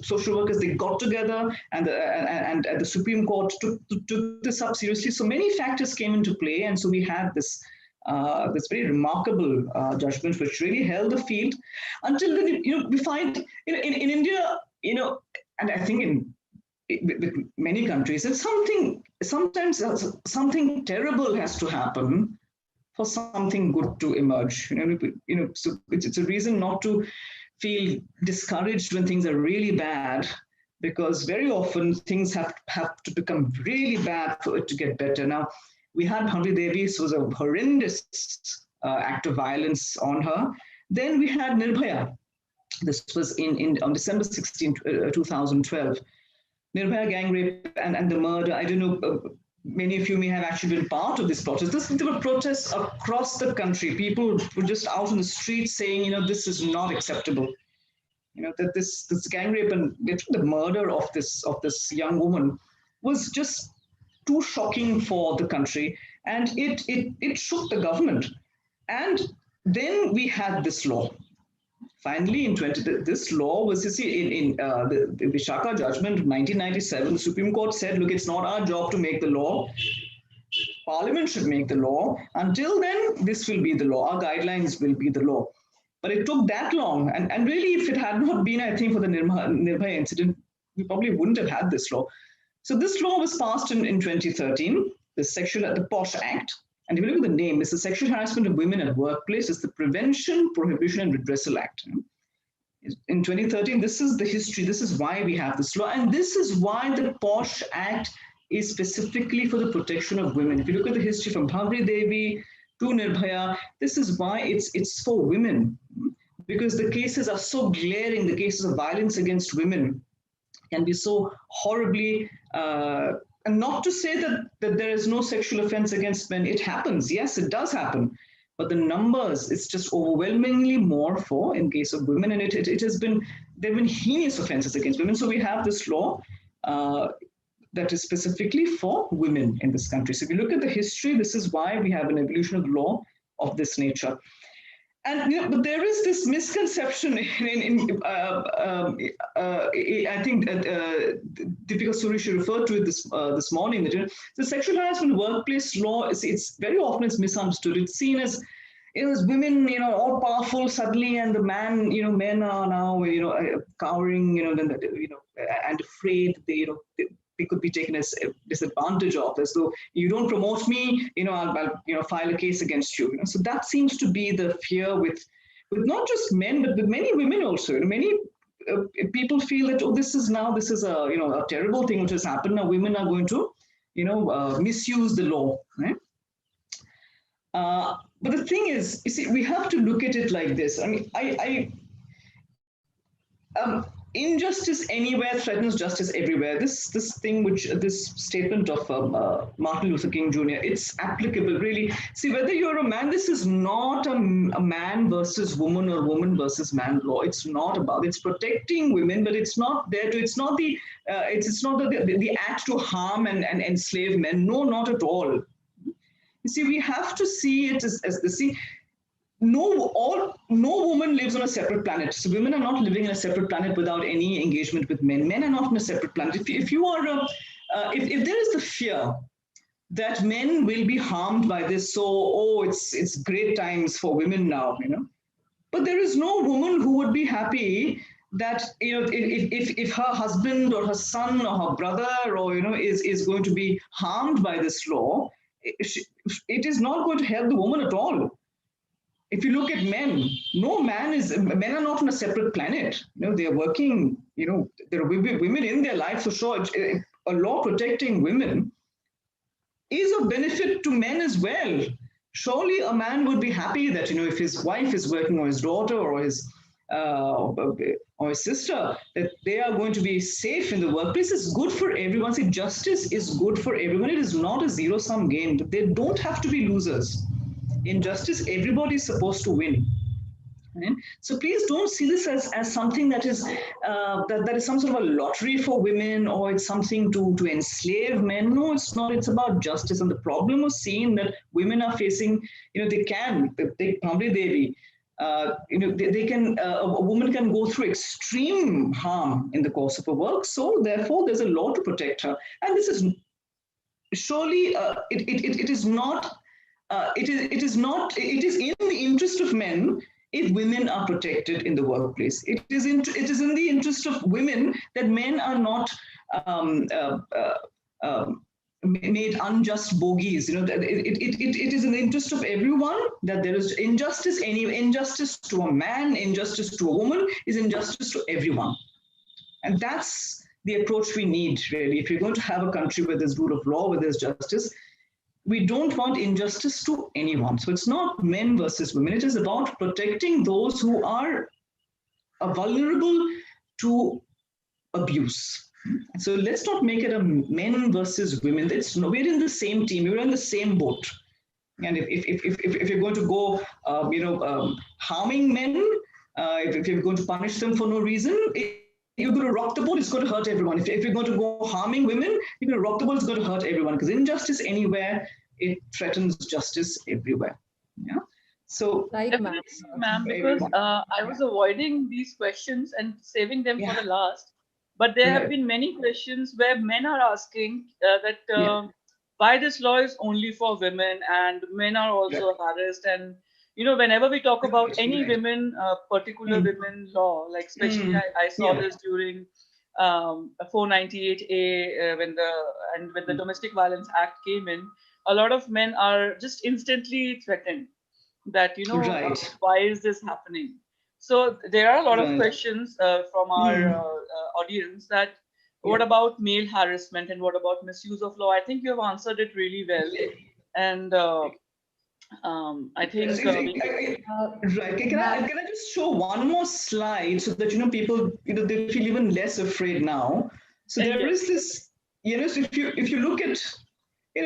social workers, they got together, and the Supreme Court took this up seriously. So many factors came into play, and so we had this very remarkable judgment, which really held the field until then. We find in India, and I think with many countries, it's sometimes something terrible has to happen for something good to emerge. So it's a reason not to feel discouraged when things are really bad, because very often things have to become really bad for it to get better. Now, we had Bhavri Devi, so it was a horrendous act of violence on her. Then we had Nirbhaya. This was on December 16, 2012. Nirbhaya gang rape and the murder. I don't know, many of you may have actually been part of this protest. There were protests across the country. People were just out on the streets saying, this is not acceptable. That this gang rape and the murder of this young woman was just too shocking for the country, and it shook the government. And then we had this law. Finally, this law was, you see, in the Vishaka judgment of 1997, the Supreme Court said, look, it's not our job to make the law. Parliament should make the law. Until then, this will be the law. Our guidelines will be the law. But it took that long. And really, if it had not been, I think, for the Nirbhaya incident, we probably wouldn't have had this law. So this law was passed in 2013, the POSH Act. And if you look at the name, it's the Sexual Harassment of Women at Workplace. It's the Prevention, Prohibition and Redressal Act. In 2013, this is the history. This is why we have this law. And this is why the POSH Act is specifically for the protection of women. If you look at the history from Bhavri Devi to Nirbhaya, this is why it's for women. Because the cases are so glaring, the cases of violence against women can be so horribly, and not to say that there is no sexual offense against men. It happens. Yes, it does happen. But the numbers, it's just overwhelmingly more in case of women. And there have been heinous offenses against women. So we have this law that is specifically for women in this country. So if you look at the history, this is why we have an evolution of law of this nature. And but there is this misconception I think Deepika Surishi referred to it this morning, that the sexual harassment workplace law it's very often misunderstood. It's seen as it was women, all powerful suddenly, and the men are now, cowering, and afraid they could be taken as disadvantage of, as though you don't promote me, I'll file a case against you. So that seems to be the fear with not just men, but with many women also. Many people feel that, oh, this is a terrible thing which has happened. Now women are going to, misuse the law, right? But the thing is, you see, we have to look at it like this. I mean, injustice anywhere threatens justice everywhere. This statement of Martin Luther King Jr., it's applicable really. See, whether you're a man, this is not a man versus woman or woman versus man law. It's not about. It's protecting women, but it's not there to. It's not the act to harm and enslave men. No, not at all. You see, we have to see it as no woman lives on a separate planet. So women are not living on a separate planet without any engagement with men. Men are not on a separate planet. If there is the fear that men will be harmed by this, so it's great times for women now, But there is no woman who would be happy that if her husband or her son or her brother or is going to be harmed by this law. It is not going to help the woman at all. If you look at men, men are not on a separate planet. They are working, there are women in their life for sure. A law protecting women is of benefit to men as well. Surely a man would be happy that, if his wife is working or his daughter or his sister, that they are going to be safe in the workplace. Is good for everyone. See, justice is good for everyone. It is not a zero-sum game. They don't have to be losers. In justice, everybody is supposed to win. Right? So please don't see this as something that is that is some sort of a lottery for women, or it's something to enslave men. No, it's not. It's about justice. And the problem of seeing that women are facing, they a woman can go through extreme harm in the course of her work. So therefore, there's a law to protect her. And this is surely it is not. It is in the interest of men if women are protected in the workplace. It is in the interest of women that men are not made unjust bogies. It is in the interest of everyone that there is injustice. Any injustice to a man, injustice to a woman is injustice to everyone, and that's the approach we need really. If you're going to have a country where there's rule of law, where there's justice, we don't want injustice to anyone. So it's not men versus women. It is about protecting those who are vulnerable to abuse. So let's not make it a men versus women. We're in the same team. We're in the same boat. And if you're going to go, harming men, if you're going to punish them for no reason, you're going to rock the boat, it's going to hurt everyone. If you're going to go harming women, you're going to rock the boat, it's going to hurt everyone. Because injustice anywhere, it threatens justice everywhere. Yeah. So, right, ma'am, because I was avoiding these questions and saving them for the last. But there have been many questions where men are asking why this law is only for women and men are also harassed. And whenever we talk about any women, particular women law, like especially I saw this during 498A when the Domestic Violence Act came in, a lot of men are just instantly threatened that, why is this happening? So there are a lot of questions from our audience that what about male harassment and what about misuse of law? I think you have answered it really well. And I think Can I just show one more slide so that people they feel even less afraid now. So there is this, so if you look at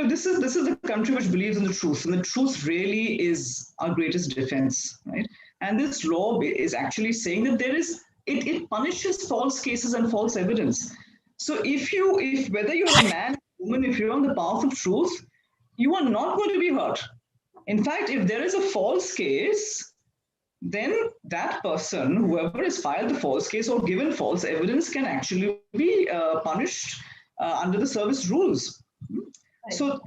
this is the country which believes in the truth, and the truth really is our greatest defense, right? And this law is actually saying that it punishes false cases and false evidence. So whether you're a man or woman, if you're on the path of truth, you are not going to be hurt. In fact, if there is a false case, then that person, whoever has filed the false case or given false evidence, can actually be punished under the service rules. So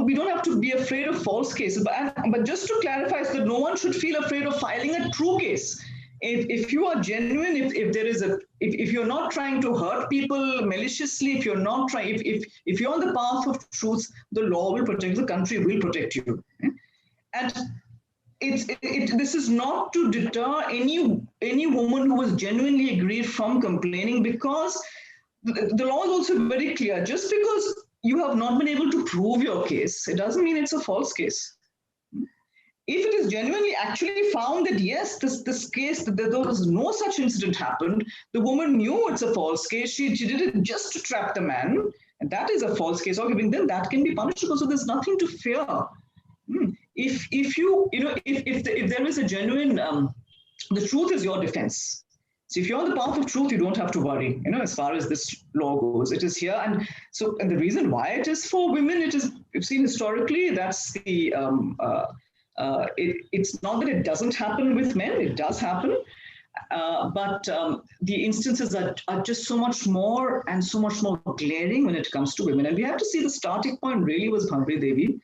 we don't have to be afraid of false cases. But just to clarify, so that no one should feel afraid of filing a true case. If you are genuine, if you're not trying to hurt people maliciously, if you're not trying, if you're on the path of truth, the law will protect, the country will protect you. And this is not to deter any woman who was genuinely aggrieved from complaining, because the law is also very clear. Just because you have not been able to prove your case, it doesn't mean it's a false case. If it is genuinely actually found that yes, this case, that there was no such incident happened, the woman knew it's a false case, she did it just to trap the man, and that is a false case, okay, then that can be punishable. So there's nothing to fear. If there is a genuine, the truth is your defense. So if you're on the path of truth, you don't have to worry, as far as this law goes. It is here. And the reason why it is for women, you've seen historically, that's the, it's not that it doesn't happen with men, it does happen. But the instances are just so much more and so much more glaring when it comes to women. And we have to see the starting point really was Bhamri Devi.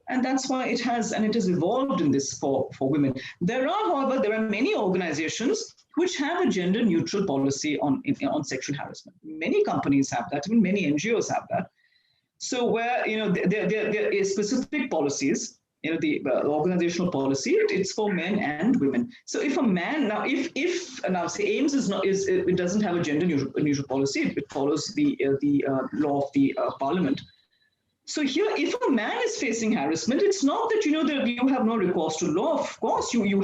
And that's why it has evolved in this for women. However, there are many organizations which have a gender neutral policy on sexual harassment. Many companies have that, even many NGOs have that. So where, there are specific policies, the organizational policy, it's for men and women. So if a man, now say AIIMS it doesn't have a gender neutral policy, it follows the law of the parliament. So here, if a man is facing harassment, it's not that that you have no recourse to law. Of course, you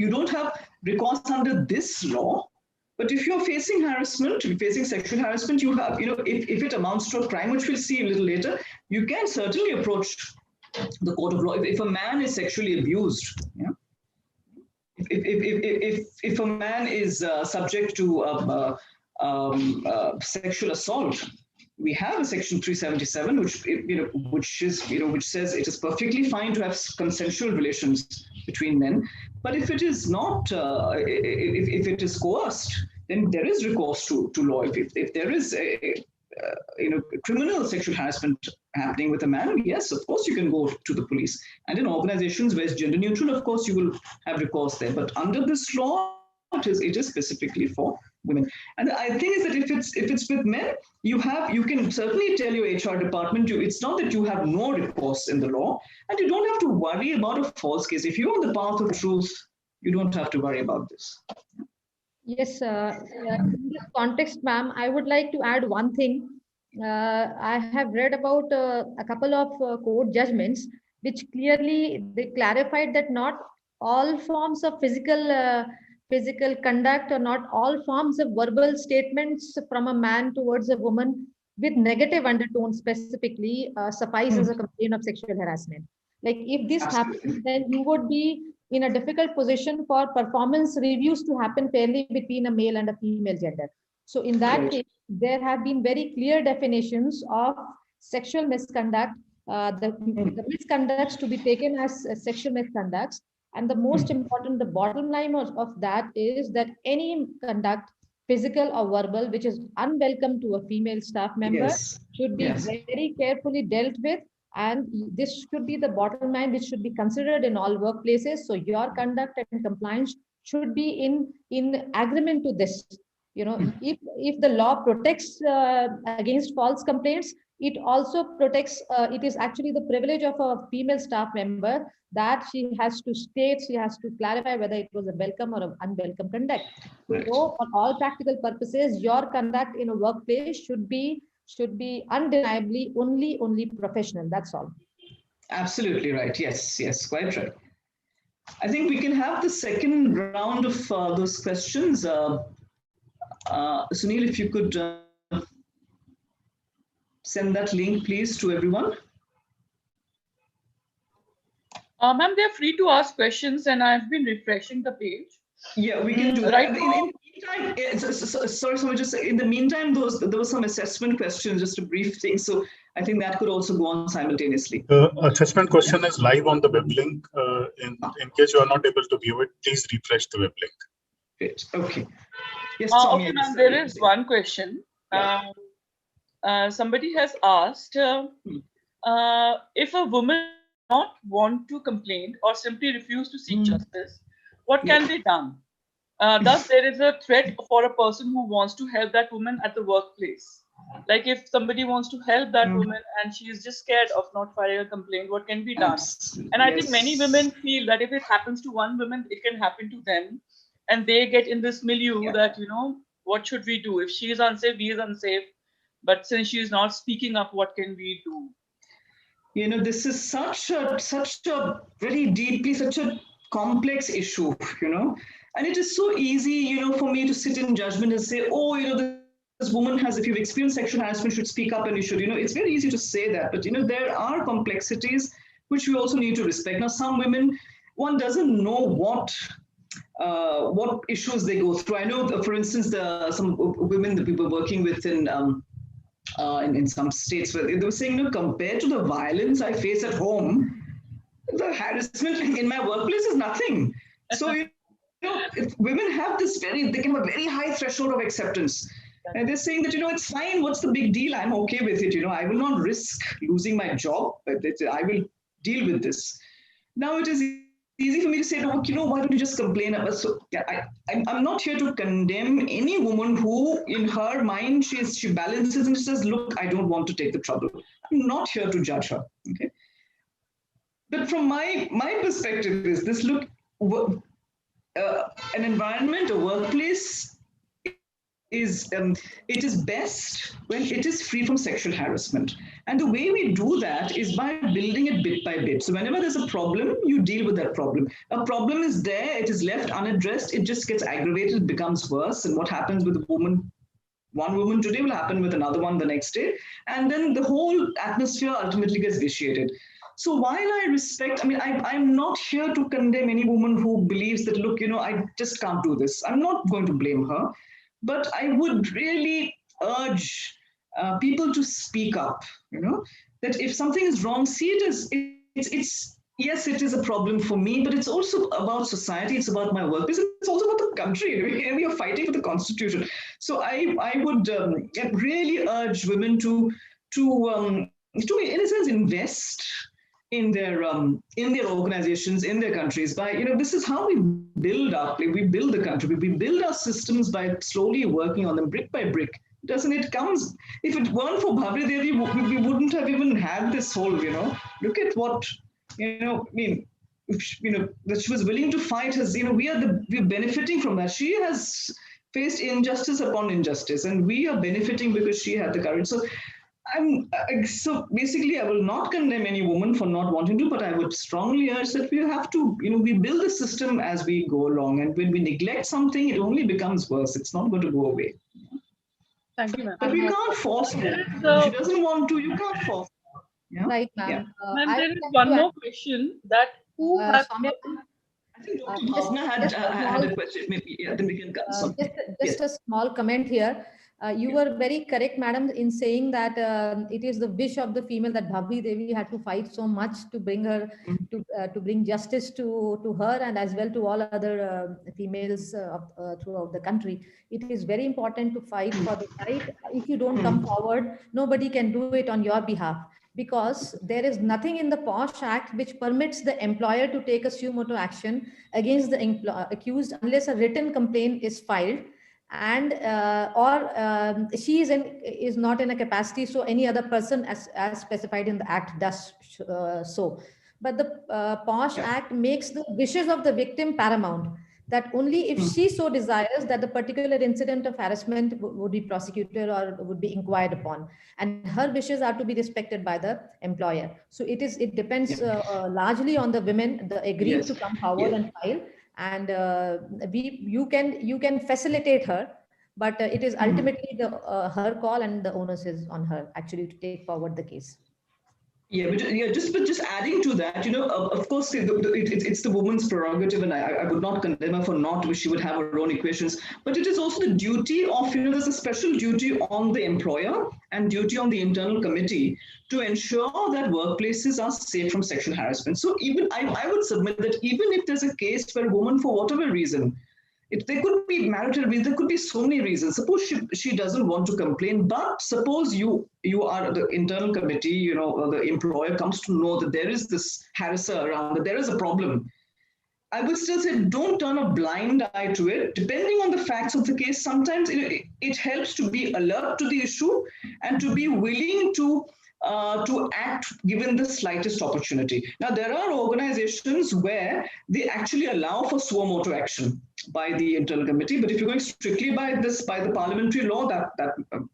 don't have recourse under this law. But if you're facing harassment, facing sexual harassment, you have, if it amounts to a crime, which we'll see a little later, you can certainly approach the court of law. If a man is sexually abused, if a man is subject to sexual assault, we have a section 377, which says it is perfectly fine to have consensual relations between men. But if it is not, if it is coerced, then there is recourse to law. If there is criminal sexual harassment happening with a man, yes, of course you can go to the police. And in organizations where it's gender neutral, of course you will have recourse there. But under this law, it is specifically for women. And I think is that if it's with men, you can certainly tell your HR department, it's not that you have no recourse in the law, and you don't have to worry about a false case. If you're on the path of truth, you don't have to worry about this. Yes, in this context, ma'am, I would like to add one thing. I have read about a couple of court judgments which clearly they clarified that not all forms of physical conduct or not all forms of verbal statements from a man towards a woman with negative undertone specifically suffice as a complaint of sexual harassment. Like if this happens, then you would be in a difficult position for performance reviews to happen fairly between a male and a female gender. So in that case, there have been very clear definitions of sexual misconduct, the misconducts to be taken as sexual misconducts. And the most important, the bottom line of that is that any conduct, physical or verbal, which is unwelcome to a female staff member should be very carefully dealt with. And this should be the bottom line, which should be considered in all workplaces. So your conduct and compliance should be in agreement to this. If the law protects against false complaints, it also protects, it is actually the privilege of a female staff member that she has to state, she has to clarify whether it was a welcome or an unwelcome conduct. So for all practical purposes, your conduct in a workplace should be undeniably only professional. That's all. Absolutely right. Yes, quite right. I think we can have the second round of those questions. Sunil, if you could send that link, please, to everyone. Ma'am, they're free to ask questions, and I've been refreshing the page. Yeah, we can do that. Right. In the meantime, sorry, just in the meantime, there was some assessment questions, just a brief thing. So I think that could also go on simultaneously. Assessment question is live on the web link. In case you are not able to view it, please refresh the web link. Great. Okay. Yes, okay, ma'am, there is one question. Somebody has asked, if a woman does not want to complain or simply refuse to seek justice, what can be done? Thus, there is a threat for a person who wants to help that woman at the workplace. Like if somebody wants to help that woman and she is just scared of not filing a complaint, what can be done? And I think many women feel that if it happens to one woman, it can happen to them. And they get in this milieu that, what should we do? If she is unsafe, he is unsafe. But since she is not speaking up, what can we do? This is such a very deeply, such a complex issue, and it is so easy, for me to sit in judgment and say, oh, this woman has, if you've experienced sexual harassment, should speak up and you should, it's very easy to say that, but, there are complexities which we also need to respect. Now, some women, one doesn't know what issues they go through. I know, for instance, some women that we were working with in some states where they were saying, compared to the violence I face at home, the harassment in my workplace is nothing. So, if women have this they can have a very high threshold of acceptance. And they're saying that, it's fine, what's the big deal? I'm okay with it, I will not risk losing my job, but I will deal with this. Now, it is easy for me to say, why don't you just complain? So I'm not here to condemn any woman who, in her mind, she balances and says, look, I don't want to take the trouble. I'm not here to judge her. Okay. But from my perspective is this: look, an environment, a workplace is it is best when it is free from sexual harassment. And the way we do that is by building it bit by bit. So whenever there's a problem, you deal with that problem. A problem is there, it is left unaddressed, it just gets aggravated, it becomes worse. And what happens with one woman today will happen with another one the next day. And then the whole atmosphere ultimately gets vitiated. So while I respect, I'm not here to condemn any woman who believes that, look, I just can't do this. I'm not going to blame her. But I would really urge people to speak up, that if something is wrong, see it as, yes, it is a problem for me, but it's also about society, it's about my workplace, it's also about the country. We are fighting for the Constitution. So I would really urge women to in a sense, invest in their organizations, in their countries. By this is how we build the country. We build our systems by slowly working on them brick by brick. Doesn't it comes? If it weren't for Bhavri Devi, we wouldn't have even had this whole. Look at what that she was willing to fight. We're benefiting from that. She has faced injustice upon injustice, and we are benefiting because she had the courage. So basically, I will not condemn any woman for not wanting to, but I would strongly urge that we have to, we build the system as we go along. And when we neglect something, it only becomes worse. It's not going to go away. Thank you, ma'am. But we can't force her. If she doesn't want to, you can't force her. Yeah? Right, ma'am. Yeah. Ma'am, there is one more question that who has... I think Dr. Bhavna had a question. Maybe, then we can come. Just a small comment here. You were very correct, madam, in saying that it is the wish of the female that Bhavri Devi had to fight so much to bring her to bring justice to her and as well to all other females throughout the country. It is very important to fight for the right. If you don't come forward, nobody can do it on your behalf, because there is nothing in the POSH Act which permits the employer to take a suo motu action against the accused unless a written complaint is filed and she is not in a capacity, so any other person as specified in the act does so. But the POSH Act makes the wishes of the victim paramount, that only if she so desires that the particular incident of harassment would be prosecuted or would be inquired upon, and her wishes are to be respected by the employer. So it depends largely on the women, the agreed to come forward and file, and you can facilitate her, but it is ultimately her call, and the onus is on her actually to take forward the case. Yeah, but just adding to that, of course, it's the woman's prerogative, and I would not condemn her for not, she would have her own equations. But it is also the duty of, there's a special duty on the employer and duty on the internal committee to ensure that workplaces are safe from sexual harassment. So even I would submit that even if there's a case where a woman, for whatever reason, There could be marital reasons, there could be so many reasons. Suppose she doesn't want to complain, but suppose you are the internal committee, or the employer comes to know that there is this harasser around, that there is a problem. I would still say don't turn a blind eye to it. Depending on the facts of the case, sometimes it helps to be alert to the issue and to be willing to act given the slightest opportunity. Now, there are organizations where they actually allow for suo motu action by the internal committee, but if you're going strictly by the parliamentary law, that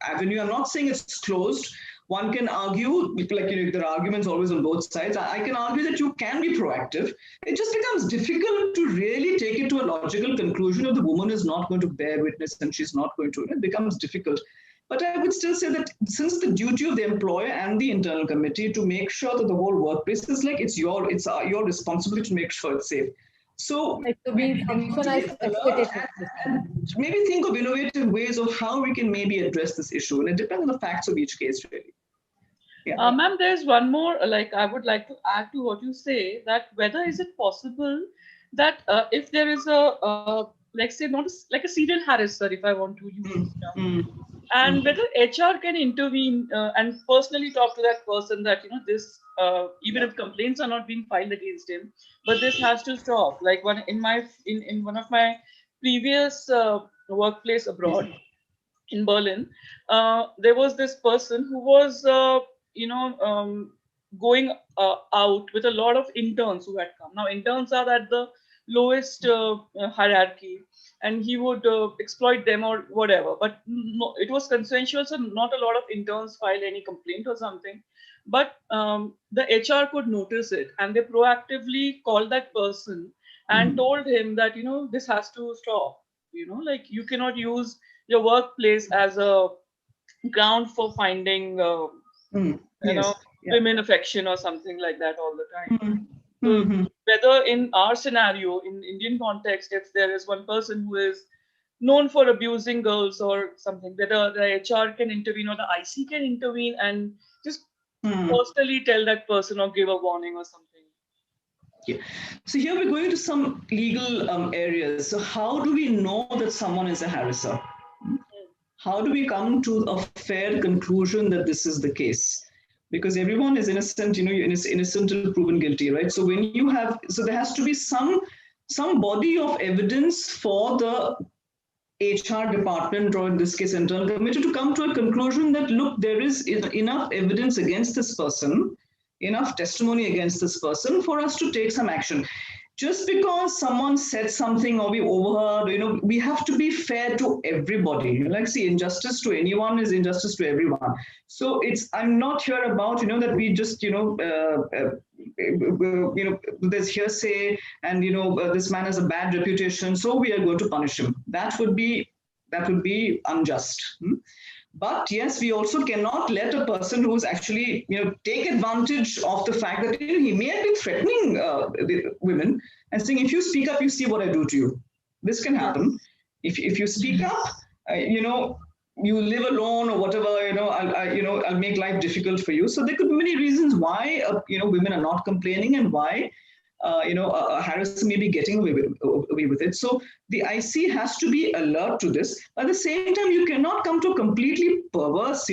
avenue, I'm not saying it's closed. One can argue, there are arguments always on both sides. I can argue that you can be proactive. It just becomes difficult to really take it to a logical conclusion if the woman is not going to bear witness and she's not going to. It becomes difficult. But I would still say that since the duty of the employer and the internal committee to make sure that the whole workplace is it's your responsibility to make sure it's safe. So maybe think of innovative ways of how we can maybe address this issue, and it depends on the facts of each case, really. Yeah. Ma'am, there's one more, I would like to add to what you say, that whether is it possible that if there is a, let's say, not like a serial harasser, if I want to use this term, and whether HR can intervene and personally talk to that person that, this, even if complaints are not being filed against him, but this has to stop. Like in one of my previous workplace abroad in Berlin, there was this person who was, going out with a lot of interns who had come. Now, interns are at the lowest hierarchy, and he would exploit them or whatever. But no, it was consensual, so not a lot of interns filed any complaint or something. But the HR could notice it, and they proactively called that person and told him that, this has to stop. You cannot use your workplace as a ground for finding, women affection or something like that all the time. So whether in our scenario, in Indian context, if there is one person who is known for abusing girls or something, whether the HR can intervene or the IC can intervene and just personally tell that person or give a warning or something. Yeah. So here we're going to some legal areas. So how do we know that someone is a harasser? How do we come to a fair conclusion that this is the case? Because everyone is innocent, innocent until proven guilty, right? So when you have, so there has to be some body of evidence for the HR department, or in this case, internal committee, to come to a conclusion that, look, there is enough evidence against this person, enough testimony against this person for us to take some action. Just because someone said something or we overheard, we have to be fair to everybody. See, injustice to anyone is injustice to everyone. So I'm not here about, that we just, there's hearsay and, this man has a bad reputation, so we are going to punish him. That would be unjust. But yes, we also cannot let a person who's actually, take advantage of the fact that he may have been threatening the women and saying, if you speak up, you see what I do to you. This can happen. If you speak up, you live alone or whatever, I'll make life difficult for you. So there could be many reasons why, women are not complaining and why, a harasser may be getting away with it. So the IC has to be alert to this. At the same time, you cannot come to a completely perverse,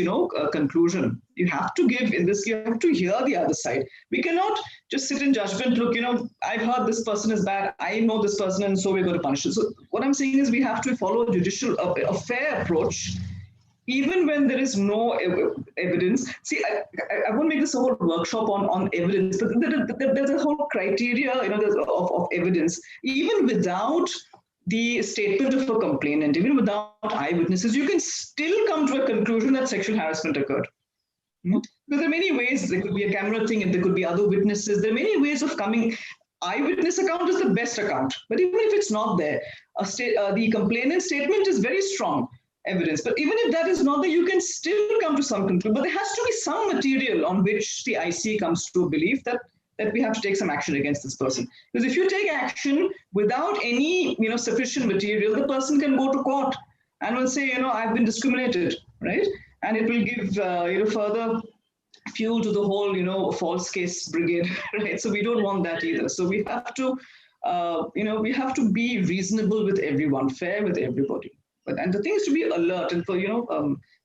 conclusion. You have to you have to hear the other side. We cannot just sit in judgment, look, I've heard this person is bad, I know this person, and so we're going to punish it. So what I'm saying is we have to follow a fair approach, even when there is no evidence. See, I won't make this a whole workshop on evidence, but there's a whole criteria, of evidence. Even without the statement of a complainant, even without eyewitnesses, you can still come to a conclusion that sexual harassment occurred. Because there are many ways. There could be a camera thing, and there could be other witnesses. There are many ways of coming. Eyewitness account is the best account, but even if it's not there, the complainant statement is very strong evidence. But even if that is not there, you can still come to some conclusion. But there has to be some material on which the IC comes to a belief that we have to take some action against this person. Because if you take action without any sufficient material, the person can go to court and will say, I've been discriminated, right? And it will give further fuel to the whole false case brigade, right? So we don't want that either. So we have to we have to be reasonable with everyone, fair with everybody. And the thing is to be alert, and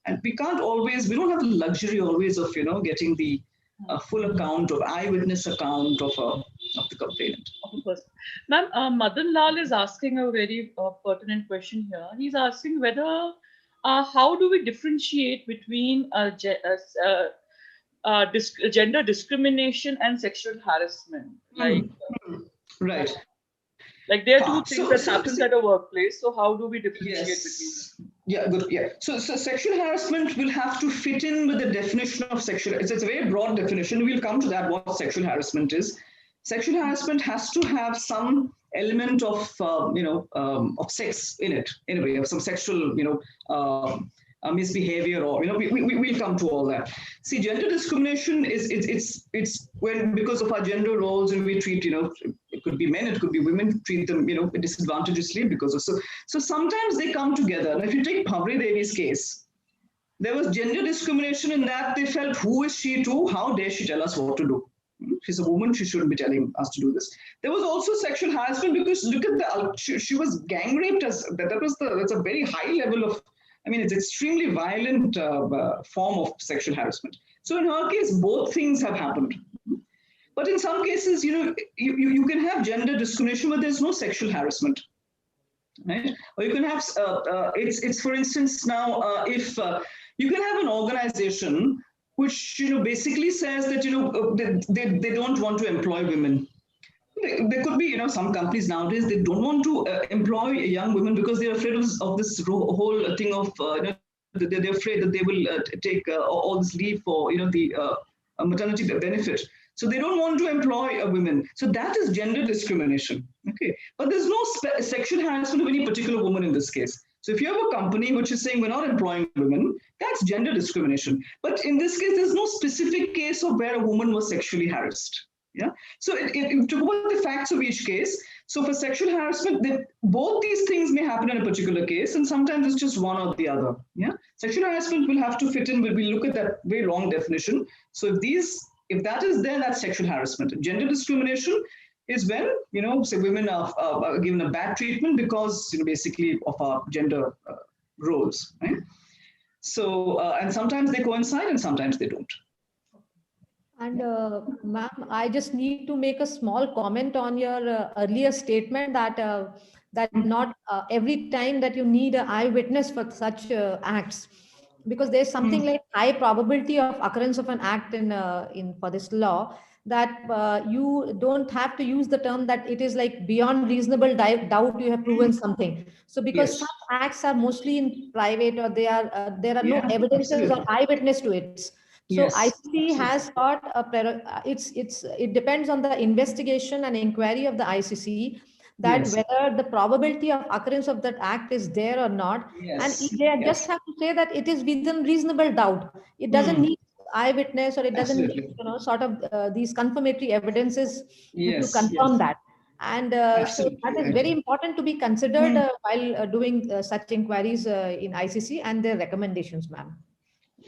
and we don't have the luxury always of, getting the full account of eyewitness account of the complainant. Ma'am, Madan Lal is asking a very pertinent question here. He's asking whether, how do we differentiate between gender discrimination and sexual harassment? Like, right. Like there are two things that happens at a workplace. So how do we differentiate between them? Yeah, good. Yeah. So sexual harassment will have to fit in with the definition of sexual. It's a very broad definition. We'll come to that, what sexual harassment is. Sexual harassment has to have some element of, of sex in it, in a way, of some sexual, misbehavior, or, we'll come to all that. See, gender discrimination it's when, because of our gender roles, and we treat, it could be men, it could be women, treat them, disadvantageously because of, so sometimes they come together. And if you take Bhavri Devi's case, there was gender discrimination in that they felt, who is she to, how dare she tell us what to do? She's a woman, she shouldn't be telling us to do this. There was also sexual harassment because look at she was gang raped, that's a very high level of, it's extremely violent form of sexual harassment. So in her case, both things have happened. But in some cases, you can have gender discrimination, but there's no sexual harassment, right? Or you can have, it's for instance now, if you can have an organization which, basically says that, they don't want to employ women. There could be, some companies nowadays, they don't want to employ young women because they're afraid of this whole thing of, they're afraid that they will take all this leave for, the maternity benefit. So they don't want to employ women. So that is gender discrimination. Okay, but there's no sexual harassment of any particular woman in this case. So if you have a company which is saying we're not employing women, that's gender discrimination. But in this case, there's no specific case of where a woman was sexually harassed. Yeah. So to go about the facts of each case, so for sexual harassment, both these things may happen in a particular case, and sometimes it's just one or the other. Yeah. Sexual harassment will have to fit in. We look at that very long definition. So if that is there, that's sexual harassment. Gender discrimination is when, say women are given a bad treatment because, basically of our gender roles, right? So, and sometimes they coincide and sometimes they don't. And ma'am, I just need to make a small comment on your earlier statement that not every time that you need an eyewitness for such acts, because there's something like high probability of occurrence of an act in for this law, that you don't have to use the term that it is like beyond reasonable doubt you have proven something. So because some acts are mostly in private, or there are no evidences or eyewitness to it. So ICC has got it depends on the investigation and inquiry of the ICC that whether the probability of occurrence of that act is there or not. And they just have to say that it is within reasonable doubt. It doesn't need eyewitness, or it doesn't need, sort of these confirmatory evidences to confirm that. And so that is very important to be considered while doing such inquiries in ICC and their recommendations, ma'am.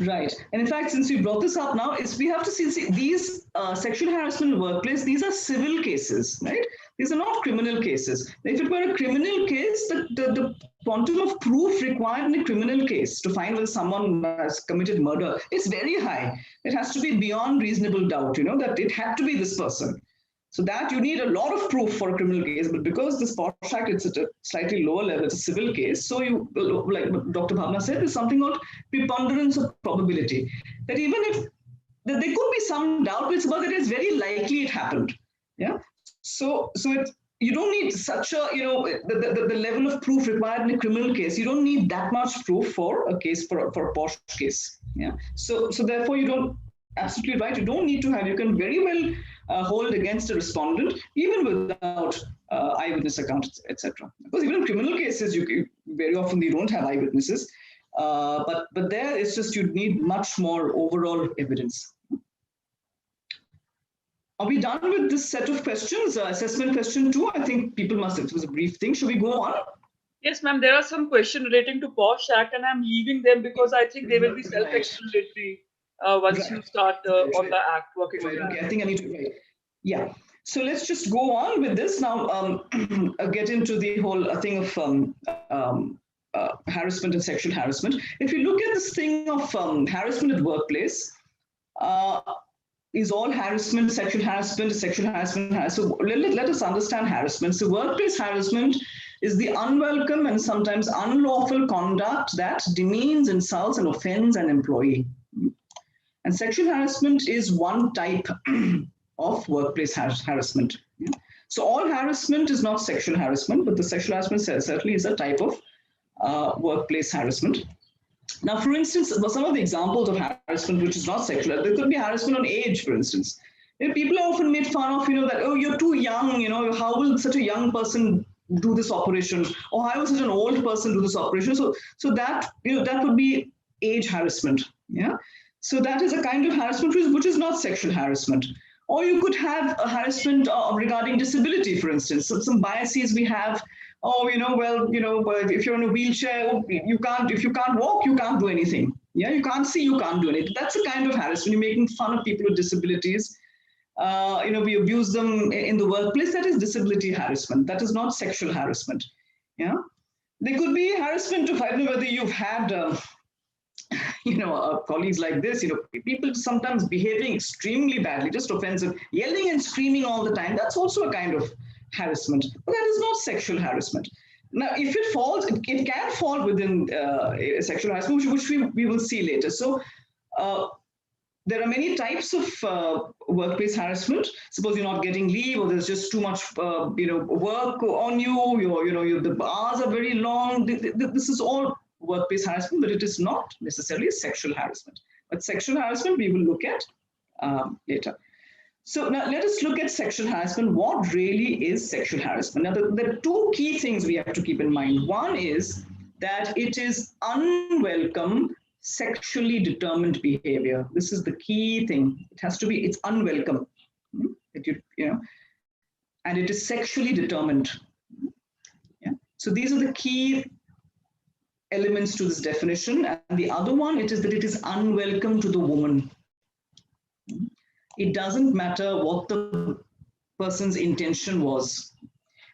Right. And in fact, since we brought this up now, we have to see these sexual harassment in the workplace, these are civil cases, right? These are not criminal cases. If it were a criminal case, the quantum of proof required in a criminal case to find whether someone has committed murder is very high. It has to be beyond reasonable doubt, that it had to be this person. So that you need a lot of proof for a criminal case, but because this POSH Act, it's at a slightly lower level, it's a civil case. So you, like Dr. Bhavna said, there's something called preponderance of probability. That even if there could be some doubt, but that it's very likely it happened. Yeah. So you don't need such a, the level of proof required in a criminal case. You don't need that much proof for a case, for a POSH case. Yeah. So therefore you don't, absolutely right. You don't need to have, you can very well hold against a respondent, even without eyewitness accounts, etc. Because even in criminal cases, very often you don't have eyewitnesses, but there it's just you need much more overall evidence. Are we done with this set of questions? Assessment question 2. I think people must. It was a brief thing. Should we go on? Yes, ma'am. There are some questions relating to POSH Act, and I'm leaving them because I think they will be self-explanatory once you start on the act working on that. Okay, I think I need to write. Yeah. So let's just go on with this now. Get into the whole thing of harassment and sexual harassment. If you look at this thing of harassment at workplace, is all harassment sexual harassment? Sexual harassment? So let us understand harassment. So workplace harassment is the unwelcome and sometimes unlawful conduct that demeans, insults, and offends an employee. And sexual harassment is one type of workplace harassment. So all harassment is not sexual harassment, but the sexual harassment certainly is a type of workplace harassment. Now, for instance, some of the examples of harassment which is not sexual, there could be harassment on age, for instance. People are often made fun of, that, oh, you're too young, how will such a young person do this operation? Or how will such an old person do this operation? So that, that would be age harassment. Yeah. So that is a kind of harassment which is not sexual harassment. Or you could have a harassment regarding disability, for instance. So some biases we have. Oh, if you're in a wheelchair, if you can't walk, you can't do anything. Yeah, you can't see, you can't do anything. That's a kind of harassment. You're making fun of people with disabilities. We abuse them in the workplace. That is disability harassment. That is not sexual harassment. Yeah, there could be harassment of, I don't know whether you've had colleagues like this, people sometimes behaving extremely badly, just offensive, yelling and screaming all the time. That's also a kind of harassment, but that is not sexual harassment. Now, if it falls, it can fall within sexual harassment, which we will see later. So there are many types of workplace harassment. Suppose you're not getting leave, or there's just too much work on you, the hours are very long. This is all workplace harassment, but it is not necessarily sexual harassment. But sexual harassment we will look at later. So now let us look at sexual harassment. What really is sexual harassment? Now there are two key things we have to keep in mind. One is that it is unwelcome, sexually determined behavior. This is the key thing. It has to be, it's unwelcome. And it is sexually determined. Yeah. So these are the key elements to this definition. And the other one, it is that it is unwelcome to the woman. It doesn't matter what the person's intention was.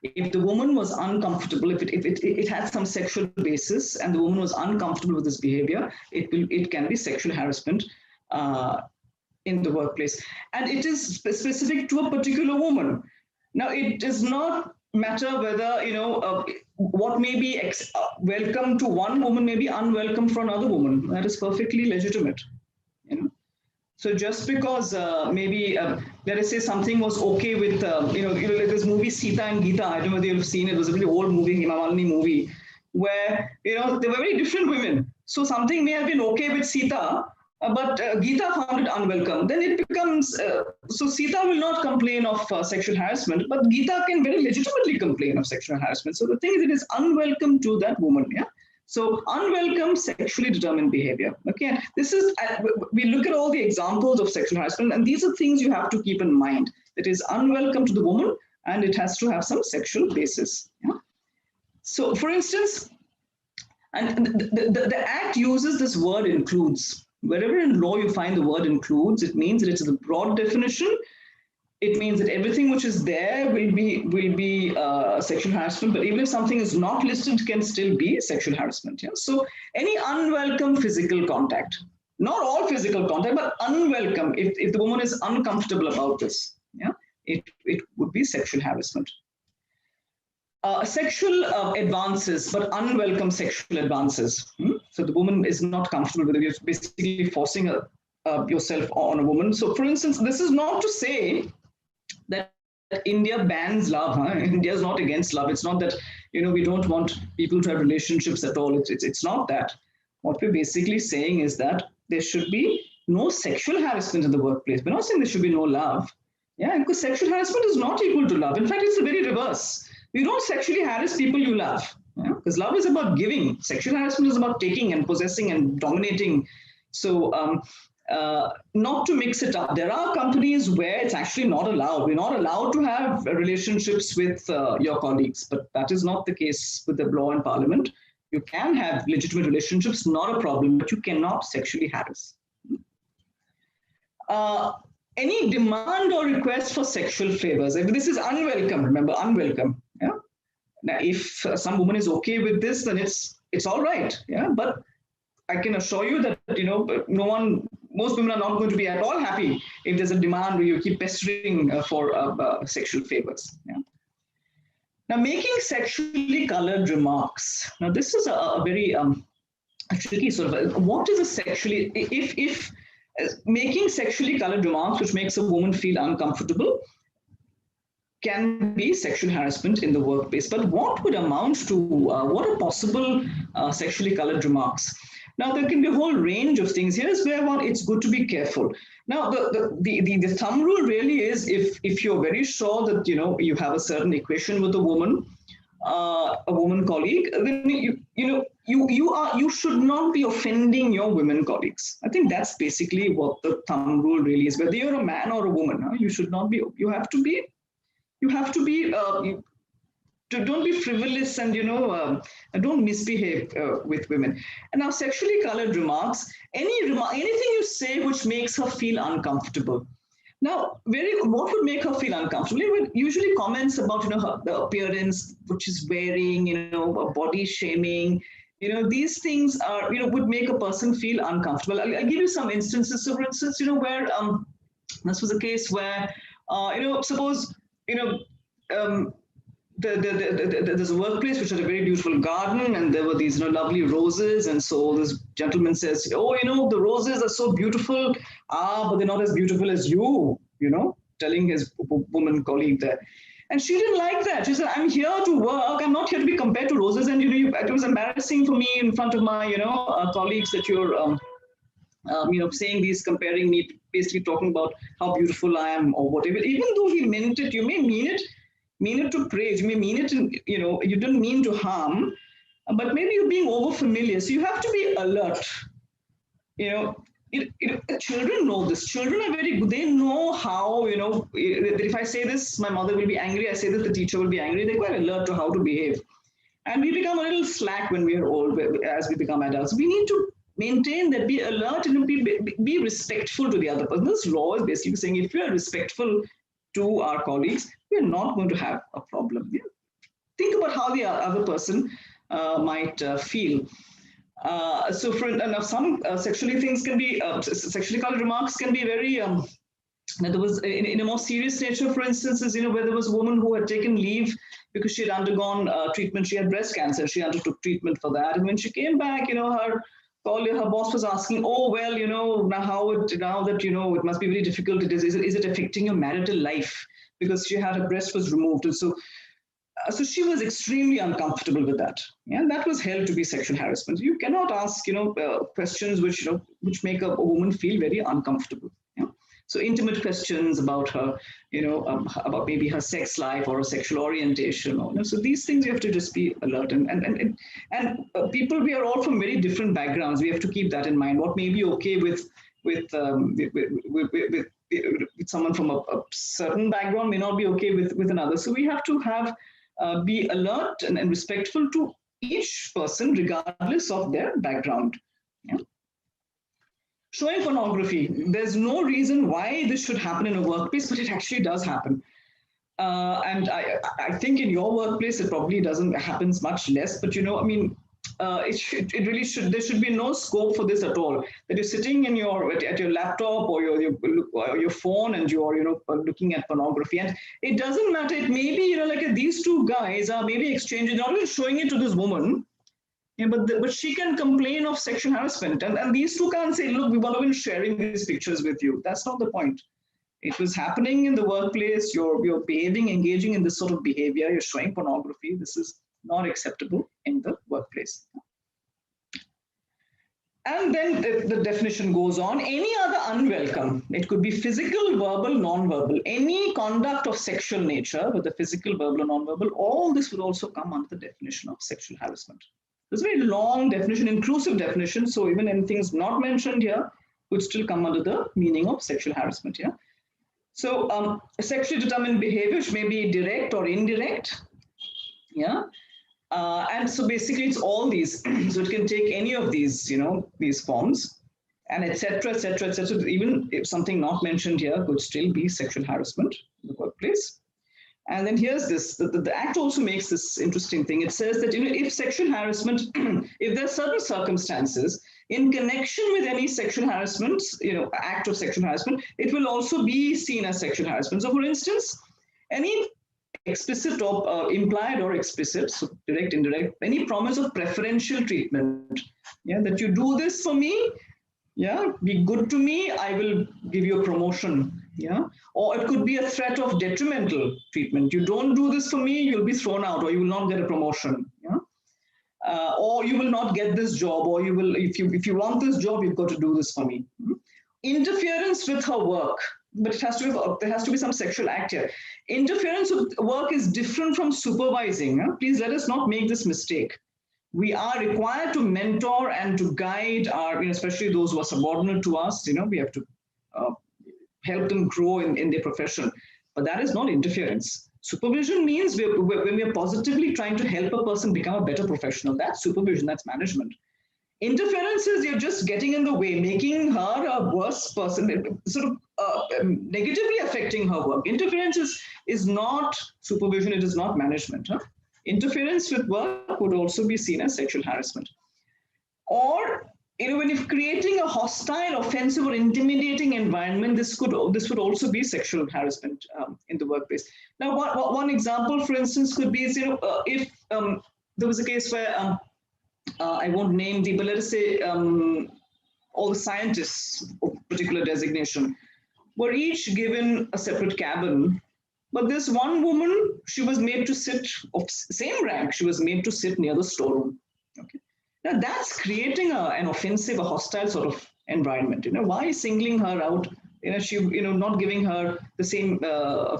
If the woman was uncomfortable, if it had some sexual basis and the woman was uncomfortable with this behavior, it can be sexual harassment in the workplace. And it is specific to a particular woman. Now, it does not matter whether, what may be welcome to one woman may be unwelcome for another woman. That is perfectly legitimate. So just because maybe, let us say something was okay with, like this movie Sita and Geeta, I don't know whether you've seen it, was a really old movie, Hema Malini movie, where, they were very different women. So something may have been okay with Sita, but Geeta found it unwelcome. Then it becomes, so Sita will not complain of sexual harassment, but Geeta can very legitimately complain of sexual harassment. So the thing is, it is unwelcome to that woman, yeah? So unwelcome sexually determined behavior. Okay, this is, we look at all the examples of sexual harassment, and these are things you have to keep in mind. It is unwelcome to the woman, and it has to have some sexual basis. Yeah? So for instance, and the Act uses this word includes. Wherever in law you find the word includes, it means that it's a broad definition. It means that everything which is there will be sexual harassment, but even if something is not listed, it can still be sexual harassment. Yeah? So any unwelcome physical contact, not all physical contact, but unwelcome, if the woman is uncomfortable about this, yeah, it would be sexual harassment. Sexual advances, but unwelcome sexual advances. So the woman is not comfortable with it. You're basically forcing yourself on a woman. So for instance, this is not to say that India bans love. India is not against love. It's not that, we don't want people to have relationships at all. It's not that. What we're basically saying is that there should be no sexual harassment in the workplace. We're not saying there should be no love. Yeah, because sexual harassment is not equal to love. In fact, it's the very reverse. You don't sexually harass people you love. Yeah? Because love is about giving. Sexual harassment is about taking and possessing and dominating. So not to mix it up. There are companies where it's actually not allowed. We're not allowed to have relationships with your colleagues, but that is not the case with the law and parliament. You can have legitimate relationships, not a problem, but you cannot sexually harass. any demand or request for sexual favors. If this is unwelcome, remember, unwelcome. Yeah. Now, if some woman is okay with this, then it's all right. Yeah. But I can assure you that most women are not going to be at all happy if there's a demand where you keep pestering for sexual favors. Yeah. Now, making sexually colored remarks. Now, this is a very tricky sort of. What is a sexually? If making sexually colored remarks which makes a woman feel uncomfortable can be sexual harassment in the workplace. But what would amount to, what are possible sexually colored remarks? Now, there can be a whole range of things. Here's where it's good to be careful. Now, the thumb rule really is if you're very sure that, you have a certain equation with a woman colleague, then you should not be offending your women colleagues. I think that's basically what the thumb rule really is. Whether you're a man or a woman, you should not be. You have to be. Don't be frivolous and don't misbehave with women. And now, sexually colored remarks. Anything you say which makes her feel uncomfortable. Now, what would make her feel uncomfortable? Usually comments about the appearance, which is wearing, body shaming. These things are would make a person feel uncomfortable. I'll give you some instances. So, for instance, where this was a case where suppose there's a workplace which had a very beautiful garden, and there were these lovely roses, and so this gentleman says, "Oh, the roses are so beautiful, but they're not as beautiful as you," telling his woman colleague there. And she didn't like that. She said, "I'm here to work. I'm not here to be compared to roses." And it was embarrassing for me in front of my colleagues that you're saying these, comparing me, basically talking about how beautiful I am or whatever. Even though he meant it, you may mean it to praise, you may mean it, you didn't mean to harm, but maybe you're being over familiar. So you have to be alert. Children know this. Children are very good. They know how, if I say this, my mother will be angry. I say that, the teacher will be angry. They're quite alert to how to behave. And we become a little slack when we are old, as we become adults. We need to maintain that, be alert and be respectful to the other person. This law is basically saying if we are respectful to our colleagues, we're not going to have a problem. Yeah? Think about how the other person might feel. So for some sexually things can be, sexually colored remarks can be very, there was in a more serious nature, for instance, is, where there was a woman who had taken leave because she had undergone treatment. She had breast cancer. She undertook treatment for that. And when she came back, her boss was asking, "Oh, well, now that, it must be very difficult. Is it affecting your marital life?" Because she had, her breast was removed. And so she was extremely uncomfortable with that. Yeah, and that was held to be sexual harassment. You cannot ask, questions which make a woman feel very uncomfortable. Yeah? So intimate questions about her, about maybe her sex life or her sexual orientation. So these things you have to just be alert. And people, we are all from very different backgrounds. We have to keep that in mind. What may be okay with someone from a certain background may not be okay with another. So we have to be alert and respectful to each person, regardless of their background. Yeah? Showing pornography. There's no reason why this should happen in a workplace, but it actually does happen. And I think in your workplace, it probably happens much less, but it really should, there should be no scope for this at all. That you're sitting in at your laptop or your phone and you're looking at pornography, and it doesn't matter. It may be like these two guys are maybe exchanging, not even showing it to this woman, but she can complain of sexual harassment, and these two can't say, "Look, we want to be sharing these pictures with you." That's not the point. It was happening in the workplace. You're behaving, engaging in this sort of behavior. You're showing pornography. This is not acceptable in the workplace. And then the definition goes on. Any other unwelcome, it could be physical, verbal, non-verbal, any conduct of sexual nature, whether physical, verbal, or non-verbal, all this would also come under the definition of sexual harassment. It's a very long definition, inclusive definition. So even anything is not mentioned here would still come under the meaning of sexual harassment. Yeah. So sexually determined behavior, which may be direct or indirect. Yeah. And so basically it's all these. So it can take any of these, these forms. and etc., etc., etc. Even if something not mentioned here could still be sexual harassment in the workplace. And then here's this, the Act also makes this interesting thing. It says that, if sexual harassment, if there are certain circumstances in connection with any sexual harassment, act of sexual harassment, it will also be seen as sexual harassment. So for instance, any explicit or implied or explicit, so direct, indirect, any promise of preferential treatment, that you do this for me, be good to me, I will give you a promotion, or it could be a threat of detrimental treatment. You don't do this for me, you'll be thrown out, or you will not get a promotion, or you will not get this job, or you will, if you want this job, you've got to do this for me. Interference with her work, but there has to be some sexual act here. Interference with work is different from supervising. Please let us not make this mistake. We are required to mentor and to guide our, especially those who are subordinate to us. We have to help them grow in their profession. But that is not interference. Supervision means when we are positively trying to help a person become a better professional. That's supervision, that's management. Interference is you're just getting in the way, making her a worse person, sort of negatively affecting her work. Interference is not supervision, it is not management. Interference with work would also be seen as sexual harassment. Or, when you're creating a hostile, offensive, or intimidating environment, this would also be sexual harassment in the workplace. Now, one example, for instance, could be, if there was a case where I won't name but let us say all the scientists of particular designation were each given a separate cabin. But this one woman, she was made to sit, of same rank, she was made to sit near the storeroom. Okay. Now that's creating an offensive, a hostile sort of environment. Why singling her out? Not giving her the same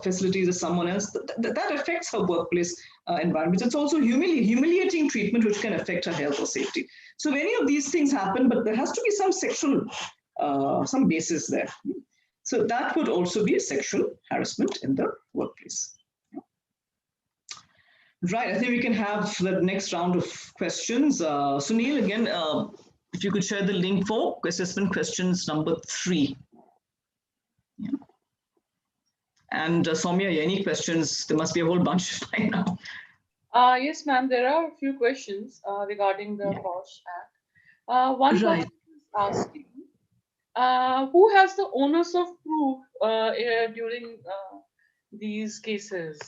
facilities as someone else. That affects her workplace environment. It's also humiliating treatment which can affect her health or safety. So many of these things happen, but there has to be some sexual, some basis there. So that would also be sexual harassment in the workplace. Right, I think we can have the next round of questions. Sunil, again, if you could share the link for assessment questions number 3. Yeah. And Soumya, any questions? There must be a whole bunch by now. Yes, ma'am, there are a few questions regarding the POSH Act. One person is asking, who has the onus of proof during these cases?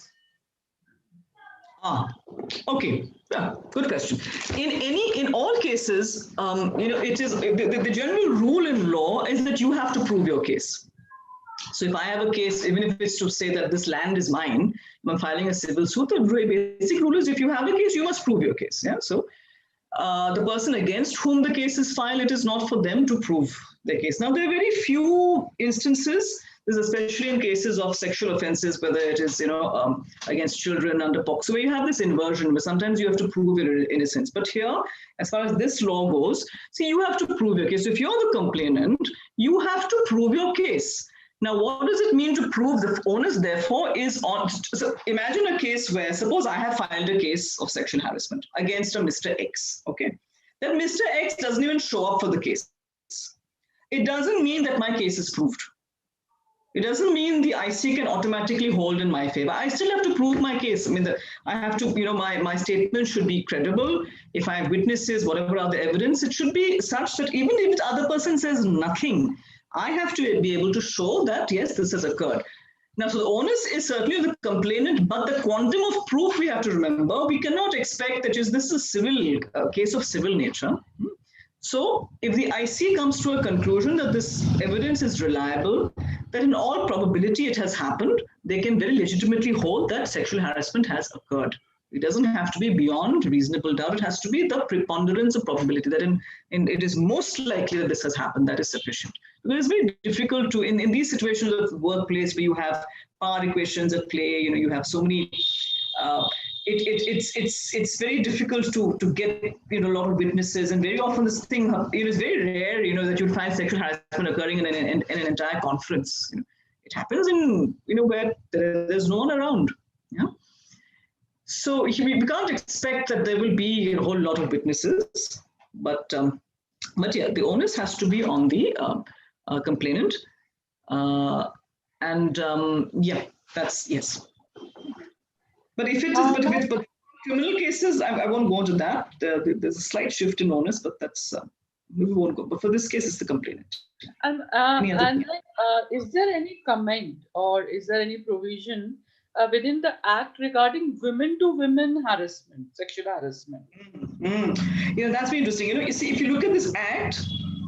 Okay, yeah, good question. In all cases, it is the general rule in law is that you have to prove your case. So if I have a case, even if it's to say that this land is mine, I'm filing a civil suit, the basic rule is if you have a case, you must prove your case. Yeah. So the person against whom the case is filed, it is not for them to prove their case. Now, there are very few instances, this is especially in cases of sexual offenses, whether it is, against children under POCSO, where you have this inversion, where sometimes you have to prove your innocence. But here, as far as this law goes, see, you have to prove your case. So if you're the complainant, you have to prove your case. Now, what does it mean to prove? The onus, therefore, is on. So imagine a case where, suppose I have filed a case of sexual harassment against a Mr. X, okay? Then Mr. X doesn't even show up for the case. It doesn't mean that my case is proved. It doesn't mean the IC can automatically hold in my favor. I still have to prove my case. I mean, I have to, my statement should be credible. If I have witnesses, whatever other evidence, it should be such that even if the other person says nothing, I have to be able to show that, yes, this has occurred. Now, so the onus is certainly the complainant, but the quantum of proof we have to remember, we cannot expect that this is a civil case of civil nature. So if the IC comes to a conclusion that this evidence is reliable, that in all probability it has happened, they can very legitimately hold that sexual harassment has occurred. It doesn't have to be beyond reasonable doubt. It has to be the preponderance of probability that it is most likely that this has happened. That is sufficient. Because it's very difficult to, in these situations of workplace where you have power equations at play, you have so many, it's very difficult to get a lot of witnesses, and very often this thing is very rare that you find sexual harassment occurring in an entire conference. It happens in where there's no one around. Yeah. So we can't expect that there will be a whole lot of witnesses, but But yeah, the onus has to be on the complainant. Yeah, that's yes. But if it is, but criminal cases, I won't go into that. There's a slight shift in onus, but that's we won't go. But for this case, it's the complainant. Is there any comment or is there any provision within the Act regarding women-to-women harassment, sexual harassment? You know, that's very interesting. You know, you see, if you look at this Act,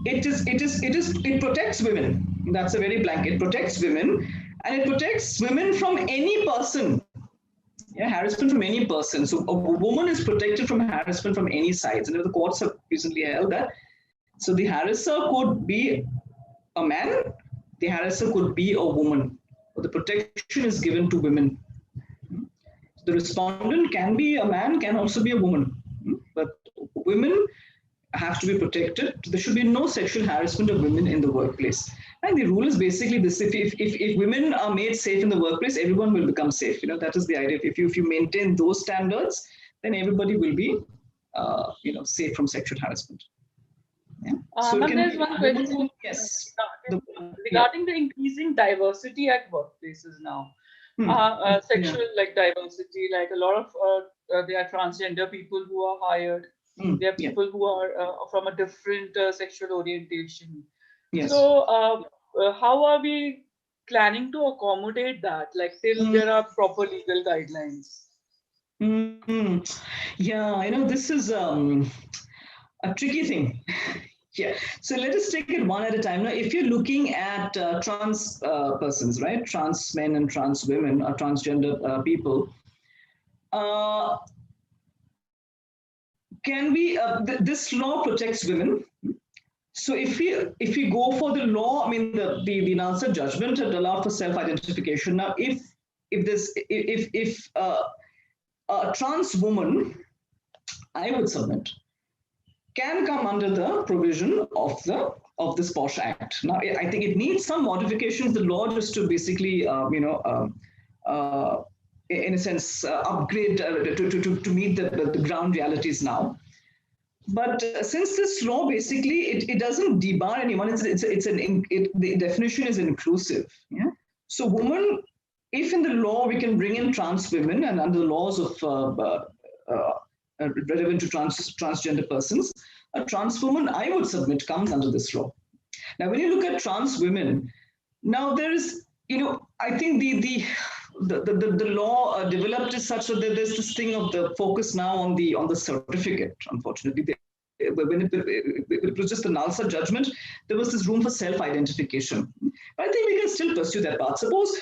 it protects women. That's a very blanket. It protects women, and it protects women from any person. Yeah, harassment from any person. So a woman is protected from harassment from any sides. And the courts have recently held that. So the harasser could be a man, the harasser could be a woman. But the protection is given to women. The respondent can be a man, can also be a woman. But women have to be protected. There should be no sexual harassment of women in the workplace. And the rule is basically this: if women are made safe in the workplace, everyone will become safe. You know, that is the idea. If you maintain those standards, then everybody will be, safe from sexual harassment. Yeah. So there's one question. Yes. Regarding the increasing diversity at workplaces now. Sexual diversity, like a lot of there are transgender people who are hired. There are people who are from a different sexual orientation. Yes. So how are we planning to accommodate that, like till there are proper legal guidelines? Yeah, I know this is a tricky thing. Yeah, so let us take it one at a time. Now, if you're looking at trans persons, right, trans men and trans women, or transgender people, this law protects women. So if we go for the law, I mean the Nalsa judgment had allowed for self-identification. Now, if a trans woman, I would submit, can come under the provision of this POSH Act. Now, I think it needs some modifications to the law just to basically, in a sense, upgrade to meet the ground realities now. But since this law basically it doesn't debar anyone, the definition is inclusive. Yeah. So, woman, if in the law we can bring in trans women and under the laws of relevant to transgender persons, a trans woman, I would submit, comes under this law. Now, when you look at trans women, now there is, I think the law developed is such that there's this thing of the focus now on the certificate. Unfortunately, when it was just the Nalsa judgment, there was this room for self-identification. But I think we can still pursue that path. Suppose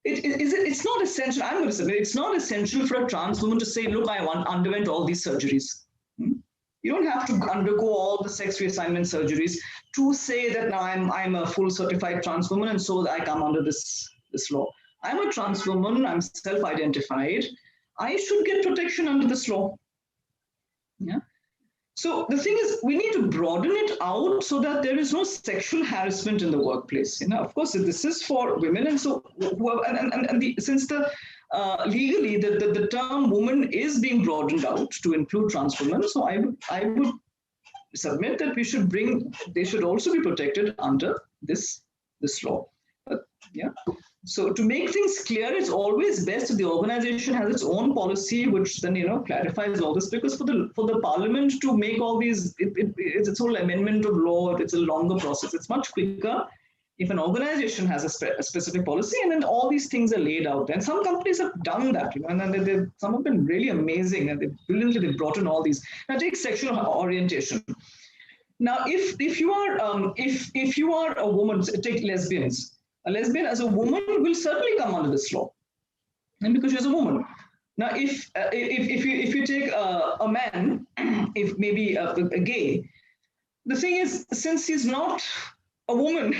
it's not essential. I'm going to submit it's not essential for a trans woman to say, "Look, I underwent all these surgeries." You don't have to undergo all the sex reassignment surgeries to say that now I'm a full certified trans woman and so I come under this law. I'm a trans woman. I'm self-identified. I should get protection under this law. Yeah. So the thing is, we need to broaden it out so that there is no sexual harassment in the workplace. Of course, this is for women, and so since legally the term woman is being broadened out to include trans women, so I would submit that they should also be protected under this law. Yeah. So to make things clear, it's always best if the organization has its own policy, which then clarifies all this. Because for the parliament to make all these, it's its whole amendment of law. It's a longer process. It's much quicker if an organization has a specific policy, and then all these things are laid out. And some companies have done that, and then some have been really amazing, and they've brought in all these. Now, take sexual orientation. Now, if you are a woman, take lesbians. A lesbian as a woman will certainly come under this law, and because she's a woman. Now, if you take a man, if maybe a gay, the thing is, since he's not a woman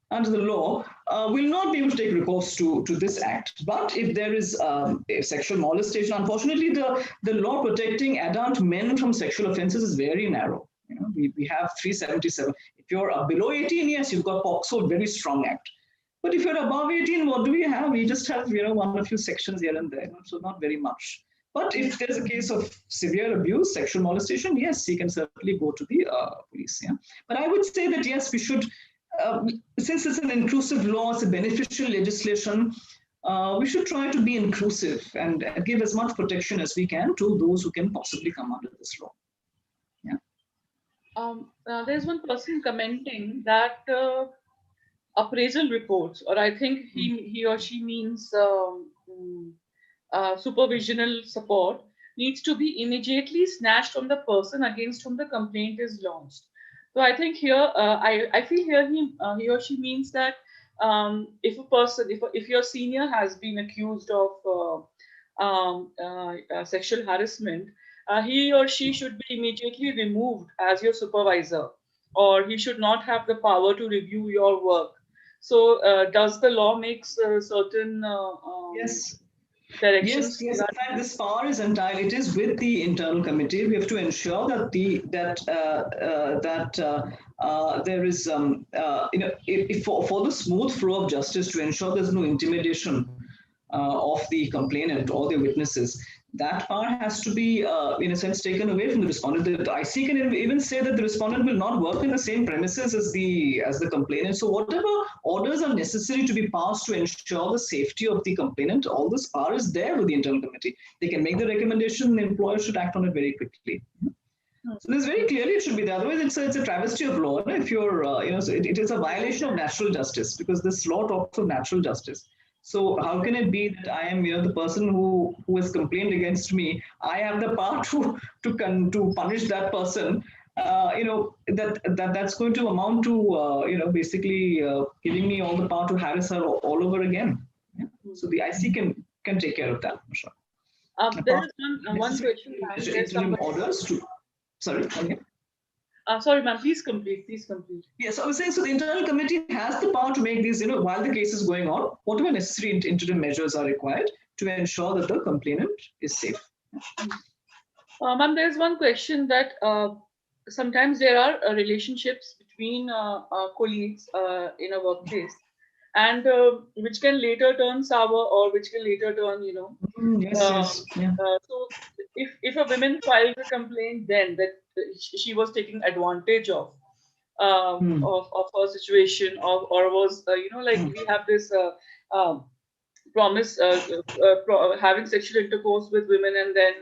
under the law, will not be able to take recourse to this act. But if there is a sexual molestation, unfortunately, the law protecting adult men from sexual offences is very narrow. We have 377. If you're below 18, yes, you've got POXO, very strong act. But if you're above 18, what do we have? We just have, one or few sections here and there, so not very much. But if there's a case of severe abuse, sexual molestation, yes, he can certainly go to the police. Yeah. But I would say that, yes, we should, since it's an inclusive law, it's a beneficial legislation, we should try to be inclusive and give as much protection as we can to those who can possibly come under this law. Yeah. There's one person commenting that appraisal reports, or I think he or she means supervisional support, needs to be immediately snatched from the person against whom the complaint is launched. So I think here, I feel here he or she means that if a person, if your senior has been accused of sexual harassment, he or she should be immediately removed as your supervisor, or he should not have the power to review your work. So does the law make certain yes. directions? Yes, in fact, this power is entirely, it is with the internal committee. We have to ensure that there is, for the smooth flow of justice, to ensure there's no intimidation of the complainant or the witnesses. That power has to be, in a sense, taken away from the respondent. The IC can even say that the respondent will not work in the same premises as the complainant. So whatever orders are necessary to be passed to ensure the safety of the complainant, all this power is there with the internal committee. They can make the recommendation, the employer should act on it very quickly. So this very clearly it should be there. Otherwise, it's a travesty of law. If you're, so it is a violation of natural justice, because this law talks of natural justice. So how can it be that I am, the person who has complained against me, I have the power to punish that person? That's going to amount to, basically giving me all the power to harass her all over again. Yeah? So the IC can take care of that, for sure. There is one question. Orders to, sorry, okay. Sorry, ma'am, please complete. Yes, I was saying, so the internal committee has the power to make these, while the case is going on, whatever necessary interim measures are required to ensure that the complainant is safe. Ma'am, there's one question that sometimes there are relationships between colleagues in a workplace, and which can later turn sour, or which can later turn, Yes. Yeah. So if a woman files a complaint then that she was taking advantage of her situation, or was, we have this promise having sexual intercourse with women, and then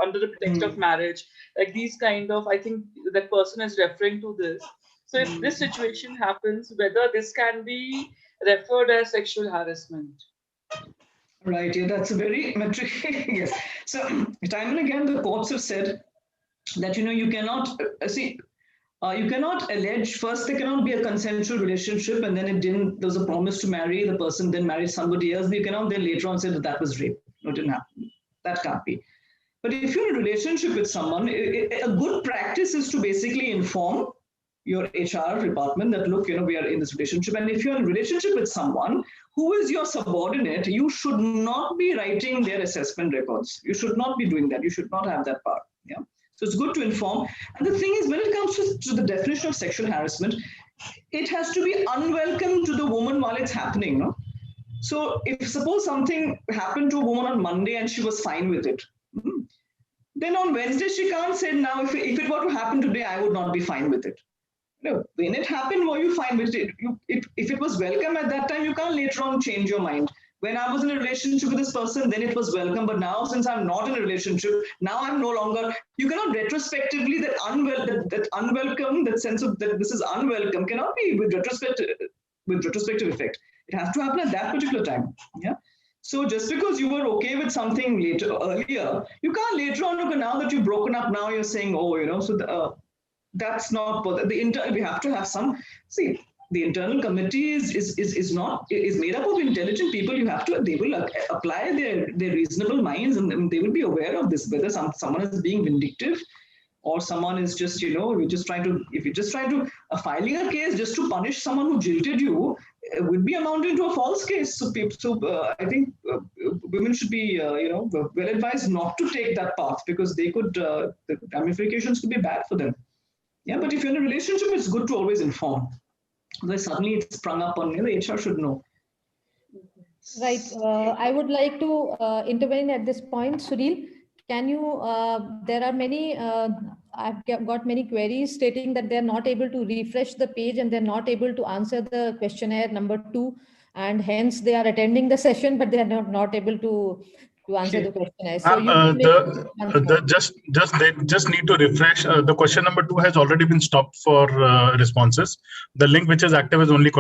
under the pretext of marriage, like these kind of, I think that person is referring to this. So if this situation happens, whether this can be referred as sexual harassment. Right, yeah, that's a very metric. Yes. So time and again, the courts have said that, you cannot you cannot allege, first there cannot be a consensual relationship, and then there was a promise to marry, the person then married somebody else. You cannot then later on say that was rape. No, it didn't happen. That can't be. But if you're in a relationship with someone, a good practice is to basically inform your HR department that, look, we are in this relationship. And if you're in a relationship with someone who is your subordinate, you should not be writing their assessment records. You should not be doing that. You should not have that power. Yeah. So it's good to inform. And the thing is, when it comes to the definition of sexual harassment, it has to be unwelcome to the woman while it's happening. No? So if suppose something happened to a woman on Monday and she was fine with it, then on Wednesday she can't say, now if it were to happen today, I would not be fine with it. No, when it happened, were you fine with it? If it was welcome at that time, you can't later on change your mind. When I was in a relationship with this person, then it was welcome. But now, since I'm not in a relationship, now I'm no longer. You cannot retrospectively that unwelcome, that sense of that this is unwelcome, cannot be with retrospective effect. It has to happen at that particular time. Yeah. So just because you were okay with something earlier, you can't later on, okay, now that you've broken up, now you're saying, oh, so that's not we have to have some. See, the internal committee is made up of intelligent people. They will apply their reasonable minds, and they will be aware of this, whether someone is being vindictive, or someone is just, if you're just trying to filing a case just to punish someone who jilted you, would be amounting to a false case. So I think women should be, well advised not to take that path, because they could, the ramifications could be bad for them. Yeah, but if you're in a relationship, it's good to always inform. Otherwise, suddenly it's sprung up on, the HR should know. Right. I would like to intervene at this point, Sunil. can you, there are many, I've got many queries stating that they're not able to refresh the page and they're not able to answer the questionnaire number 2, and hence they are attending the session, but they are not able to answer the questionnaire. So you they just need to refresh. The question number 2 has already been stopped for responses. The link which is active is only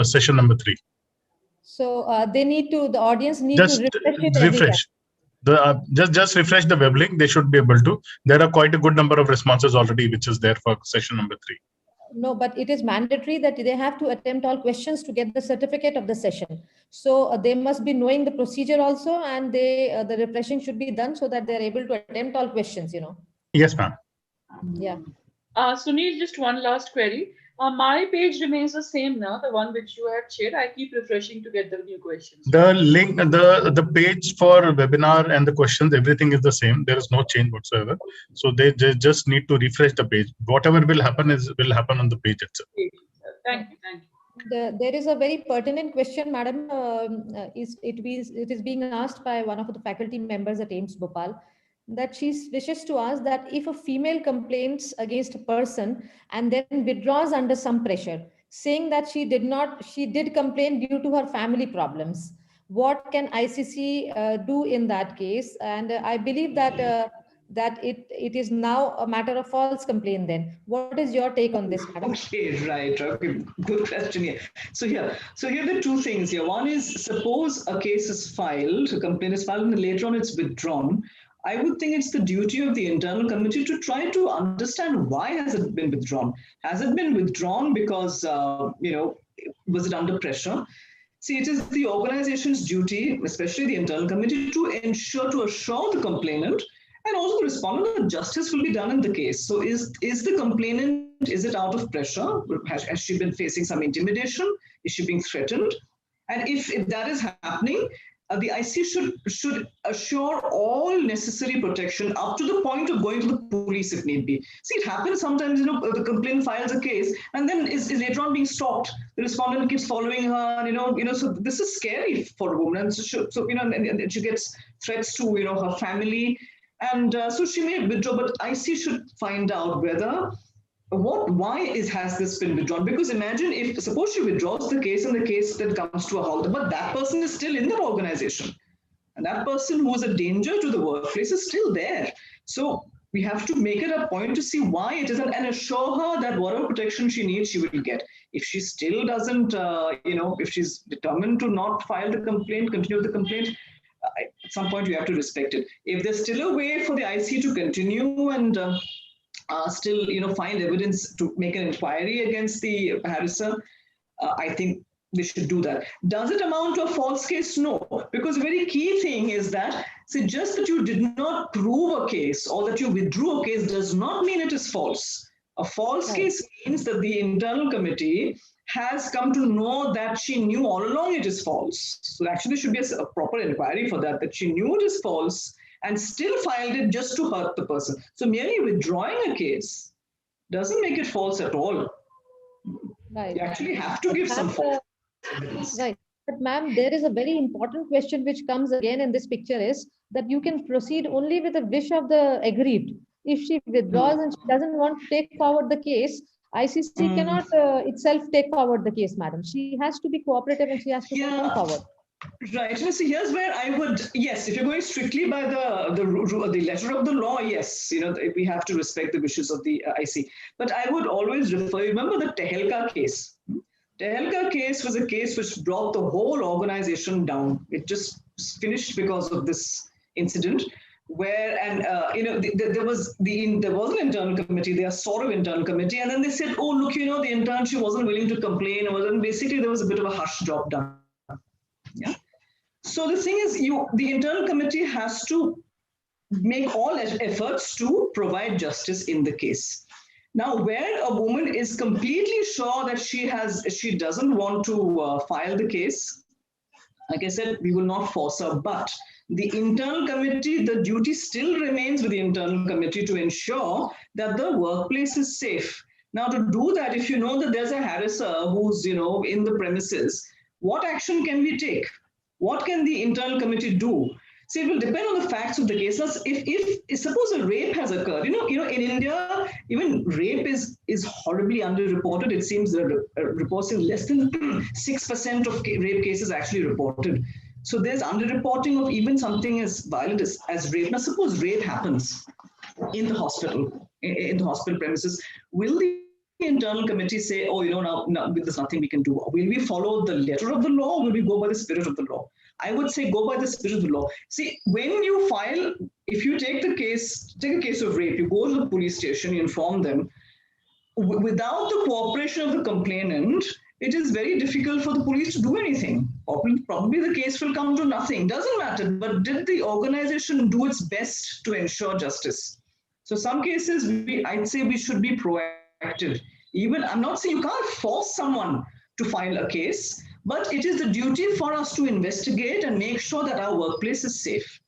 session number 3. So they need to, the audience need to refresh it every time. Just refresh the web link. They should be able to. There are quite a good number of responses already, which is there for session number 3. No, but it is mandatory that they have to attempt all questions to get the certificate of the session. So they must be knowing the procedure also, and they the refreshing should be done so that they're able to attempt all questions, you know. Yes, ma'am. Yeah. Sunil, just one last query. My page remains the same now, the one which you had shared. I keep refreshing to get the new questions. The link, the page for webinar and the questions, everything is the same. There is no change whatsoever. So they just need to refresh the page. Whatever will happen will happen on the page itself. Thank you. Thank you. There is a very pertinent question, madam. It is being asked by one of the faculty members at AIIMS Bhopal, that she wishes to ask that if a female complains against a person and then withdraws under some pressure, saying that she did complain due to her family problems, what can ICC do in that case? And I believe that that it is now a matter of false complaint then. What is your take on this, madam? Okay, right. Okay, good question here. So here are the two things here. One is, suppose a case is filed, a complaint is filed, and later on it's withdrawn. I would think it's the duty of the internal committee to try to understand why has it been withdrawn. Has it been withdrawn because, was it under pressure? See, it is the organization's duty, especially the internal committee, to assure the complainant and also the respondent that justice will be done in the case. So is the complainant, is it out of pressure? Has she been facing some intimidation? Is she being threatened? And if that is happening, the IC should assure all necessary protection up to the point of going to the police if need be. See, it happens sometimes, the complainant files a case and then is later on being stopped. The respondent keeps following her, so this is scary for a woman. And and she gets threats to, her family. And so she may withdraw, but IC should find out why has this been withdrawn? Because imagine suppose she withdraws the case and the case then comes to a halt, but that person is still in that organization. And that person who is a danger to the workplace is still there. So we have to make it a point to see why it isn't and assure her that whatever protection she needs, she will get. If she still doesn't, if she's determined to not file the complaint, continue the complaint, at some point you have to respect it. If there's still a way for the IC to continue and still, find evidence to make an inquiry against the harasser, I think they should do that. Does it amount to a false case? No, because the very key thing is that, just that you did not prove a case or that you withdrew a case does not mean it is false. A false case means that the internal committee has come to know that she knew all along it is false. So actually there should be a proper inquiry for that she knew it is false and still filed it just to hurt the person. So merely withdrawing a case doesn't make it false at all. Right. You actually have to give some false evidence. Right. But ma'am, there is a very important question which comes again in this picture is that you can proceed only with the wish of the aggrieved. If she withdraws and she doesn't want to take forward the case, ICC cannot itself take forward the case, madam. She has to be cooperative and she has to come forward. Right. So here's where I would, yes, if you're going strictly by the letter of the law, yes, we have to respect the wishes of the IC. But I would always remember the Tehelka case. Tehelka case was a case which brought the whole organization down. It just finished because of this incident. There was an internal committee, there was sort of internal committee, and then they said, oh, look, the intern, she wasn't willing to complain, and basically there was a bit of a hush job done. Yeah. So the thing is, the internal committee has to make all efforts to provide justice in the case. Now, where a woman is completely sure that she doesn't want to file the case, like I said, we will not force her, but the internal committee, the duty still remains with the internal committee to ensure that the workplace is safe. Now, to do that, if you know that there's a harasser who's, in the premises, what action can we take? What can the internal committee do? See, it will depend on the facts of the case. Now, if suppose a rape has occurred, in India, even rape is horribly underreported. It seems the reports in less than 6% of rape cases actually reported. So there's underreporting of even something as violent as rape. Now, suppose rape happens in the hospital, in the hospital premises, will the internal committee say, oh, now there's nothing we can do? Will we follow the letter of the law, or will we go by the spirit of the law? I would say go by the spirit of the law. See, when you file, if you take a case of rape, you go to the police station, you inform them. Without the cooperation of the complainant, it is very difficult for the police to do anything. Probably the case will come to nothing. Doesn't matter, but did the organization do its best to ensure justice? So some cases, I'd say we should be proactive. Even, I'm not saying you can't force someone to file a case, but it is the duty for us to investigate and make sure that our workplace is safe.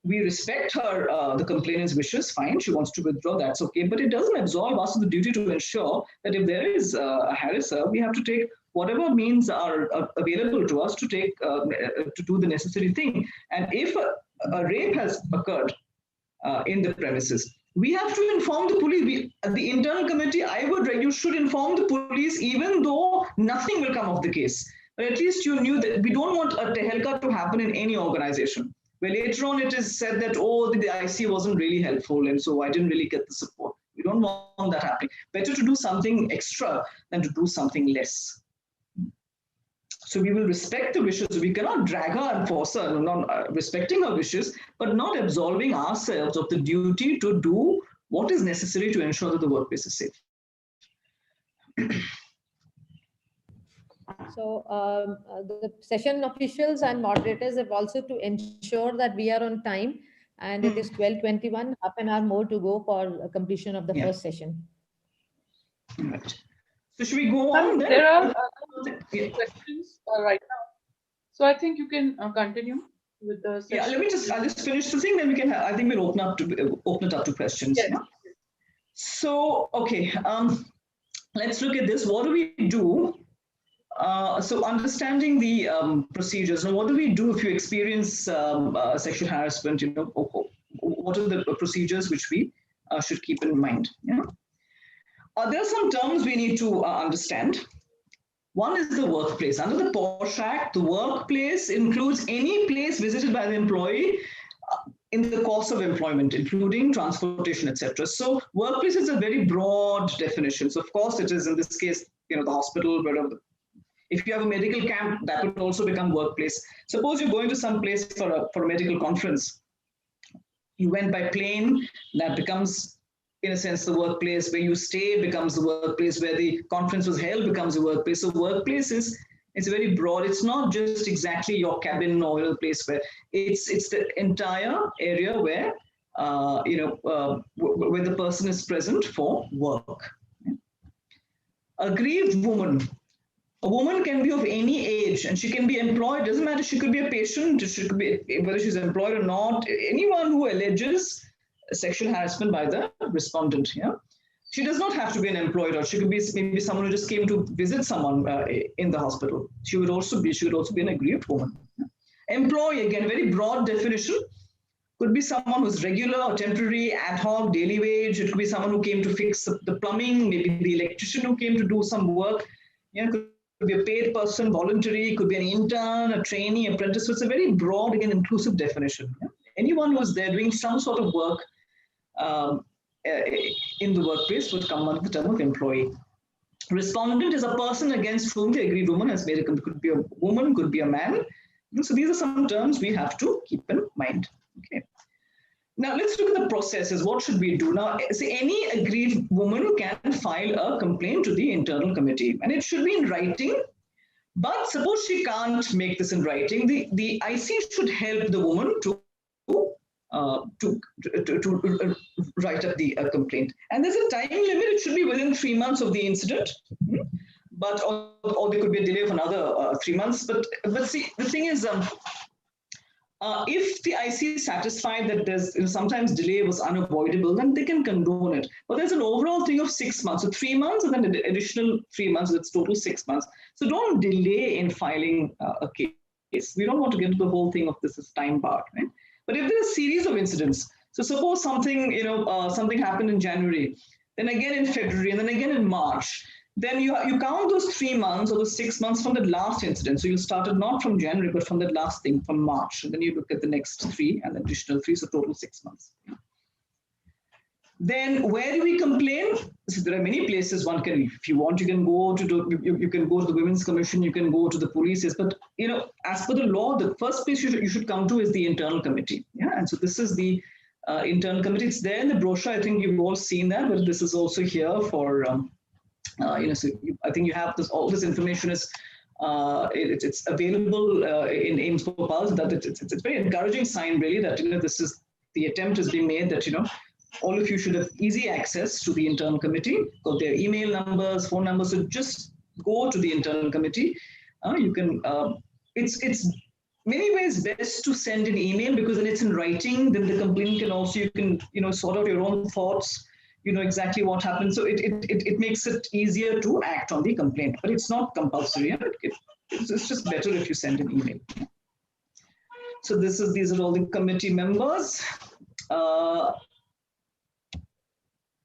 We respect her, the complainant's wishes, fine, she wants to withdraw, that's okay, but it doesn't absolve us of the duty to ensure that if there is a harasser, we have to take whatever means are available to us to take, to do the necessary thing. And if a rape has occurred in the premises, we have to inform the police. The internal committee, you should inform the police even though nothing will come of the case. But at least you knew that we don't want a tehelka to happen in any organization, where later on it is said that, oh, the IC wasn't really helpful and so I didn't really get the support. We don't want that happening. Better to do something extra than to do something less. So we will respect the wishes. We cannot drag her and force her, not respecting her wishes, but not absolving ourselves of the duty to do what is necessary to ensure that the workplace is safe. So the session officials and moderators have also to ensure that we are on time, and it is 12:21, half an hour more to go for completion of the first session. Right. So should we go on? There are questions right now. So I think you can continue with the session. Yeah, I'll just finish the thing, then we can I think we'll open it up to questions. Yes. Yeah? So, okay, let's look at this. What do we do? So understanding the procedures. Now, what do we do if you experience sexual harassment? What are the procedures which we should keep in mind? Yeah? There are some terms we need to understand. One is the workplace. Under the POSH Act, the workplace includes any place visited by the employee in the course of employment, including transportation, etc. So workplace is a very broad definition. So of course it is, in this case, the hospital, wherever. If you have a medical camp, that would also become workplace. Suppose you're going to some place for a medical conference. You went by plane, that becomes, in a sense, the workplace. Where you stay becomes the workplace. Where the conference was held becomes the workplace. So workplace it's very broad. It's not just exactly your cabin or a place where it's the entire area where where the person is present for work. Aggrieved woman. A woman can be of any age and she can be employed. Doesn't matter. She could be a patient. She could be, whether she's employed or not. Anyone who alleges sexual harassment by the respondent. Yeah, she does not have to be an employed, or she could be maybe someone who just came to visit someone in the hospital. She would also be an aggrieved woman. Yeah? Employee, again, very broad definition. Could be someone who's regular or temporary, ad hoc, daily wage. It could be someone who came to fix the plumbing. Maybe the electrician who came to do some work. Yeah. Could be a paid person, voluntary, could be an intern, a trainee, apprentice. So it's a very broad, again, inclusive definition. Yeah? Anyone who's there doing some sort of work in the workplace would come under the term of employee. Respondent is a person against whom the aggrieved woman has made a complaint. Could be a woman, could be a man. So these are some terms we have to keep in mind. Okay. Now let's look at the processes. What should we do? Now, see, any aggrieved woman can file a complaint to the internal committee, and it should be in writing. But suppose she can't make this in writing, the IC should help the woman to write up the complaint. And there's a time limit. It should be within 3 months of the incident, but or there could be a delay of another 3 months. But see, the thing is, if the IC is satisfied that there's sometimes delay was unavoidable, then they can condone it. But there's an overall thing of 6 months, so 3 months and then an additional 3 months. It's total 6 months. So don't delay in filing a case. We don't want to get into the whole thing of this is time barred. Right? But if there's a series of incidents, so suppose something, something happened in January, then again in February, and then again in March, then you count those 3 months or those 6 months from the last incident. So you started not from January, but from that last thing, from March. And then you look at the next 3 and additional 3, so total 6 months. Then where do we complain? So there are many places one can, if you want, you can go to the Women's Commission, you can go to the police. But as per the law, the first place you should come to is the internal committee. Yeah, and so this is the internal committee. It's there in the brochure. I think you've all seen that, but this is also here for so I think you have this. All this information is it's available in AIIMS BHOPAL. So that it's a very encouraging sign, really, that this is the attempt is being made that all of you should have easy access to the internal committee, got their email numbers, phone numbers. So just go to the internal committee. You can. It's many ways best to send an email, because then it's in writing. Then the complainant can also, you can sort out your own thoughts. You know exactly what happened. So it makes it easier to act on the complaint, but it's not compulsory. It's just better if you send an email. So these are all the committee members.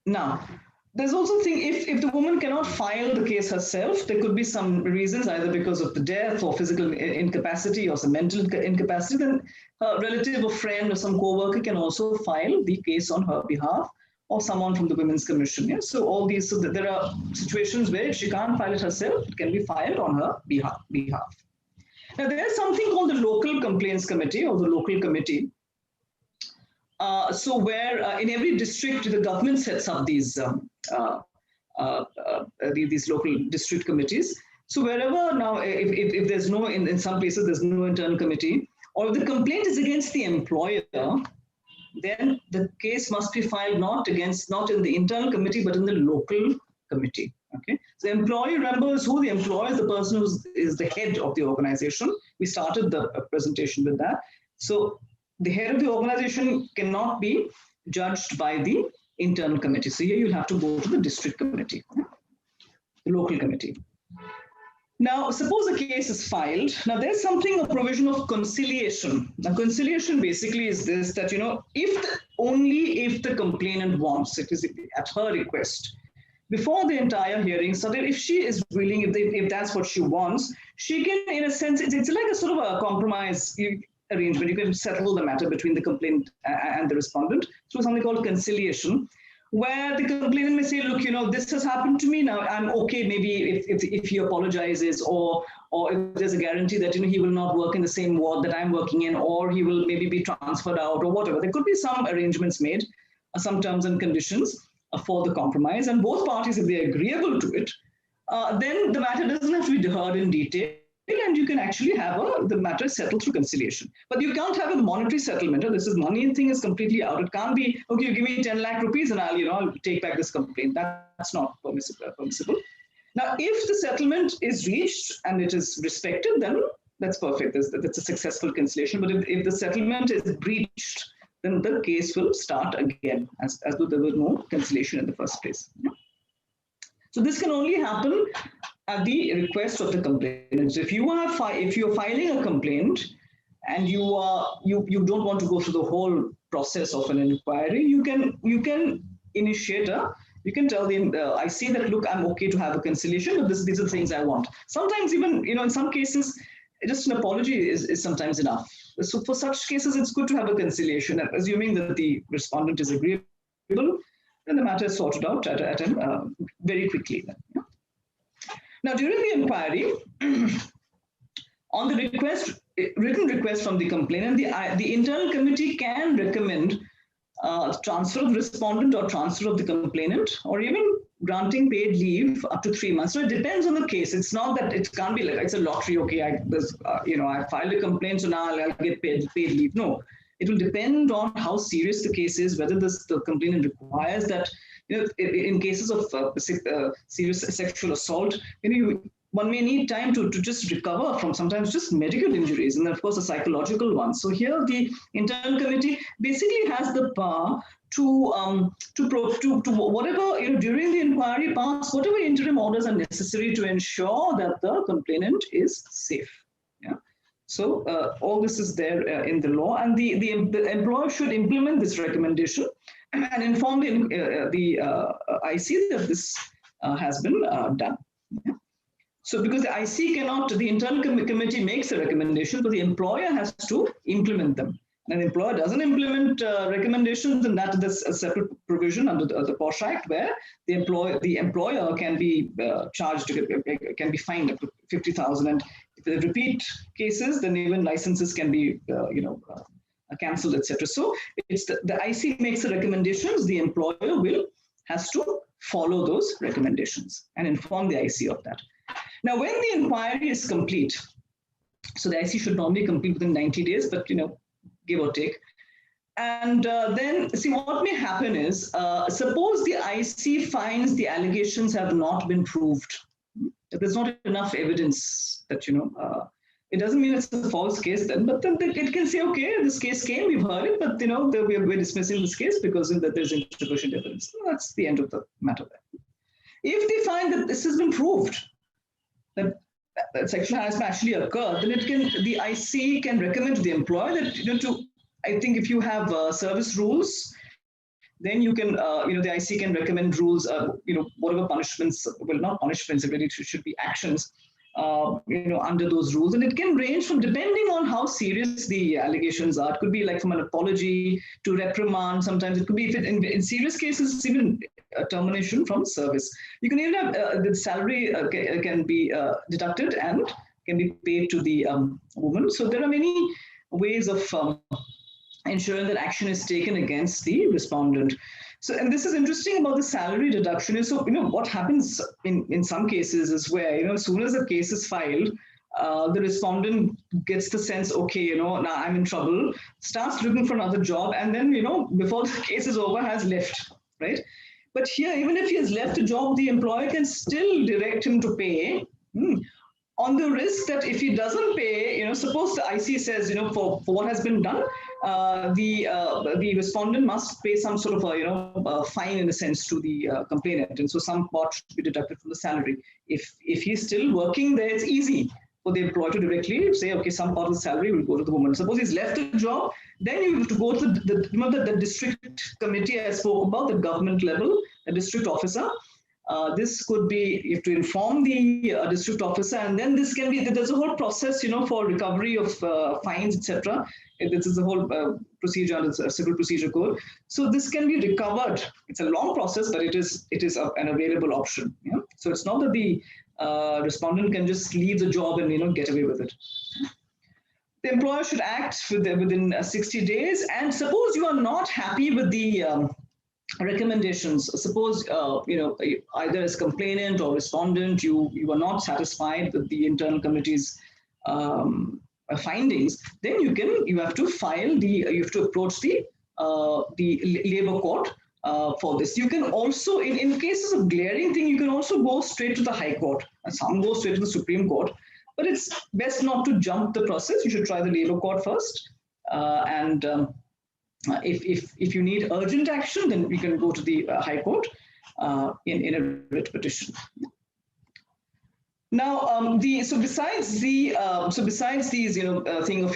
Now, there's also a thing, if the woman cannot file the case herself, there could be some reasons, either because of the death or physical incapacity or some mental incapacity, then a relative or friend or some co-worker can also file the case on her behalf, or someone from the Women's Commission. Yeah? So all these, so there are situations where if she can't file it herself, it can be filed on her behalf. Now, there's something called the Local Complaints Committee or the Local Committee. So where in every district, the government sets up these local district committees. So wherever now, if there's no, in some places, there's no internal committee, or if the complaint is against the employer, then the case must be filed not in the internal committee, but in the local committee. Okay. So the employee, remember, is who the employer is, the person who is the head of the organization. We started the presentation with that. So the head of the organization cannot be judged by the internal committee. So here you'll have to go to the district committee, the local committee. Now, suppose a case is filed. Now, there's a provision of conciliation. Now, conciliation basically is this, that, only if the complainant wants, it is at her request, before the entire hearing, so that if she is willing, if that's what she wants, she can, in a sense, it's like a sort of a compromise arrangement. You can settle the matter between the complainant and the respondent through something called conciliation, where the complainant may say, look, this has happened to me. Now I'm okay. Maybe if he apologizes, or if there's a guarantee that he will not work in the same ward that I'm working in, or he will maybe be transferred out, or whatever. There could be some arrangements made, some terms and conditions for the compromise, and both parties, if they're agreeable to it, then the matter doesn't have to be heard in detail, and you can actually have the matter settled through conciliation. But you can't have a monetary settlement. This is money thing is completely out. It can't be, okay, you give me 10 lakh rupees and I'll take back this complaint. That's not permissible. Now, if the settlement is reached and it is respected, then that's perfect. That's a successful conciliation. But if the settlement is breached, then the case will start again, as though there was no conciliation in the first place. So this can only happen at the request of the complainant. So if you're filing a complaint and you don't want to go through the whole process of an inquiry, you can initiate you can tell them, I see that, look, I'm okay to have a conciliation, but these are the things I want. Sometimes even, in some cases, just an apology is sometimes enough. So for such cases, it's good to have a conciliation, assuming that the respondent is agreeable, then the matter is sorted out very quickly. Then, yeah? Now, during the inquiry, on the written request from the complainant, the internal committee can recommend transfer of the respondent or transfer of the complainant, or even granting paid leave up to 3 months. So it depends on the case. It's not that it can't be like it's a lottery. Okay, I filed a complaint, so now I'll get paid leave. No, it will depend on how serious the case is, whether the complainant requires that. In cases of serious sexual assault, one may need time to just recover from sometimes just medical injuries, and of course, the psychological ones. So here, the internal committee basically has the power to whatever, during the inquiry, pass whatever interim orders are necessary to ensure that the complainant is safe. Yeah. So all this is there in the law, and the employer should implement this recommendation and inform the IC that this has been done. Yeah. So because the IC cannot, the internal committee makes a recommendation, but the employer has to implement them. And the employer doesn't implement recommendations, then there's a separate provision under the POSH Act where the employer can be charged, can be fined up to 50,000, and if they repeat cases, then even licenses can be cancelled, etc. So it's the IC makes the recommendations, the employer has to follow those recommendations and inform the IC of that. Now, when the inquiry is complete, so the IC should normally complete within 90 days, but give or take. And then, see, what may happen is, suppose the IC finds the allegations have not been proved. There's not enough evidence that, it doesn't mean it's a false case then, but then it can say, okay, this case came, we've heard it, but, we're dismissing this case because there's insufficient evidence. That's the end of the matter there. If they find that this has been proved, that sexual harassment actually occurred, then the IC can recommend to the employer that, I think if you have service rules, then you can, the IC can recommend rules, whatever punishments, well, not punishments, it really should be actions, under those rules. And it can range from, depending on how serious the allegations are, it could be like from an apology to reprimand. Sometimes it could be, in serious cases, it's even termination from service. You can even have the salary can be deducted and can be paid to the woman. So there are many ways of ensuring that action is taken against the respondent. So, and this is interesting about the salary deduction is, so, what happens in some cases is where, as soon as a case is filed, the respondent gets the sense, okay, now I'm in trouble, starts looking for another job, and then, before the case is over, has left, right? But here, even if he has left a job, the employer can still direct him to pay on the risk that if he doesn't pay, suppose the IC says, for what has been done, the respondent must pay some sort of a fine in a sense to the complainant, and so some part should be deducted from the salary. If he's still working there, it's easy for the employer to directly say, okay, some part of the salary will go to the woman. Suppose he's left the job, then you have to go to the district committee I spoke about, the government level, the district officer. This could be, you have to inform the district officer, and then this can be, there's a whole process, for recovery of fines, etc. This is a whole procedure under the Civil Procedure Code. So this can be recovered. It's a long process, but it is an available option. Yeah? So it's not that the respondent can just leave the job and get away with it. The employer should act within 60 days. And suppose you are not happy with the recommendations. Suppose either as complainant or respondent, you are not satisfied with the internal committee's findings. Then you have to approach the labor court for this. You can also, in cases of glaring thing, you can also go straight to the High Court, and some go straight to the Supreme Court. But it's best not to jump the process. You should try the labor court first, if you need urgent action, then we can go to the High Court in a writ petition. Now, besides these, thing of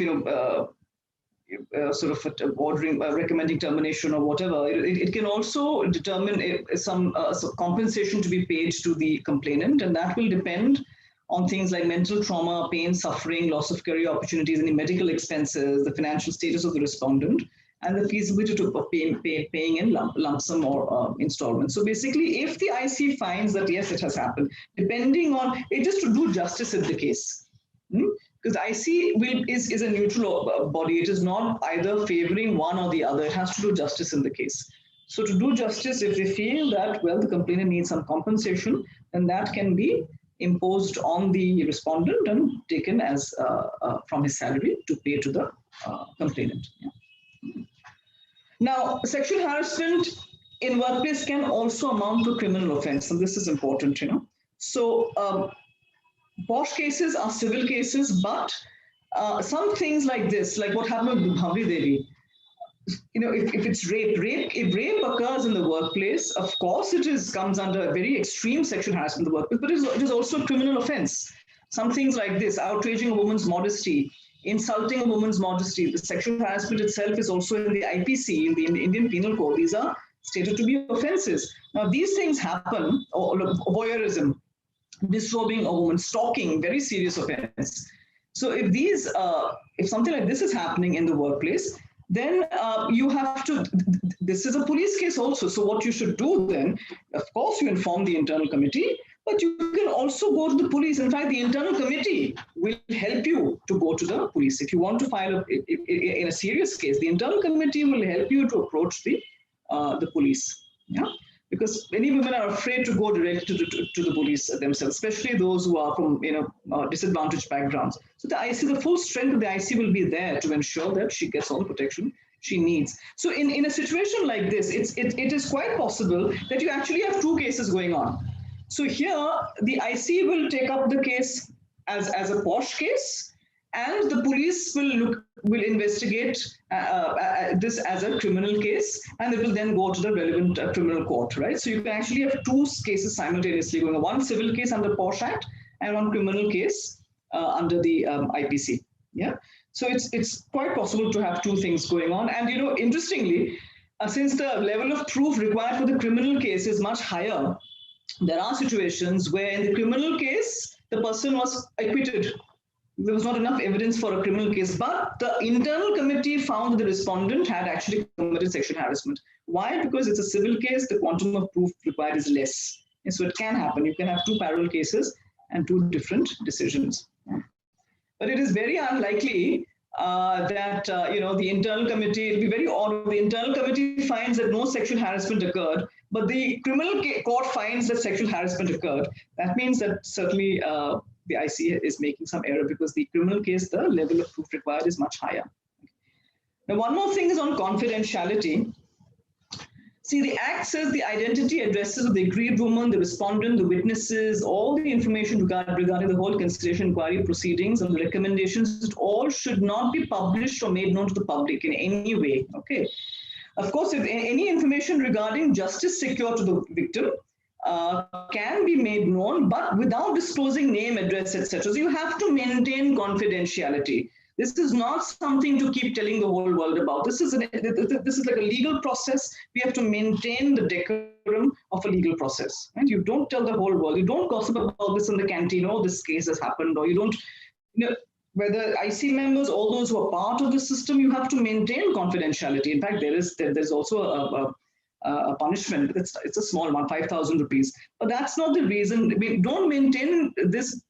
sort of ordering, recommending termination or whatever, it can also determine some compensation to be paid to the complainant, and that will depend on things like mental trauma, pain, suffering, loss of career opportunities, any medical expenses, the financial status of the respondent, and the feasibility to paying in lump sum or installments. So basically, if the IC finds that, yes, it has happened, depending on, it is to do justice in the case. Because IC is a neutral body. It is not either favoring one or the other. It has to do justice in the case. So to do justice, if they feel that, well, the complainant needs some compensation, then that can be imposed on the respondent and taken as from his salary to pay to the complainant. Yeah. Now, sexual harassment in workplace can also amount to criminal offense, and this is important, So POSH cases are civil cases, but some things like this, like what happened with Bhavri Devi, if it's if rape occurs in the workplace, of course it comes under a very extreme sexual harassment in the workplace, but it is also a criminal offense. Some things like this, outraging a woman's modesty, insulting a woman's modesty. The sexual harassment itself is also in the IPC, in the Indian Penal Code. These are stated to be offenses. Now, these things happen, or voyeurism, disrobing a woman, stalking, very serious offense. So if something like this is happening in the workplace, then you have to, this is a police case also. So what you should do then, of course, you inform the internal committee, but you can also go to the police. In fact, the internal committee will help you to go to the police. If you want to file in a serious case, the internal committee will help you to approach the police. Yeah. Because many women are afraid to go directly to the police themselves, especially those who are from disadvantaged backgrounds. So the full strength of the IC will be there to ensure that she gets all the protection she needs. So in a situation like this, it is quite possible that you actually have two cases going on. So here the IC will take up the case as a POSH case, and the police will investigate this as a criminal case, and it will then go to the relevant criminal court, right? So you can actually have two cases simultaneously going on, one civil case under POSH Act and one criminal case under the IPC. Yeah, so it's quite possible to have two things going on. And interestingly, since the level of proof required for the criminal case is much higher, there are situations where in the criminal case the person was acquitted. There was not enough evidence for a criminal case, but the internal committee found that the respondent had actually committed sexual harassment. Why? Because it's a civil case, the quantum of proof required is less. And so it can happen. You can have two parallel cases and two different decisions. But it is very unlikely that the internal committee, it'll be very odd. The internal committee finds that no sexual harassment occurred, but the criminal court finds that sexual harassment occurred. That means that certainly the IC is making some error, because the criminal case, the level of proof required is much higher. Now, one more thing is on confidentiality. See, the Act says the identity, addresses of the aggrieved woman, the respondent, the witnesses, all the information regarding the whole conciliation inquiry proceedings and the recommendations, it all should not be published or made known to the public in any way. Okay. Of course, if any information regarding justice secured to the victim can be made known, but without disclosing name, address, etc. So you have to maintain confidentiality. This is not something to keep telling the whole world about. This is like a legal process. We have to maintain the decorum of a legal process. And you don't tell the whole world. You don't gossip about this in the canteen. Oh, this case has happened. Or you don't, whether IC members, all those who are part of the system, you have to maintain confidentiality. In fact, there's also a punishment. It's a small one, 5,000 rupees. But that's not the reason. We don't maintain this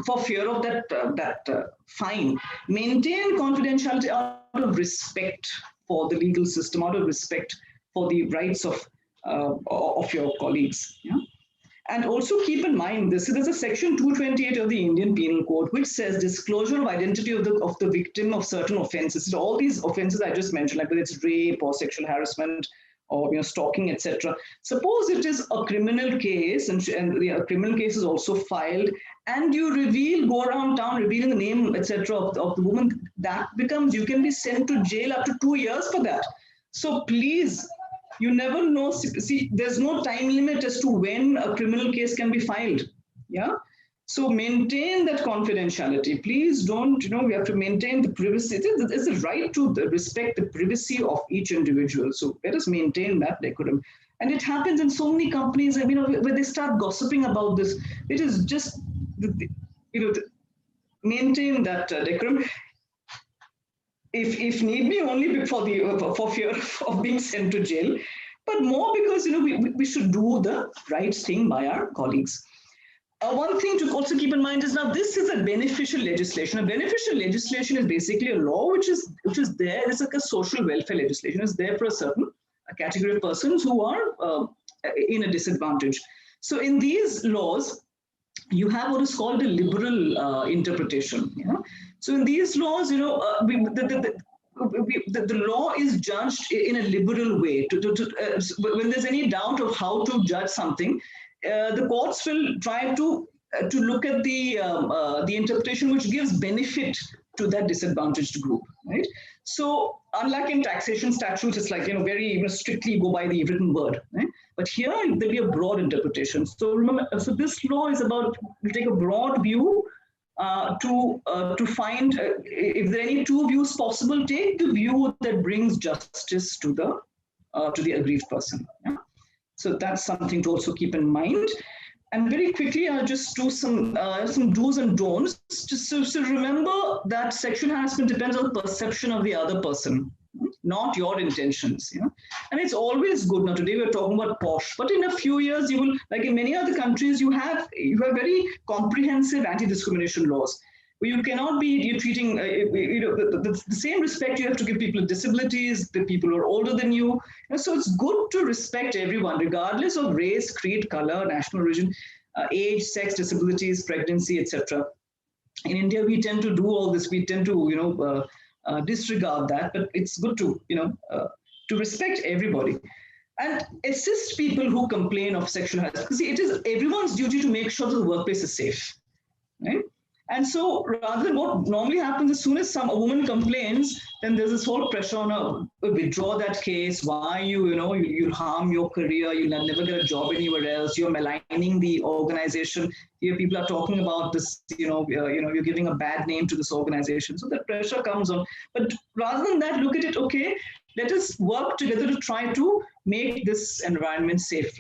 for fear of that fine. Maintain confidentiality out of respect for the legal system, out of respect for the rights of your colleagues. Yeah? And also keep in mind, there's a section 228 of the Indian Penal Code, which says disclosure of identity of the victim of certain offences. So all these offences I just mentioned, like whether it's rape or sexual harassment, or stalking, etc. Suppose it is a criminal case, and the criminal case is also filed, and you go around town revealing the name, etc. of the woman, that becomes, you can be sent to jail up to 2 years for that. So please, you never know. See, there's no time limit as to when a criminal case can be filed. Yeah. So maintain that confidentiality. Please don't, we have to maintain the privacy. It's a right to respect the privacy of each individual. So let us maintain that decorum. And it happens in so many companies, where they start gossiping about this. It is just, maintain that decorum. If need be, only for fear of being sent to jail, but more because, we should do the right thing by our colleagues. One thing to also keep in mind is, now this is a beneficial legislation. A beneficial legislation is basically a law which is there. It's like a social welfare legislation. It's there for a category of persons who are in a disadvantage. So in these laws, you have what is called a liberal interpretation. So in these laws, the law is judged in a liberal way. When there's any doubt of how to judge something, the courts will try to look at the interpretation which gives benefit to that disadvantaged group, right? So unlike in taxation statutes, it's like, very strictly go by the written word, right? But here there'll be a broad interpretation. So remember, so this law is about, you take a broad view to find if there are any two views possible, take the view that brings justice to the aggrieved person. Yeah? So that's something to also keep in mind. And very quickly, I'll just do some do's and don'ts. Just so remember that sexual harassment depends on the perception of the other person, not your intentions. You know? And it's always good. Now, today we're talking about POSH, but in a few years, you will, like in many other countries, you have very comprehensive anti-discrimination laws. You cannot be treating the same respect you have to give people with disabilities, the people who are older than you. And so it's good to respect everyone, regardless of race, creed, color, national origin, age, sex, disabilities, pregnancy, etc. In India, we tend to do all this. We tend to, disregard that. But it's good to, to respect everybody and assist people who complain of sexual harassment. Because it is everyone's duty to make sure that the workplace is safe, right? And so rather than what normally happens, as soon as a woman complains, then there's this whole pressure on her, withdraw that case. Why you'll harm your career, you'll never get a job anywhere else, you're maligning the organization. Here people are talking about this, you're giving a bad name to this organization. So that pressure comes on. But rather than that, look at it, okay, let us work together to try to make this environment safe.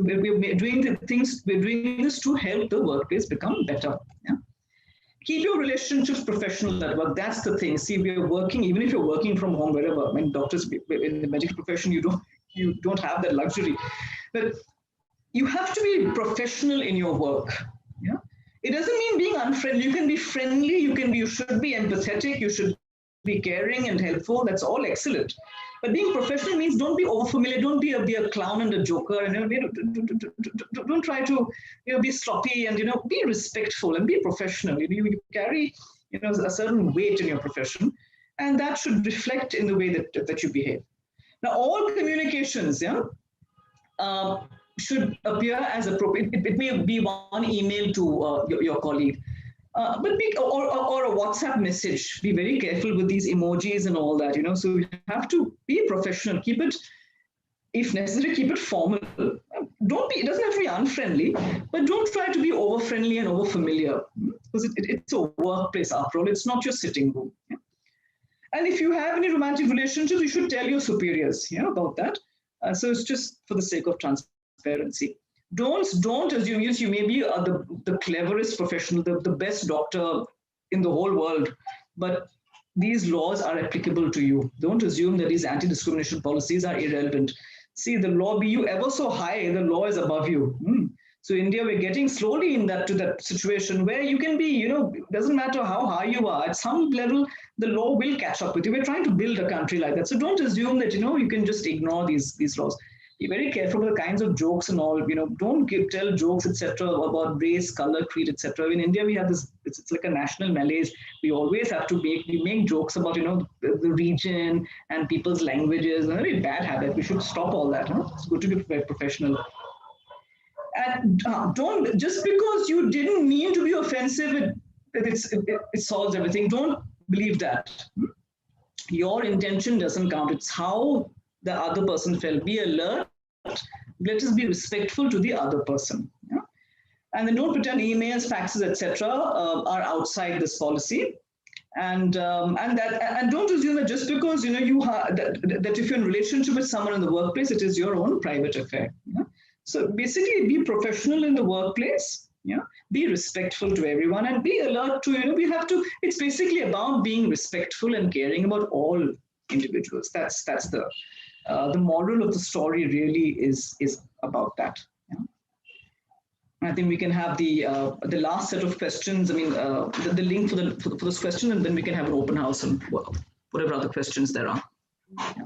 We're doing this to help the workplace become better. Yeah? Keep your relationships professional at work. That's the thing. See, we are working, even if you're working from home, wherever. I mean, doctors in the medical profession, you don't have that luxury. But you have to be professional in your work. Yeah, it doesn't mean being unfriendly. You can be friendly. You should be empathetic. You should be caring and helpful. That's all excellent. But being professional means don't be overfamiliar. Don't be a clown and a joker. And don't try to be sloppy. And be respectful and be professional. You carry a certain weight in your profession, and that should reflect in the way that you behave. Now, all communications, should appear as appropriate. It may be one email to your colleague. But or a WhatsApp message. Be very careful with these emojis and all that, So you have to be professional. Keep it, if necessary, keep it formal. It doesn't have to be unfriendly, but don't try to be over friendly and over familiar, because it's a workplace after all. It's not your sitting room. Yeah? And if you have any romantic relationships, you should tell your superiors, about that. So it's just for the sake of transparency. Don't assume you may be the cleverest professional, the best doctor in the whole world, but these laws are applicable to you. Don't assume that these anti-discrimination policies are irrelevant. See, the law, be you ever so high, the law is above you. So India, we're getting slowly to that situation where you can be, doesn't matter how high you are, at some level, the law will catch up with you. We're trying to build a country like that. So don't assume that, you can just ignore these laws. Be very careful with the kinds of jokes and all. Don't tell jokes, etc., about race, color, creed, etc. In India, we have this. It's like a national malaise. We always have to make jokes about the region and people's languages. A very bad habit. We should stop all that. It's good to be very professional. And don't, just because you didn't mean to be offensive, it solves everything. Don't believe that. Your intention doesn't count. It's how the other person felt. Be alert. Let us be respectful to the other person. Yeah? And then don't pretend emails, faxes, etc. Are outside this policy. And don't assume that just because that if you're in a relationship with someone in the workplace, it is your own private affair. Yeah? So basically, be professional in the workplace. Yeah, be respectful to everyone and be alert to It's basically about being respectful and caring about all individuals. That's the moral of the story. Really is about that. Yeah? I think we can have the last set of questions. I mean, the link for this question, and then we can have an open house and whatever other questions there are. Yeah.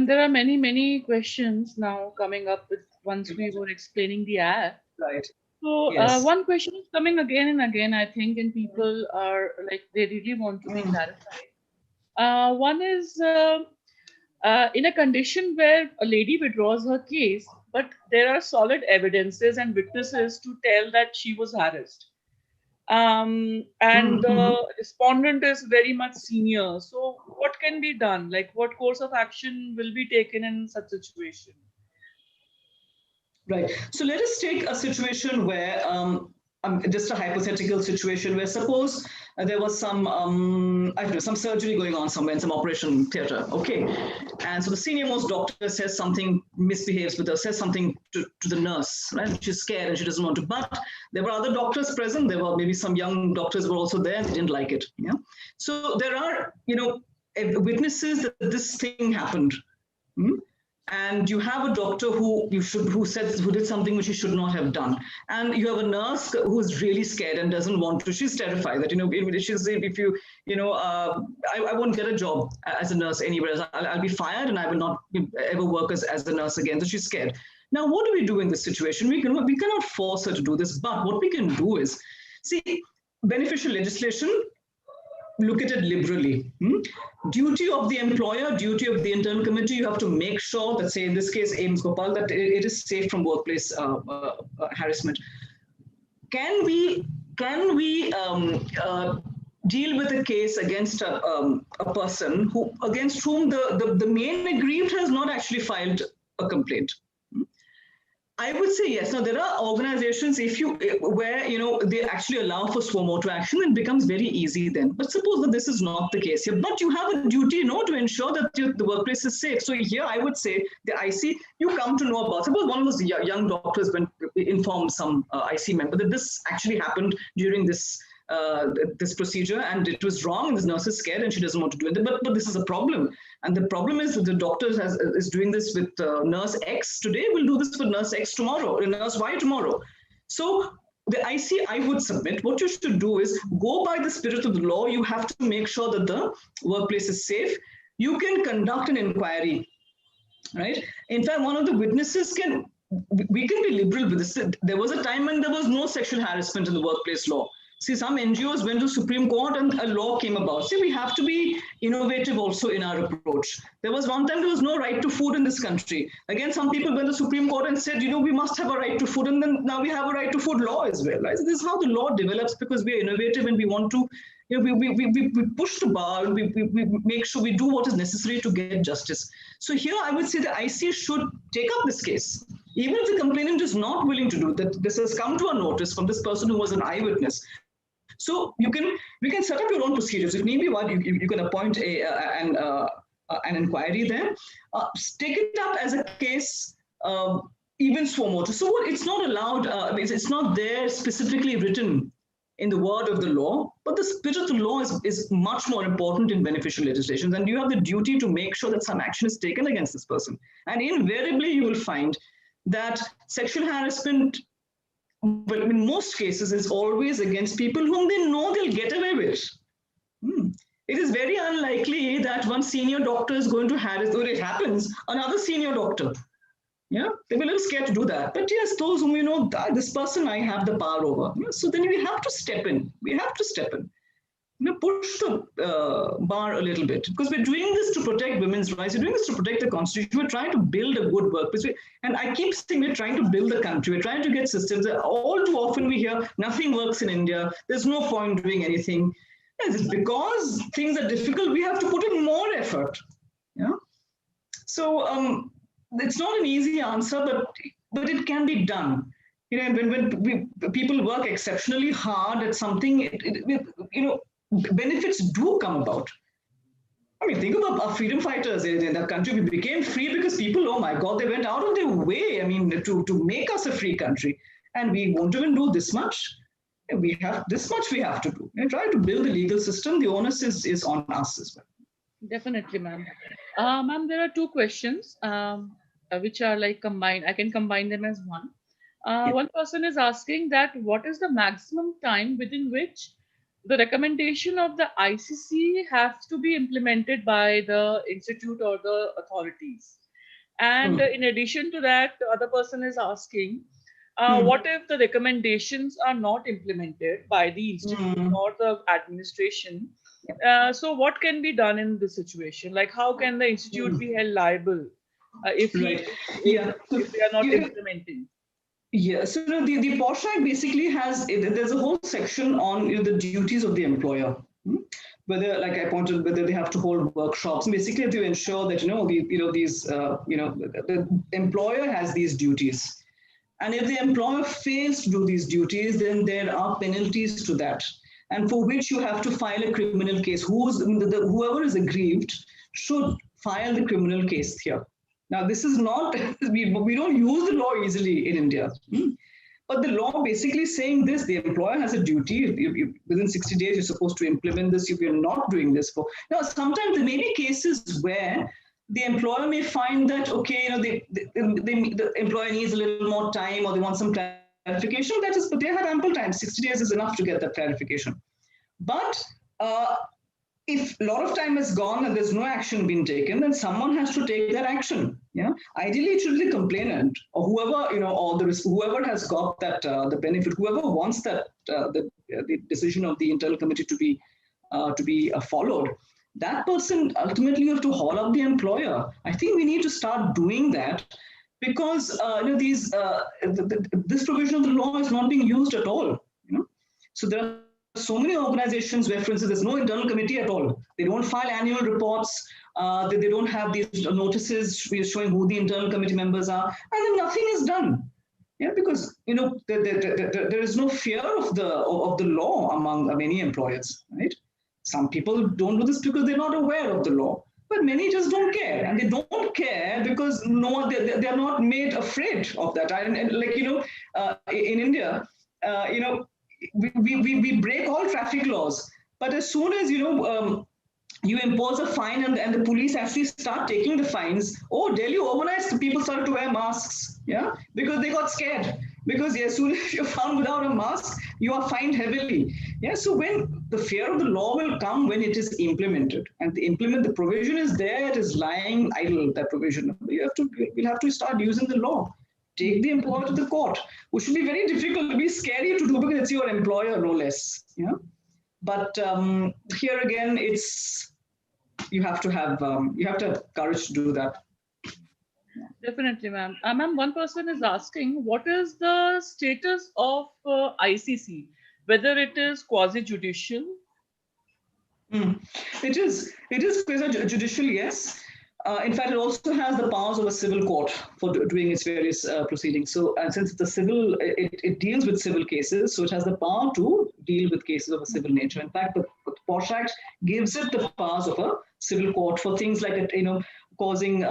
There are many questions now coming up with once we were explaining the app. Right. So yes. One question is coming again and again, I think, and people are like, they really want to be clarified. One is in a condition where a lady withdraws her case, but there are solid evidences and witnesses to tell that she was harassed. And the respondent is very much senior. So what can be done? Like, what course of action will be taken in such situation? Right. So let us take a situation where just a hypothetical situation where suppose there was some, I don't know, some surgery going on somewhere in some operation theater, okay? And so the senior most doctor says something, misbehaves with her, says something to the nurse, right? She's scared and she doesn't want to, but there were other doctors present. There were maybe some young doctors were also there, they didn't like it, yeah? So there are, witnesses that this thing happened. And you have a doctor who did something which he should not have done, and you have a nurse who is really scared and doesn't want to. She's terrified that I won't get a job as a nurse anywhere else. I'll be fired and I will not ever work as a nurse again. So she's scared. Now, what do we do in this situation? We cannot force her to do this, but what we can do is see beneficial legislation. Look at it liberally. Duty of the employer, duty of the internal committee, you have to make sure that, say in this case, AIIMS BHOPAL, that it is safe from workplace harassment. Can we deal with a case against a person against whom the main aggrieved has not actually filed a complaint? I would say yes. Now there are organizations where they actually allow for suo motu action, it becomes very easy then. But suppose that this is not the case here. But you have a duty, to ensure that the workplace is safe. So here I would say the IC, you come to know about. Suppose one of those young doctors informed some IC member that this actually happened during this procedure and it was wrong, and this nurse is scared and she doesn't want to do it. But this is a problem. And the problem is that the doctor is doing this with nurse X today, will do this with nurse X tomorrow, or nurse Y tomorrow. So the IC, I would submit, what you should do is go by the spirit of the law. You have to make sure that the workplace is safe. You can conduct an inquiry, right? In fact, one of the witnesses we can be liberal with this. There was a time when there was no sexual harassment in the workplace law. See, some NGOs went to Supreme Court and a law came about. See, we have to be innovative also in our approach. There was one time there was no right to food in this country. Again, some people went to Supreme Court and said, we must have a right to food, and then now we have a right to food law as well. Right? So this is how the law develops, because we are innovative and we want to, we push the bar, and we make sure we do what is necessary to get justice. So here I would say the IC should take up this case. Even if the complainant is not willing to do that, this has come to our notice from this person who was an eyewitness. So we can set up your own procedures. If need be, you can appoint an inquiry there. Take it up as a case, even suo motu. So it's not allowed. It's not there specifically written in the word of the law, but the spirit of the law is much more important in beneficial legislation. And you have the duty to make sure that some action is taken against this person. And invariably, you will find that sexual harassment, but in most cases, is always against people whom they know they'll get away with. It is very unlikely that one senior doctor is going to harass, or it happens, another senior doctor. Yeah, they were a little scared to do that. But yes, those whom this person I have the power over. So then we have to step in. We have to step in. Push the bar a little bit, because we're doing this to protect women's rights. We're doing this to protect the constitution. We're trying to build a good workplace. And I keep saying we're trying to build the country. We're trying to get systems. All too often we hear nothing works in India. There's no point doing anything. It's because things are difficult. We have to put in more effort. Yeah. So it's not an easy answer, but it can be done. When people work exceptionally hard at something, benefits do come about. I mean, think about our freedom fighters in that country. We became free because people, oh my God, they went out of their way, to make us a free country. And we won't even do this much. We have this much we have to do. And try to build the legal system. The onus is on us as well. Definitely, ma'am. Ma'am, there are two questions which are like combined. I can combine them as one. One person is asking that what is the maximum time within which the recommendation of the ICC has to be implemented by the institute or the authorities? And in addition to that, the other person is asking, what if the recommendations are not implemented by the institute or the administration? So what can be done in this situation? Like, how can the institute be held liable if they are not implementing? Yeah, so the POSH Act basically there's a whole section on the duties of the employer. Whether, like I pointed, whether they have to hold workshops, basically to ensure that the employer has these duties. And if the employer fails to do these duties, then there are penalties to that, and for which you have to file a criminal case. Whoever is aggrieved should file the criminal case here. Now, this is not, we don't use the law easily in India. But the law basically saying this, the employer has a duty. Within 60 days, you're supposed to implement this if you're not doing this. Now, sometimes there may be cases where the employer may find that, okay, the employer needs a little more time, or they want some clarification. But they have ample time. 60 days is enough to get that clarification. But if a lot of time has gone and there's no action being taken, then someone has to take that action. Ideally, it should be the complainant or whoever, or whoever has got that the benefit, whoever wants that the decision of the internal committee to be followed. That person ultimately you have to haul up the employer. I think we need to start doing that, because this provision of the law is not being used at all. So there are so many organizations where, for instance, there's no internal committee at all. They don't file annual reports. They don't have these notices showing who the internal committee members are, and then nothing is done. Because there is no fear of the law among many employers, right? Some people don't do this because they're not aware of the law, but many just don't care, and they don't care because they are not made afraid of that. And in India, we break all traffic laws, but as soon as you impose a fine and the police actually start taking the fines, Delhi overnight the people started to wear masks, because they got scared. Because as soon as you're found without a mask, you are fined heavily. So when the fear of the law will come when it is implemented, and the provision is there, it is lying idle, that provision. We'll have to start using the law. Take the employer to the court, which will be very difficult, to be scary to do because it's your employer, no less. But here again, you have to have courage to do that. Definitely, ma'am. Ma'am, one person is asking, what is the status of ICC? Whether it is quasi-judicial? It is quasi-judicial, yes. In fact, it also has the powers of a civil court for doing its various proceedings. So, and since it's a civil, it deals with civil cases, so it has the power to deal with cases of a civil nature. In fact, the POSH Act gives it the powers of a civil court for things like causing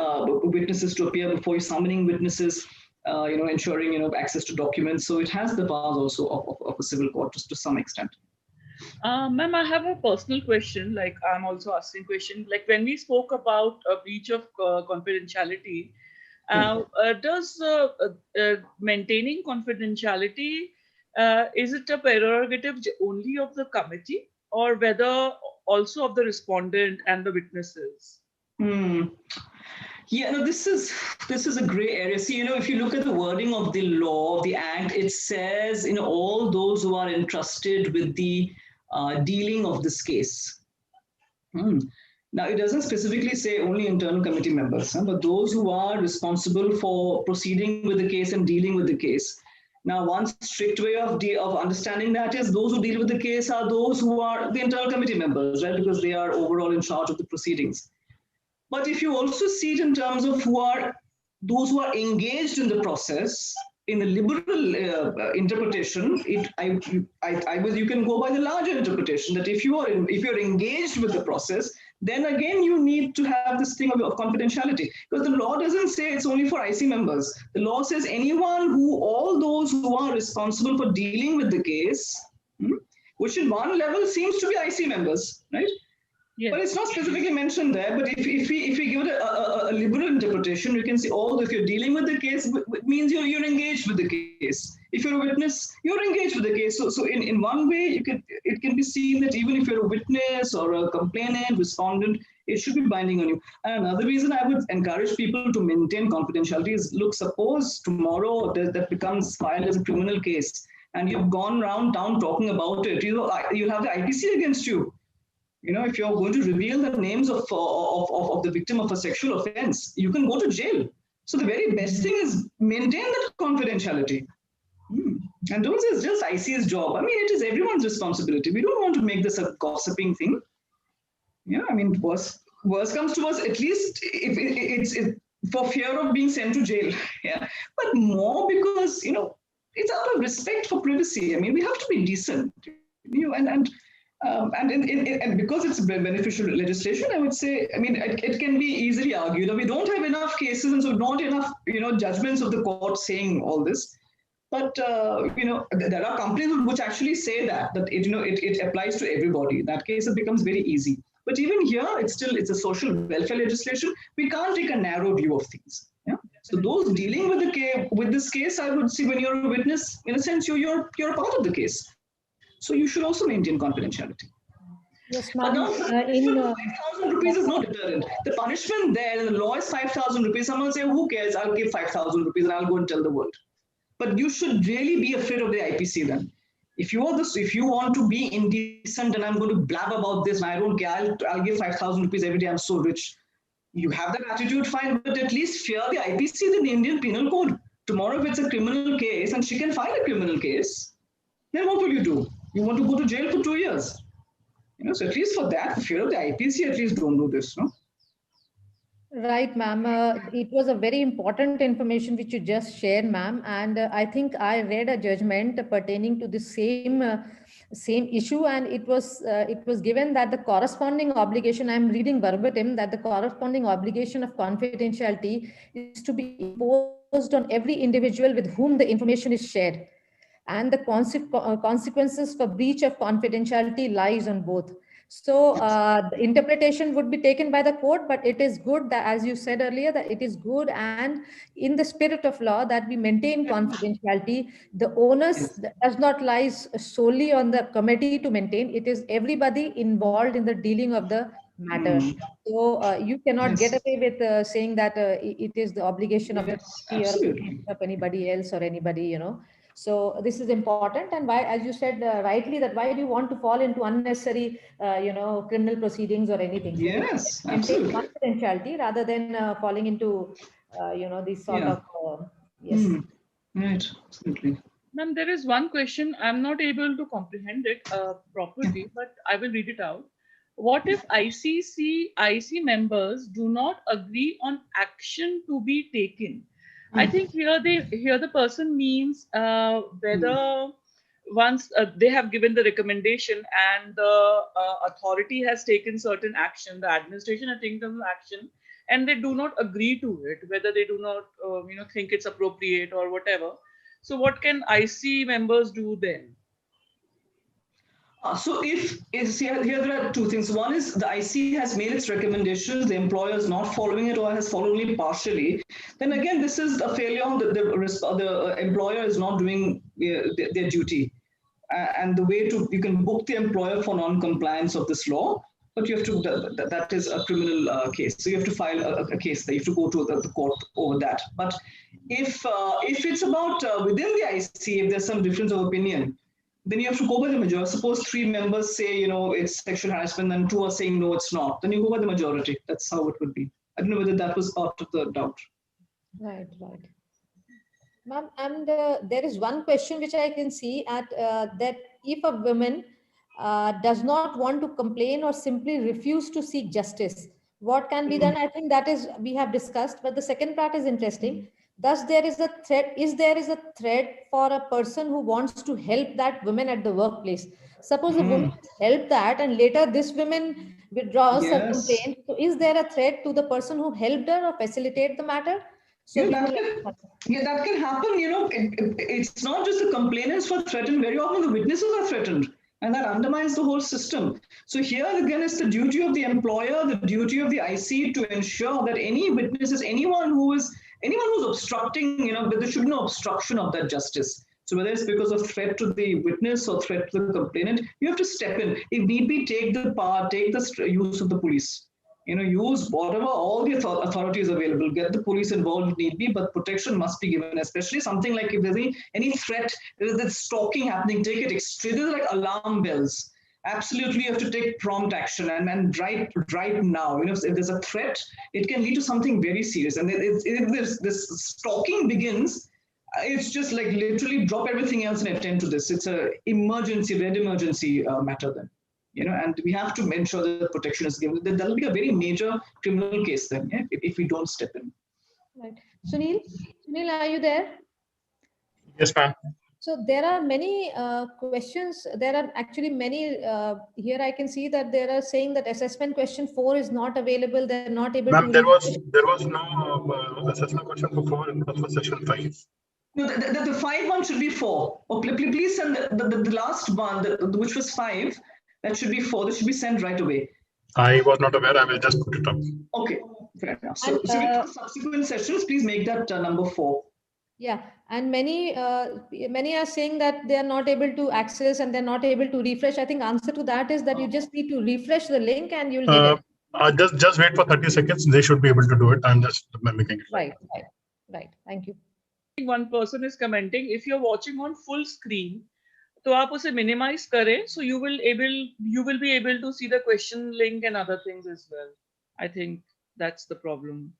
witnesses to appear before you, summoning witnesses, ensuring access to documents. So it has the powers also of a civil court to some extent. Ma'am, I have a personal question. Like, I'm also asking question. Like, when we spoke about a breach of confidentiality, does maintaining confidentiality, is it a prerogative only of the committee, or whether also of the respondent and the witnesses? Yeah, no, this is a gray area. See, if you look at the wording of the law, the act, it says, all those who are entrusted with the dealing of this case. Now, it doesn't specifically say only internal committee members, but those who are responsible for proceeding with the case and dealing with the case. Now, one strict way of understanding that is those who deal with the case are those who are the internal committee members, right? Because they are overall in charge of the proceedings. But if you also see it in terms of those who are engaged in the process, in the liberal interpretation, you can go by the larger interpretation that if you're engaged with the process, then again you need to have this thing of confidentiality, because the law doesn't say it's only for IC members. The law says all those who are responsible for dealing with the case, which in one level seems to be IC members, right? Yes. But it's not specifically mentioned there. But if we give it a liberal interpretation, you can see if you're dealing with the case, it means you're engaged with the case. If you're a witness, you're engaged with the case. So in one way, it can be seen that even if you're a witness or a complainant, respondent, it should be binding on you. And another reason I would encourage people to maintain confidentiality is, look, suppose tomorrow that becomes filed as a criminal case, and you've gone around town talking about it. You'll have the IPC against you. If you're going to reveal the names of the victim of a sexual offense, you can go to jail. So the very best thing is maintain that confidentiality. And don't say it's just IC's job. I mean, it is everyone's responsibility. We don't want to make this a gossiping thing. Worst comes to worst, at least if for fear of being sent to jail, yeah, but more because, you know, it's out of respect for privacy. I mean, we have to be decent, you know, and because it's beneficial legislation, I would say, I mean, it can be easily argued that we don't have enough cases and so not enough, you know, judgments of the court saying all this. But you know, there are companies which actually say that it, you know, it applies to everybody. In that case, it becomes very easy. But even here, it's a social welfare legislation. We can't take a narrow view of things. Yeah. So those dealing with this case, I would see, when you're a witness, in a sense, you're a part of the case. So you should also maintain confidentiality. Yes, But ma'am. now, 5,000 rupees is no deterrent. The punishment there in the law is 5,000 rupees. Someone will say, who cares? I'll give 5,000 rupees and I'll go and tell the world. But you should really be afraid of the IPC then. If you want to be indecent and I'm going to blab about this and I don't care, I'll give 5,000 rupees every day, I'm so rich. You have that attitude, fine, but at least fear the IPC, the Indian Penal Code. Tomorrow, if it's a criminal case and she can file a criminal case, then what will you do? You want to go to jail for 2 years. You know, so at least for that, fear of the IPC, at least don't do this, no? Right, ma'am. It was a very important information which you just shared, ma'am. And I think I read a judgment pertaining to the same issue, and it was given that the corresponding obligation, I'm reading verbatim, that the corresponding obligation of confidentiality is to be imposed on every individual with whom the information is shared, and the consequences for breach of confidentiality lies on both. So the interpretation would be taken by the court, but it is good that, as you said earlier, that it is good and in the spirit of law that we maintain confidentiality. The onus does not lie solely on the committee to maintain. It is everybody involved in the dealing of the matter. So you cannot get away with saying that it is the obligation of the committee or of anybody else or anybody, you know. So this is important, and why, as you said rightly, that why do you want to fall into unnecessary, you know, criminal proceedings or anything? So yes, maintain confidentiality rather than falling into, you know, these sort of yes. Right, absolutely. Ma'am, there is one question. I'm not able to comprehend it properly, but I will read it out. What if IC members do not agree on action to be taken? I think here the person means whether once they have given the recommendation and the authority has taken certain action, the administration has taken some action, and they do not agree to it, whether they do not you know, think it's appropriate or whatever. So what can IC members do then? So here there are two things. One is the IC has made its recommendations, the employer is not following it or has followed only partially. Then again, this is a failure on the employer is not doing their duty. And the way you can book the employer for non-compliance of this law, but you have to, that is a criminal case. So you have to file a case there. You have to go to the court over that. But if it's about within the IC, if there's some difference of opinion, then you have to go by the majority. Suppose 3 members say, you know, it's sexual harassment and 2 are saying, no, it's not. Then you go by the majority. That's how it would be. I don't know whether that was part of the doubt. Right. Ma'am, and there is one question which I can see at that if a woman does not want to complain or simply refuse to seek justice, what can be done? I think that is, we have discussed, but the second part is interesting. Thus, there is a threat. There is a threat for a person who wants to help that woman at the workplace. Suppose a woman help that, and later this woman withdraws her complaint. So, is there a threat to the person who helped her or facilitate the matter? So that can happen. You know, it's not just the complainants who are threatened. Very often, the witnesses are threatened, and that undermines the whole system. So here again, it's the duty of the employer, the duty of the IC to ensure that any witnesses, anyone who's obstructing, you know, there should be no obstruction of that justice. So whether it's because of threat to the witness or threat to the complainant, you have to step in. If need be, take the use of the police. You know, use whatever, all the authorities available, get the police involved if need be, but protection must be given, especially something like if there's any threat, there's stalking happening, take it extreme. These are like alarm bells. Absolutely, you have to take prompt action and right now. You know, if there's a threat, it can lead to something very serious. And if this stalking begins, it's just like literally drop everything else and attend to this. It's a red emergency matter then. You know, and we have to ensure that protection is given. That will be a very major criminal case then, yeah, if we don't step in. Right. Sunil, are you there? Yes, ma'am. So there are many questions. There are actually many here. I can see that they are saying that assessment question 4 is not available. They're not able Ma'am, to. there was no assessment question for 4 in the session 5. No, the 5 one should be 4. Oh, please send the last one, which was 5. That should be 4. That should be sent right away. I was not aware. I will just put it up. Okay, fair enough. So, with the subsequent sessions, please make that number 4. Yeah, and many are saying that they are not able to access and they're not able to refresh. I think answer to that is that you just need to refresh the link and you'll get it. Just wait for 30 seconds. They should be able to do it. I'm just mimicking it. Right. Thank you. One person is commenting, if you're watching on full screen, तो आप उसे minimize करें, so you will be able to see the question link and other things as well. I think that's the problem.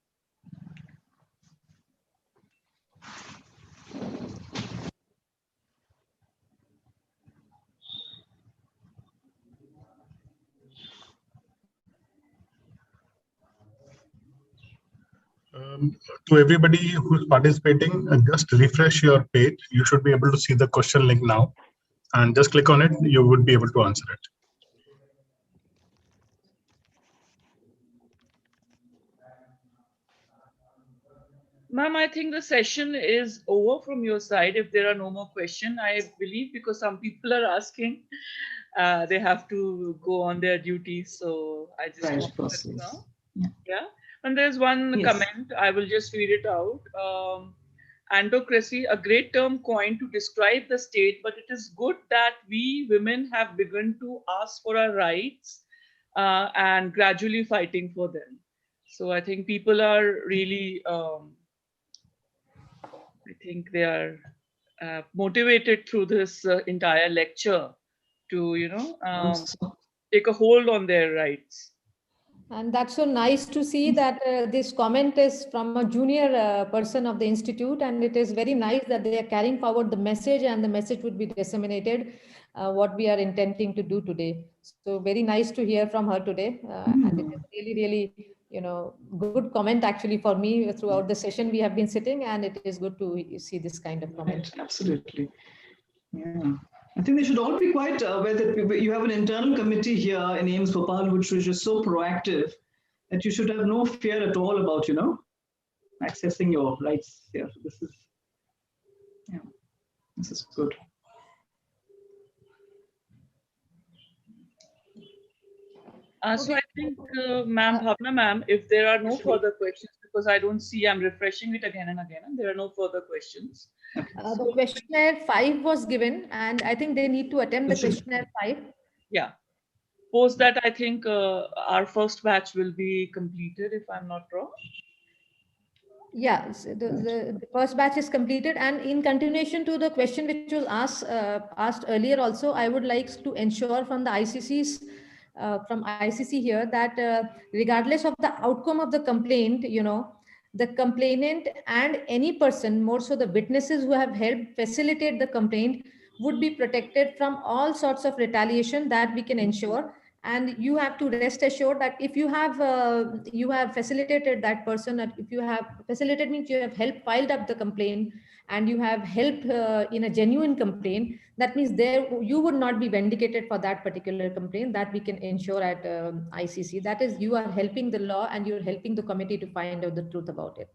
To everybody who's participating, just refresh your page. You should be able to see the question link now, and just click on it. You would be able to answer it. Ma'am, I think the session is over from your side. If there are no more questions, I believe because some people are asking, they have to go on their duties. So I just want to know. Yeah. And there's one comment, I will just read it out. Andocracy, a great term coined to describe the state, but it is good that we women have begun to ask for our rights and gradually fighting for them. So I think people are really, I think they are motivated through this entire lecture to, take a hold on their rights. And that's so nice to see that this comment is from a junior person of the institute, and it is very nice that they are carrying forward the message, and the message would be disseminated, what we are intending to do today. So very nice to hear from her today, and it is really, good comment actually for me. Throughout the session we have been sitting, and it is good to see this kind of comment. Absolutely. Yeah. I think they should all be quite aware that you have an internal committee here in AIIMS BHOPAL, which is just so proactive that you should have no fear at all about, accessing your rights here. This is good. So I think, Bhavna ma'am, if there are no further questions, because I don't see, I'm refreshing it again and again, and there are no further questions. The questionnaire 5 was given, and I think they need to attempt the questionnaire 5. Yeah. Post that, I think our first batch will be completed, if I'm not wrong. Yeah, so the first batch is completed, and in continuation to the question which was asked earlier also, I would like to ensure from the ICCs, from ICC here, that regardless of the outcome of the complaint, the complainant and any person, more so the witnesses who have helped facilitate the complaint, would be protected from all sorts of retaliation that we can ensure. And you have to rest assured that if you have facilitated that person, that if you have facilitated means you have helped filed up the complaint, and you have helped in a genuine complaint, that means there you would not be vindicated for that particular complaint. That we can ensure at ICC. That is, you are helping the law and you're helping the committee to find out the truth about it.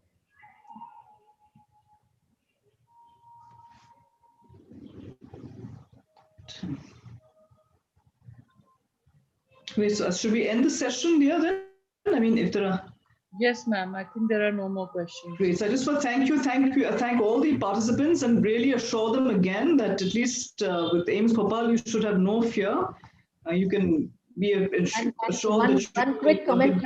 Wait, so should we end the session here then? I mean, if there are... Yes, ma'am. I think there are no more questions. Great. So I just want to thank all the participants and really assure them again that at least with AIIMS BHOPAL, you should have no fear. You can be assured that... One quick comment,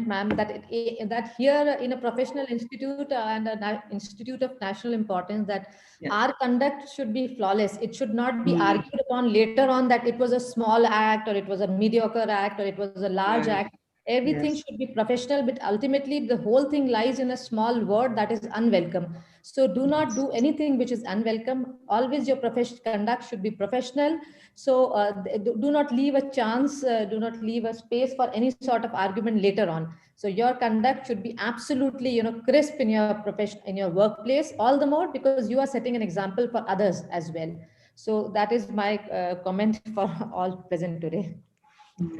ma'am. That here in a professional institute and an institute of national importance, that our conduct should be flawless. It should not be argued upon later on that it was a small act, or it was a mediocre act, or it was a large act. Everything should be professional, but ultimately the whole thing lies in a small word, that is unwelcome. So do not do anything which is unwelcome. Always your conduct should be professional. So do not leave a chance, do not leave a space for any sort of argument later on. So your conduct should be absolutely, crisp in your profession, in your workplace, all the more because you are setting an example for others as well. So that is my comment for all present today.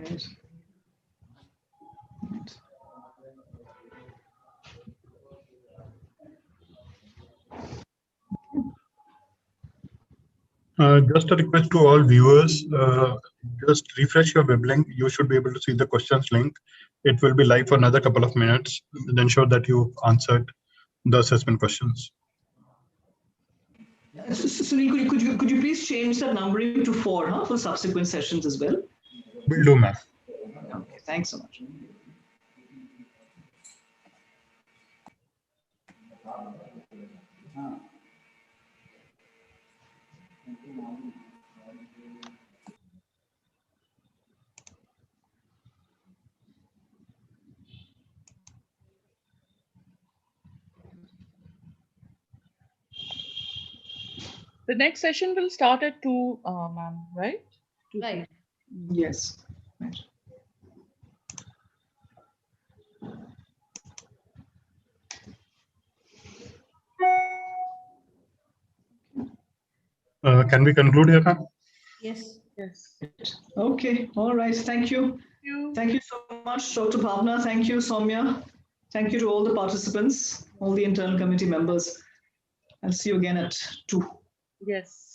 Yes. Just a request to all viewers, just refresh your web link. You should be able to see the questions link. It will be live for another couple of minutes. Then ensure that you've answered the assessment questions. Sunil, could you please change that numbering to 4 for subsequent sessions as well? Will do, ma'am. Okay, thanks so much. The next session will start at 2, ma'am, right? 2. Right. Yes. Can we conclude here, ma'am? Yes. Yes. Okay. All right. Thank you. Thank you so much, Dr. Bhavna. Thank you, Soumya. Thank you to all the participants, all the internal committee members. I'll see you again at 2. Yes.